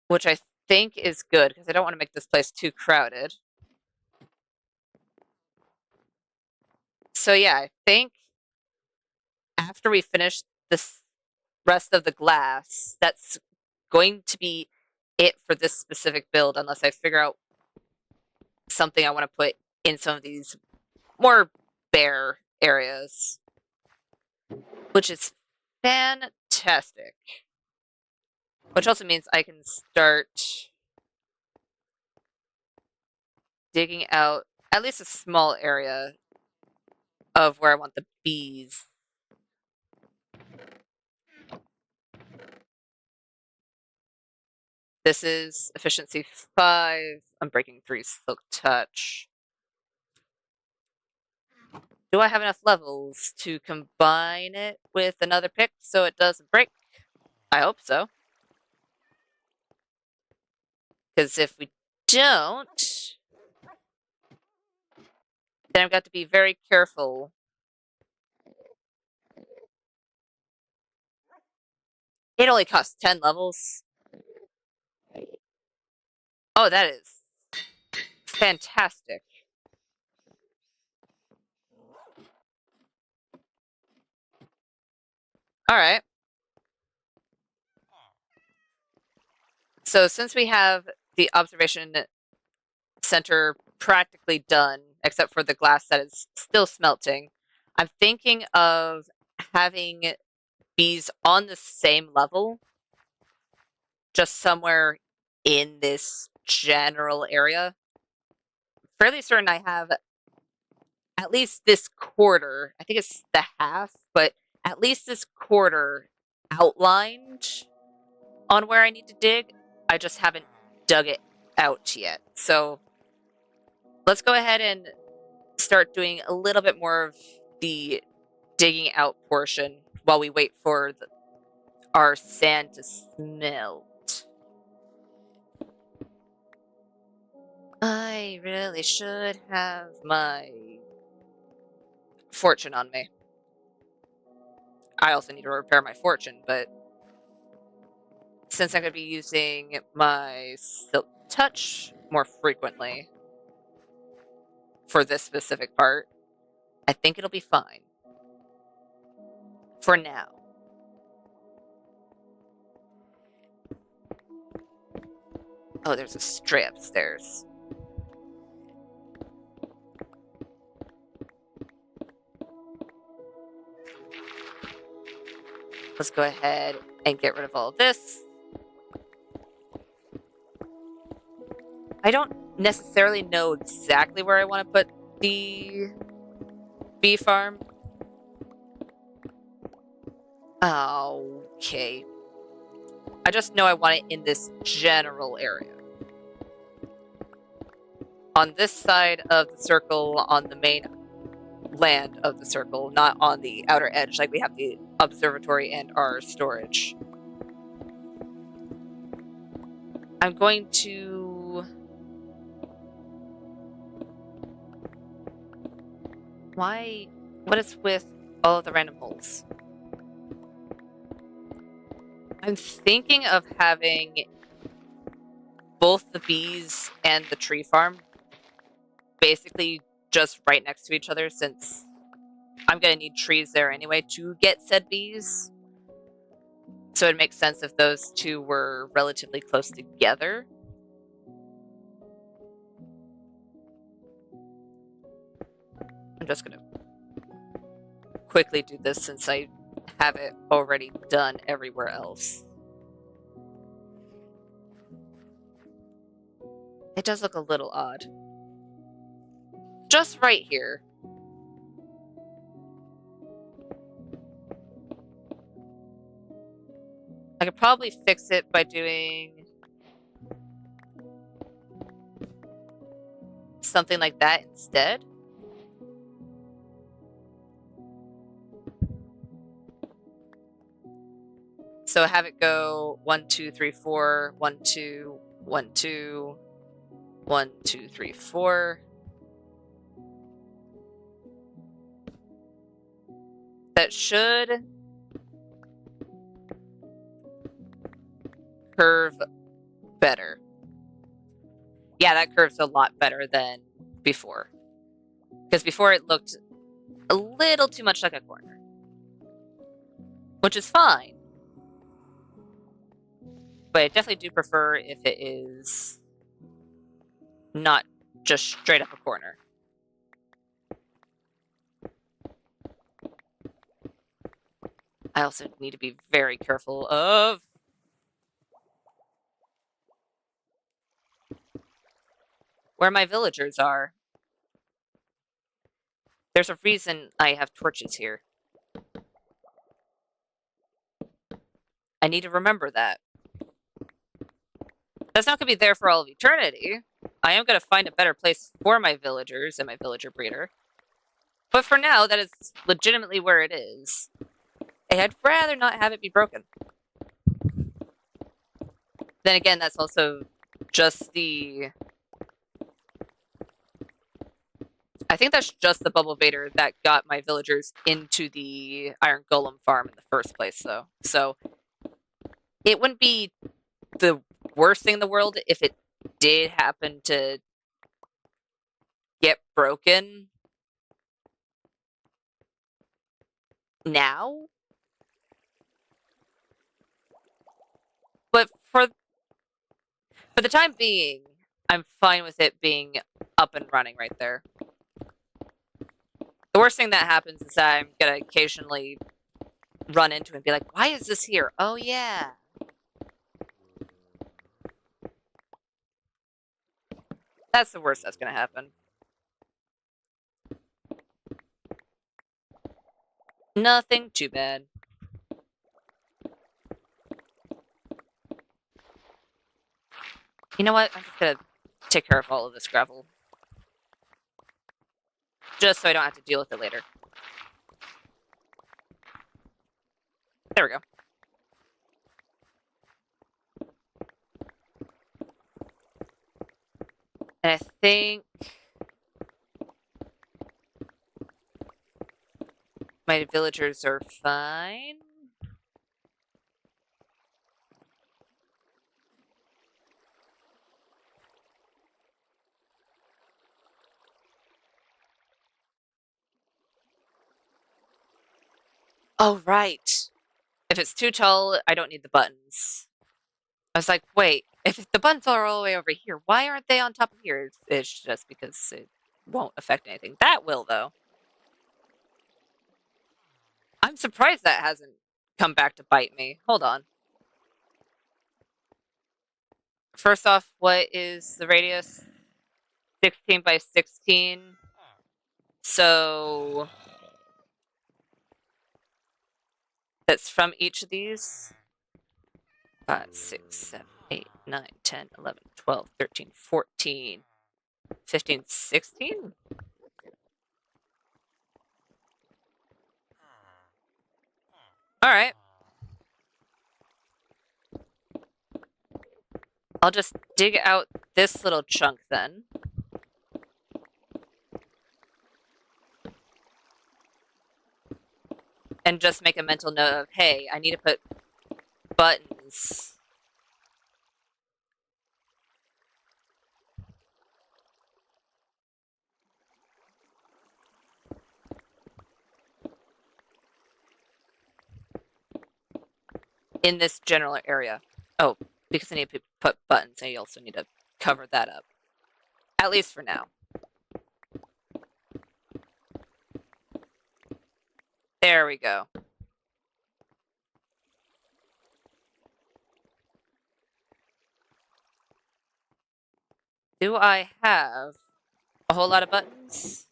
Which I think is good because I don't want to make this place too crowded. So yeah, I think after we finish this rest of the glass, that's going to be it for this specific build, unless I figure out something I want to put in some of these more bare areas, which is fantastic. Which also means I can start digging out at least a small area of where I want the bees. This is efficiency 5. I'm breaking 3 silk touch. Do I have enough levels to combine it with another pick so it doesn't break? I hope so. Because if we don't, then I've got to be very careful. It only costs 10 levels. Oh, that is fantastic. Alright. So since we have the observation center practically done, except for the glass that is still smelting, I'm thinking of having bees on the same level, just somewhere in this general area. Fairly certain I have at least this quarter, I think it's the half, but at least this quarter outlined on where I need to dig. I just haven't dug it out yet. So let's go ahead and start doing a little bit more of the digging out portion while we wait for our sand to smelt. I really should have my fortune on me. I also need to repair my fortune, but since I'm going to be using my silk touch more frequently for this specific part, I think it'll be fine. For now. Oh, there's a stray upstairs. Let's go ahead and get rid of all of this. I don't necessarily know exactly where I want to put the bee farm. Okay. I just know I want it in this general area. On this side of the circle on the main land of the circle, not on the outer edge like we have the observatory and our storage. I'm going to... Why? What is with all of the random holes? I'm thinking of having both the bees and the tree farm basically just right next to each other, since I'm going to need trees there anyway to get said bees. So it makes sense if those two were relatively close together. I'm just going to quickly do this since I have it already done everywhere else. It does look a little odd. Just right here. I could probably fix it by doing something like that instead. So have it go 1, 2, 3, 4, 1, 2, 1, 2, 1, 2, 3, 4. That should curve better. Yeah, that curves a lot better than before. Because before it looked a little too much like a corner. Which is fine. But I definitely do prefer if it is not just straight up a corner. I also need to be very careful of where my villagers are. There's a reason I have torches here. I need to remember that. That's not going to be there for all of eternity. I am going to find a better place for my villagers and my villager breeder. But for now, that is legitimately where it is. And I'd rather not have it be broken. Then again, that's also just the... I think that's just the bubble vader that got my villagers into the iron golem farm in the first place, though. So it wouldn't be the worst thing in the world if it did happen to get broken now. But for the time being, I'm fine with it being up and running right there. The worst thing that happens is that I'm going to occasionally run into it and be like, why is this here? Oh, yeah. That's the worst that's going to happen. Nothing too bad. You know what? I'm just going to take care of all of this gravel. Just so I don't have to deal with it later. There we go. And I think my villagers are fine. Oh, right. If it's too tall, I don't need the buttons. I was like, wait, if the buttons are all the way over here, why aren't they on top of here? It's just because it won't affect anything. That will, though. I'm surprised that hasn't come back to bite me. Hold on. First off, what is the radius? 16 by 16. So that's from each of these. 5, 6, 7, 8, 9, 10, 11, 12, 13, 14, 15, 16? Alright. I'll just dig out this little chunk then. And just make a mental note of, hey, I need to put buttons in this general area. Oh, because I need to put buttons, I also need to cover that up. At least for now. There we go. Do I have a whole lot of buttons?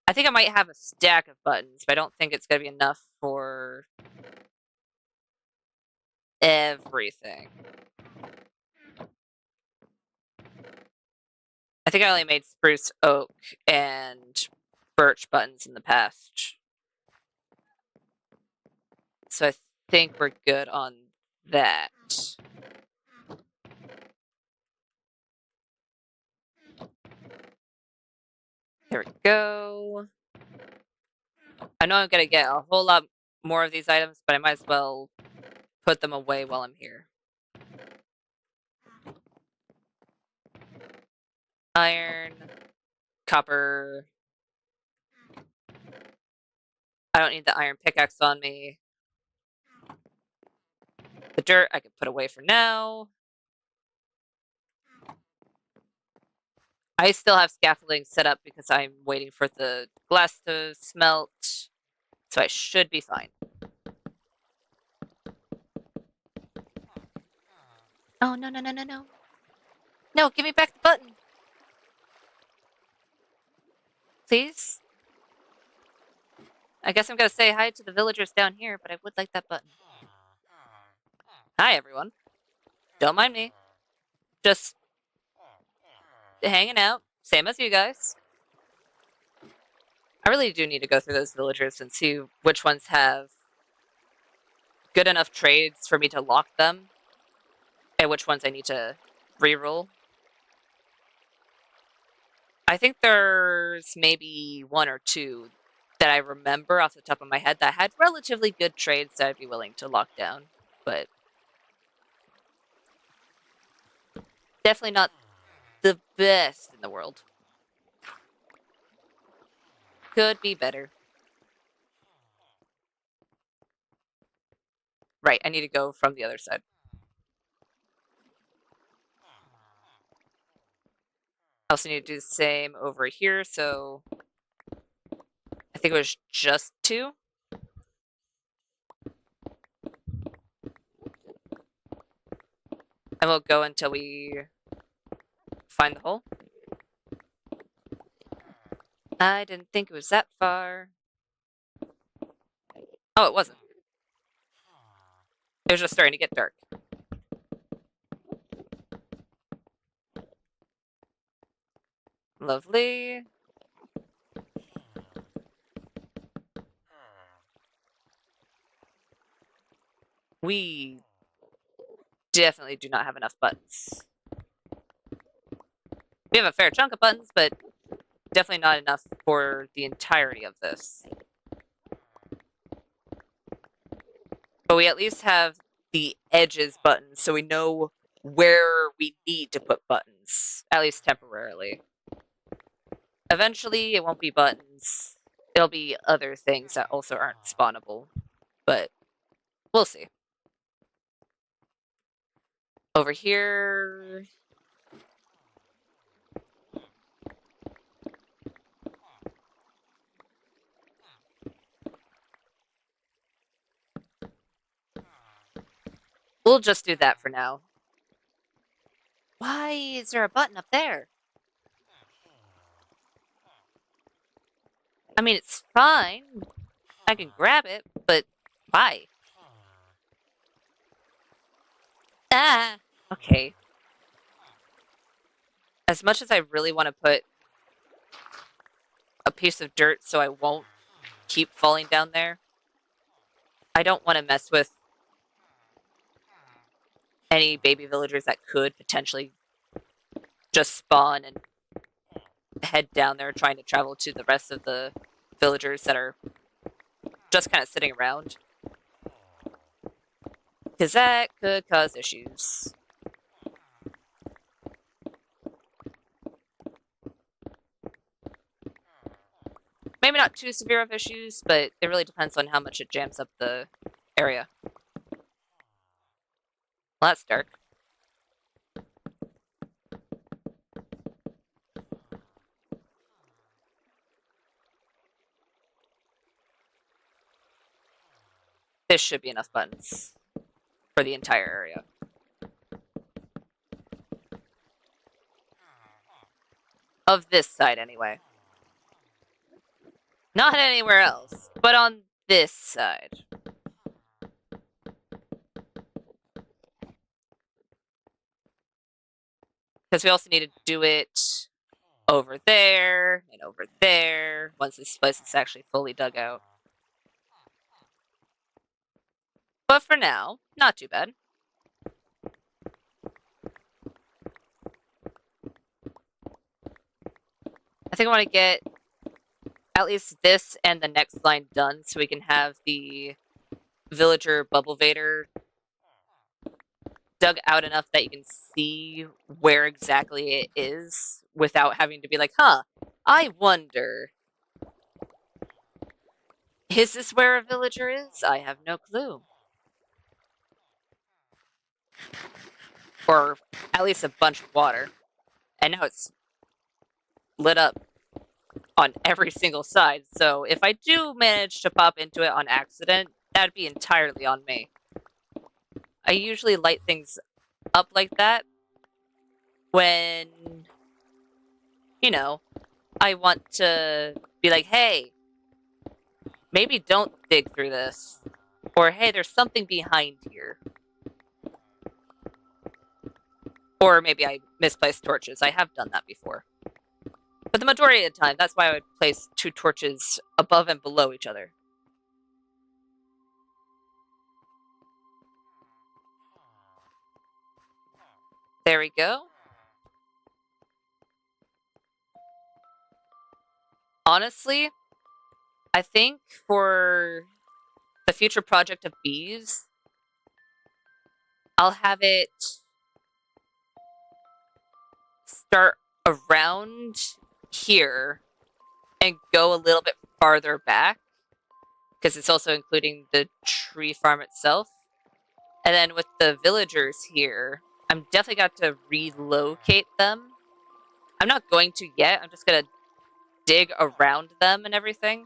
I think I might have a stack of buttons, but I don't think it's going to be enough for everything. I think I only made spruce, oak, and birch buttons in the past. So I think we're good on that. There we go. I know I'm going to get a whole lot more of these items, but I might as well put them away while I'm here. Iron, copper. I don't need the iron pickaxe on me. The dirt I can put away for now. I still have scaffolding set up because I'm waiting for the glass to smelt, so I should be fine. Oh, no, no, no, no, no. No, give me back the button. Please? I guess I'm gonna say hi to the villagers down here, but I would like that button. Hi, everyone. Don't mind me. Just hanging out, same as you guys. I really do need to go through those villagers and see which ones have good enough trades for me to lock them, and which ones I need to reroll. I think there's maybe one or two that I remember off the top of my head that had relatively good trades that I'd be willing to lock down, but definitely not the best in the world. Could be better. Right, I need to go from the other side. I also need to do the same over here, so I think it was just 2. And we'll go until we find the hole. I didn't think it was that far. Oh, it wasn't. It was just starting to get dark. Lovely. We definitely do not have enough buttons. We have a fair chunk of buttons, but definitely not enough for the entirety of this. But we at least have the edges buttons, so we know where we need to put buttons, at least temporarily. Eventually, it won't be buttons. It'll be other things that also aren't spawnable, but we'll see. Over here... We'll just do that for now. Why is there a button up there? I mean, it's fine. I can grab it, but why? Ah! Okay. As much as I really want to put a piece of dirt so I won't keep falling down there. I don't want to mess with any baby villagers that could potentially just spawn and head down there trying to travel to the rest of the villagers that are just kind of sitting around. Because that could cause issues. Maybe not too severe of issues, but it really depends on how much it jams up the area. Well, that's dark. This should be enough buttons for the entire area. Of this side, anyway. Not anywhere else, but on this side. Because we also need to do it over there and over there once this place is actually fully dug out. But for now, not too bad. I think I want to get at least this and the next line done so we can have the villager bubble vader dug out enough that you can see where exactly it is without having to be like, huh, I wonder. Is this where a villager is? I have no clue. Or at least a bunch of water. And now it's lit up on every single side. So if I do manage to pop into it on accident, that'd be entirely on me. I usually light things up like that when, you know, I want to be like, hey, maybe don't dig through this. Or, hey, there's something behind here. Or maybe I misplaced torches. I have done that before. But the majority of the time, that's why I would place 2 torches above and below each other. There we go. Honestly, I think for the future project of bees, I'll have it start around here and go a little bit farther back because it's also including the tree farm itself. And then with the villagers here, I'm definitely got to relocate them. I'm not going to yet. I'm just going to dig around them and everything.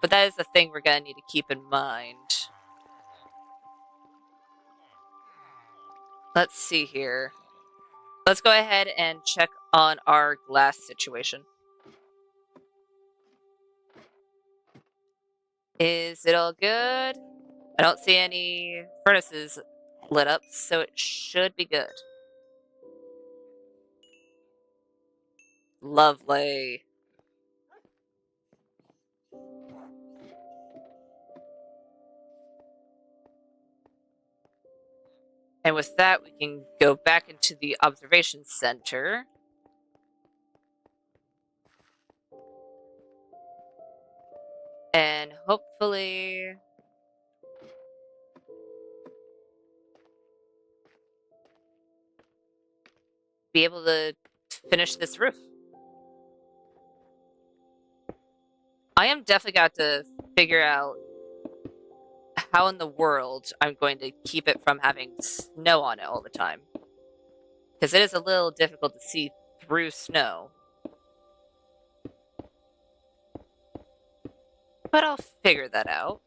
But that is the thing we're going to need to keep in mind. Let's see here. Let's go ahead and check on our glass situation. Is it all good? I don't see any furnaces lit up, so it should be good. Lovely. And with that, we can go back into the observation center. And hopefully be able to finish this roof. I am definitely got to figure out how in the world I'm going to keep it from having snow on it all the time. Because it is a little difficult to see through snow. But I'll figure that out.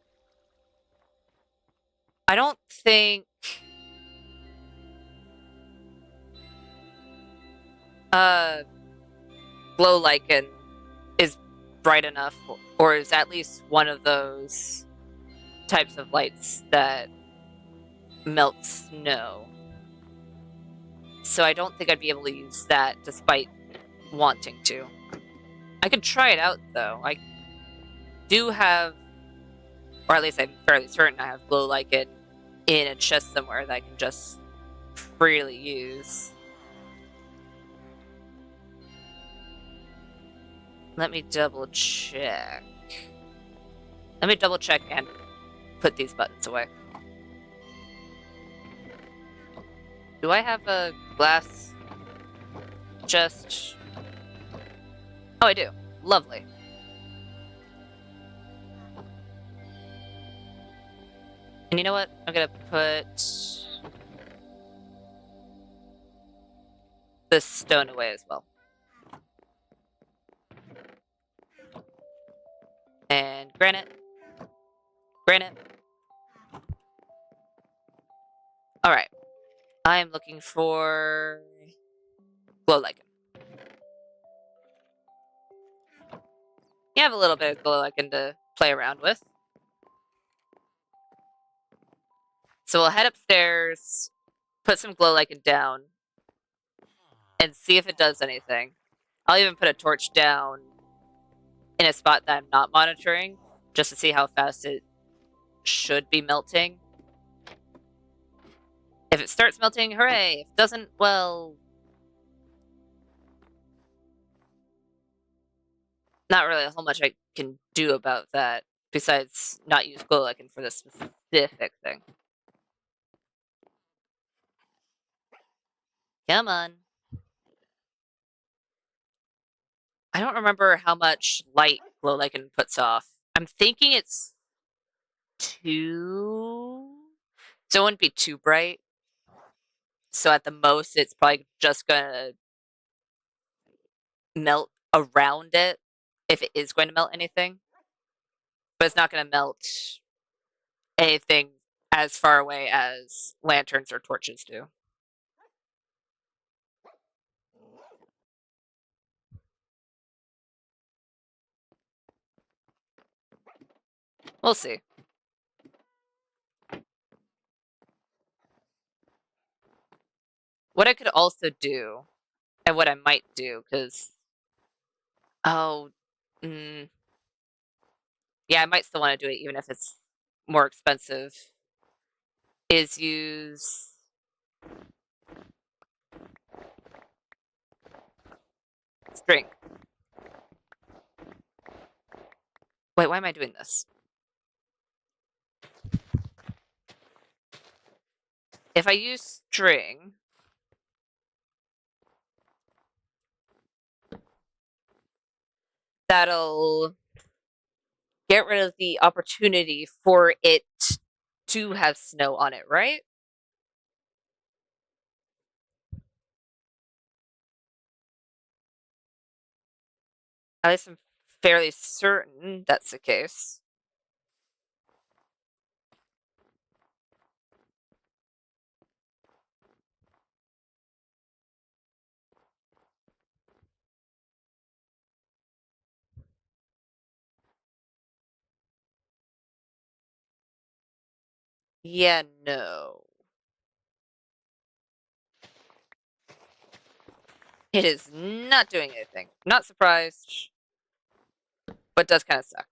I don't think glow lichen is bright enough, or is at least one of those types of lights that melt snow. So I don't think I'd be able to use that despite wanting to. I could try it out, though. I do have, or at least I'm fairly certain I have glow lichen in a chest somewhere that I can just freely use. Let me double check. Let me double check and put these buttons away. Do I have a glass chest? Oh, I do. Lovely. And you know what? I'm gonna put this stone away as well. And granite. Granite. Alright. I'm looking for glow lichen. You have a little bit of glow lichen to play around with. So we'll head upstairs, put some glow lichen down, and see if it does anything. I'll even put a torch down in a spot that I'm not monitoring, just to see how fast it should be melting. If it starts melting, hooray! If it doesn't, well... not really a whole much I can do about that, besides not use glow lichen for this specific thing. Come on. I don't remember how much light glow lichen puts off. I'm thinking it's 2... so it wouldn't be too bright. So at the most, it's probably just gonna melt around it, if it is going to melt anything. But it's not gonna melt anything as far away as lanterns or torches do. We'll see. What I could also do, and what I might do, because... oh, yeah, I might still want to do it even if it's more expensive, is use... string. Wait, why am I doing this? If I use string... that'll get rid of the opportunity for it to have snow on it, right? At least I'm fairly certain that's the case. Yeah, no. It is not doing anything. Not surprised, but does kind of suck.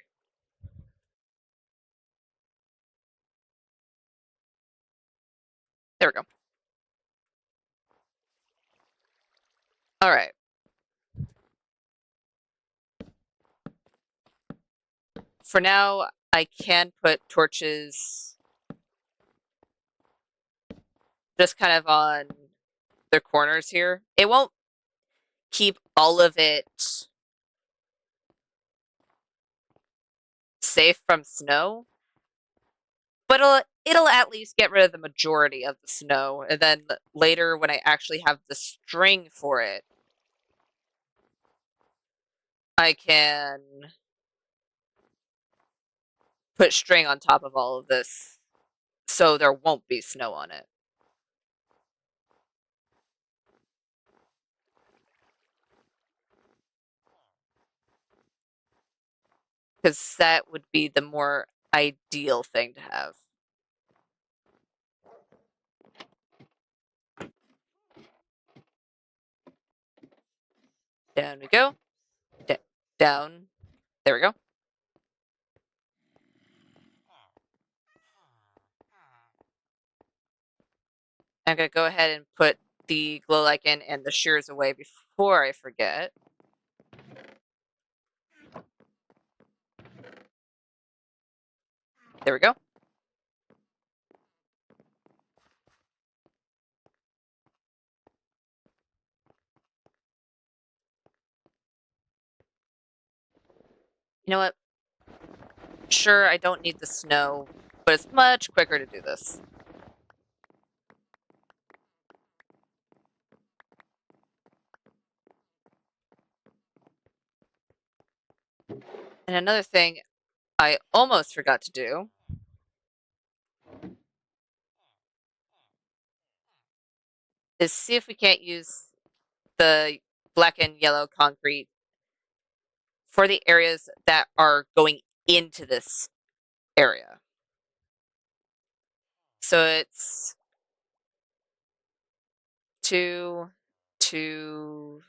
There we go. All right. For now, I can put torches just kind of on the corners here. It won't keep all of it safe from snow, but it'll at least get rid of the majority of the snow. And then later, when I actually have the string for it, I can put string on top of all of this, so there won't be snow on it. Because that would be the more ideal thing to have. Down we go. down. There we go. I'm gonna go ahead and put the glow lichen and the shears away before I forget. There we go. You know what? Sure, I don't need the snow, but it's much quicker to do this. And another thing I almost forgot to do is see if we can't use the black and yellow concrete for the areas that are going into this area. So it's 2, 2.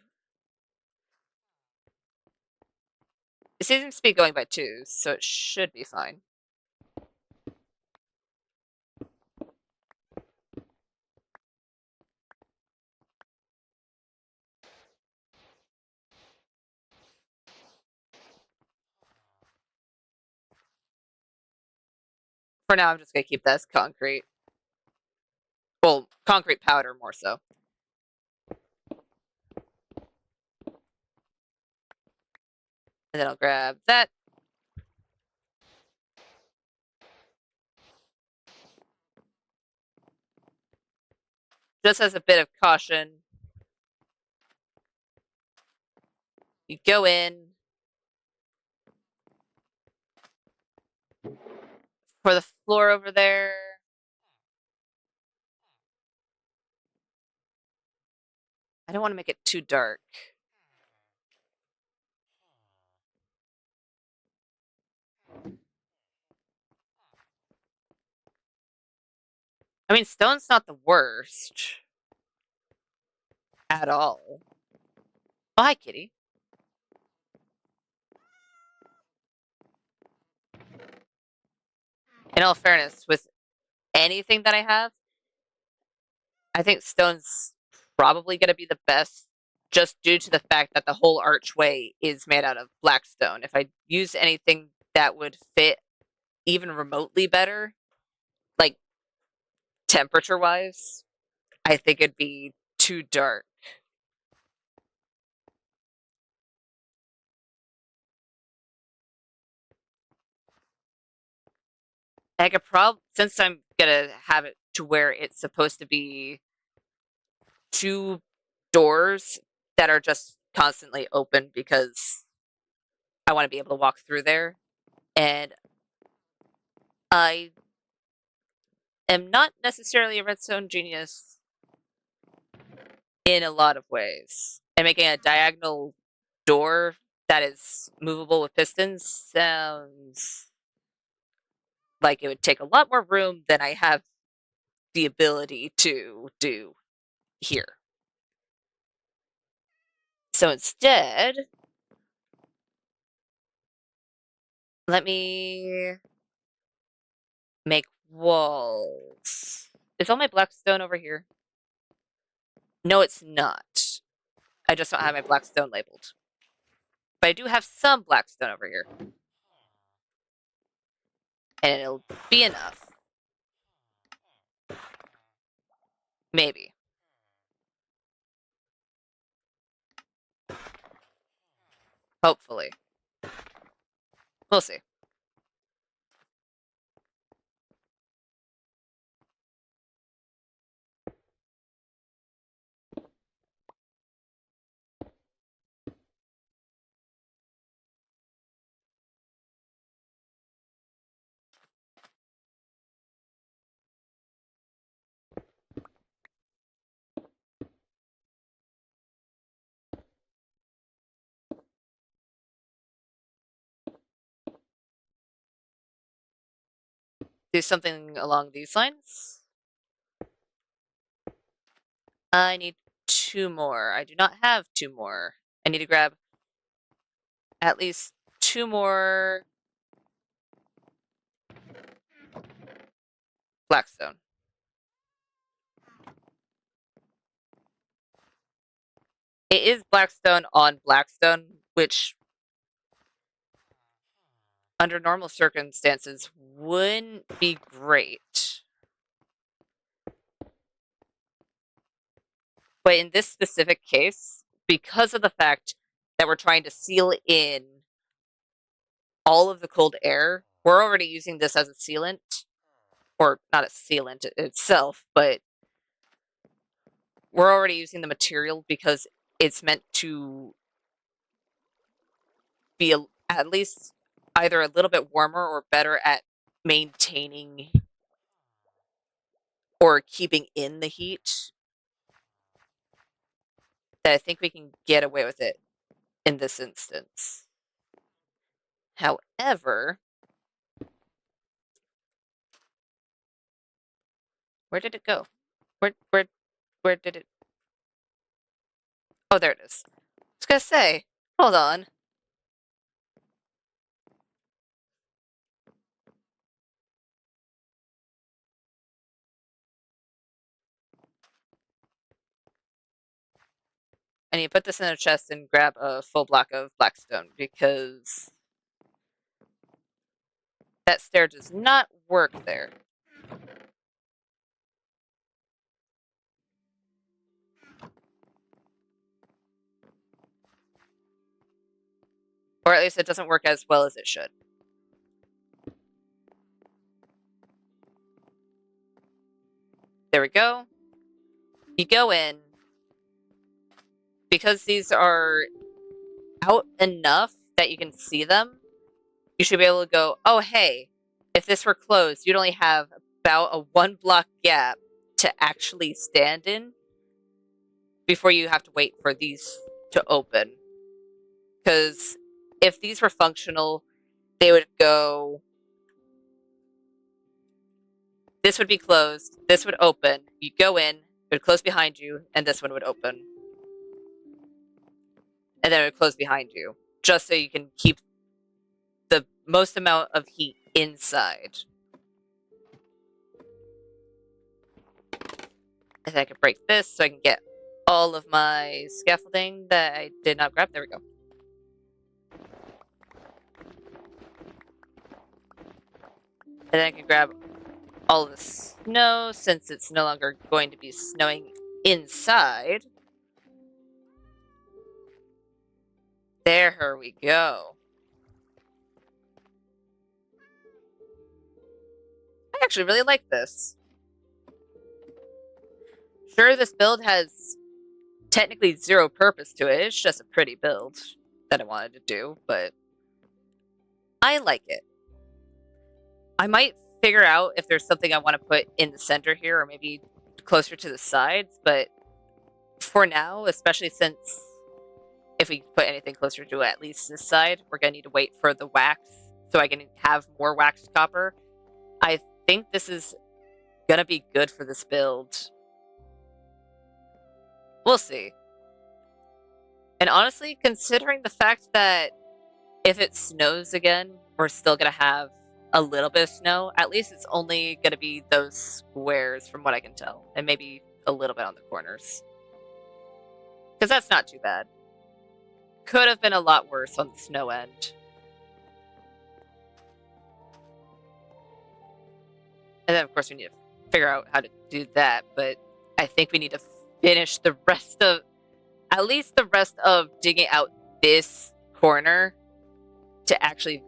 It seems to be going by 2s, so it should be fine. For now, I'm just going to keep that as concrete. Well, concrete powder more so. And then I'll grab that. Just as a bit of caution, you go in for the floor over there. I don't want to make it too dark. I mean, stone's not the worst at all. Oh, hi, kitty. In all fairness, with anything that I have, I think stone's probably going to be the best just due to the fact that the whole archway is made out of black stone. If I use anything that would fit even remotely better, like temperature wise, I think it'd be too dark. I could probably, since I'm gonna have it to where it's supposed to be 2 doors that are just constantly open because I want to be able to walk through there. And I am not necessarily a redstone genius in a lot of ways. And making a diagonal door that is movable with pistons sounds like it would take a lot more room than I have the ability to do here. So instead, let me make walls. Is all my black stone over here? No, it's not. I just don't have my black stone labeled. But I do have some black stone over here. And it'll be enough. Maybe. Hopefully. We'll see. Do something along these lines. I need 2 more. I do not have 2 more. I need to grab at least 2 more blackstone. It is blackstone on blackstone, which under normal circumstances wouldn't be great. But in this specific case, because of the fact that we're trying to seal in all of the cold air, we're already using this as a sealant, or not a sealant itself, but we're already using the material because it's meant to be at least either a little bit warmer or better at maintaining or keeping in the heat. That I think we can get away with it in this instance. However, where did it go? Where did it? Oh, there it is. I was gonna say, hold on. I need to put this in a chest and grab a full block of blackstone because that stair does not work there. Or at least it doesn't work as well as it should. There we go. You go in. Because these are out enough that you can see them, you should be able to go, oh, hey, if this were closed, you'd only have about a 1 block gap to actually stand in before you have to wait for these to open. Because if these were functional, they would go, this would be closed, this would open, you go in, it would close behind you, and this one would open. And then it would close behind you, just so you can keep the most amount of heat inside. And then I can break this so I can get all of my scaffolding that I did not grab. There we go. And then I can grab all of the snow since it's no longer going to be snowing inside. There we go. I actually really like this. Sure, this build has technically 0 purpose to it. It's just a pretty build that I wanted to do, but I like it. I might figure out if there's something I want to put in the center here or maybe closer to the sides, but for now, especially since if we put anything closer to at least this side, we're going to need to wait for the wax so I can have more waxed copper. I think this is going to be good for this build. We'll see. And honestly, considering the fact that if it snows again, we're still going to have a little bit of snow. At least it's only going to be those squares from what I can tell. And maybe a little bit on the corners. Because that's not too bad. Could have been a lot worse on the snow end. And then, of course, we need to figure out how to do that. But I think we need to finish the rest of... At least the rest of digging out this corner to actually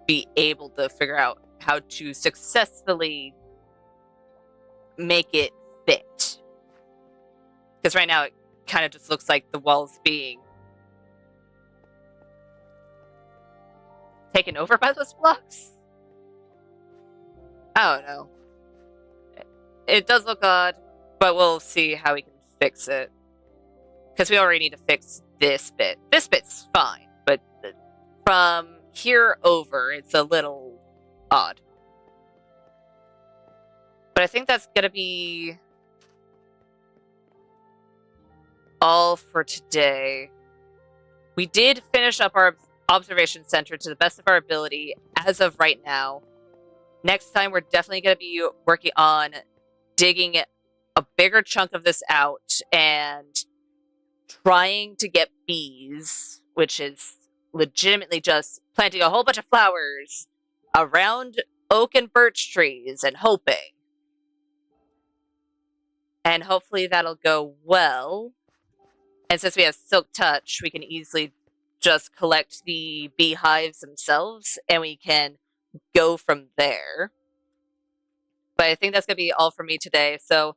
be able to figure out how to successfully make it fit. Because right now it kind of just looks like the walls being taken over by those blocks. I don't know. It does look odd, but we'll see how we can fix it. Because we already need to fix this bit. This bit's fine, but from here over, it's a little odd. But I think that's going to be all for today. We did finish up our observation center to the best of our ability as of right now. Next time, we're definitely going to be working on digging a bigger chunk of this out and trying to get bees, which is legitimately just planting a whole bunch of flowers around oak and birch trees and hoping. And hopefully that'll go well. And since we have Silk Touch, we can easily just collect the beehives themselves and we can go from there. But I think that's going to be all for me today. So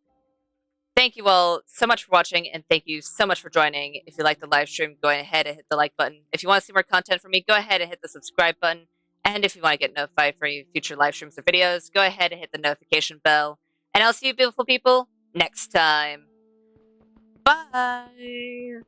thank you all so much for watching, and thank you so much for joining. If you like the live stream, go ahead and hit the like button. If you want to see more content from me, go ahead and hit the subscribe button. And if you want to get notified for any future live streams or videos, go ahead and hit the notification bell. And I'll see you beautiful people next time. Bye!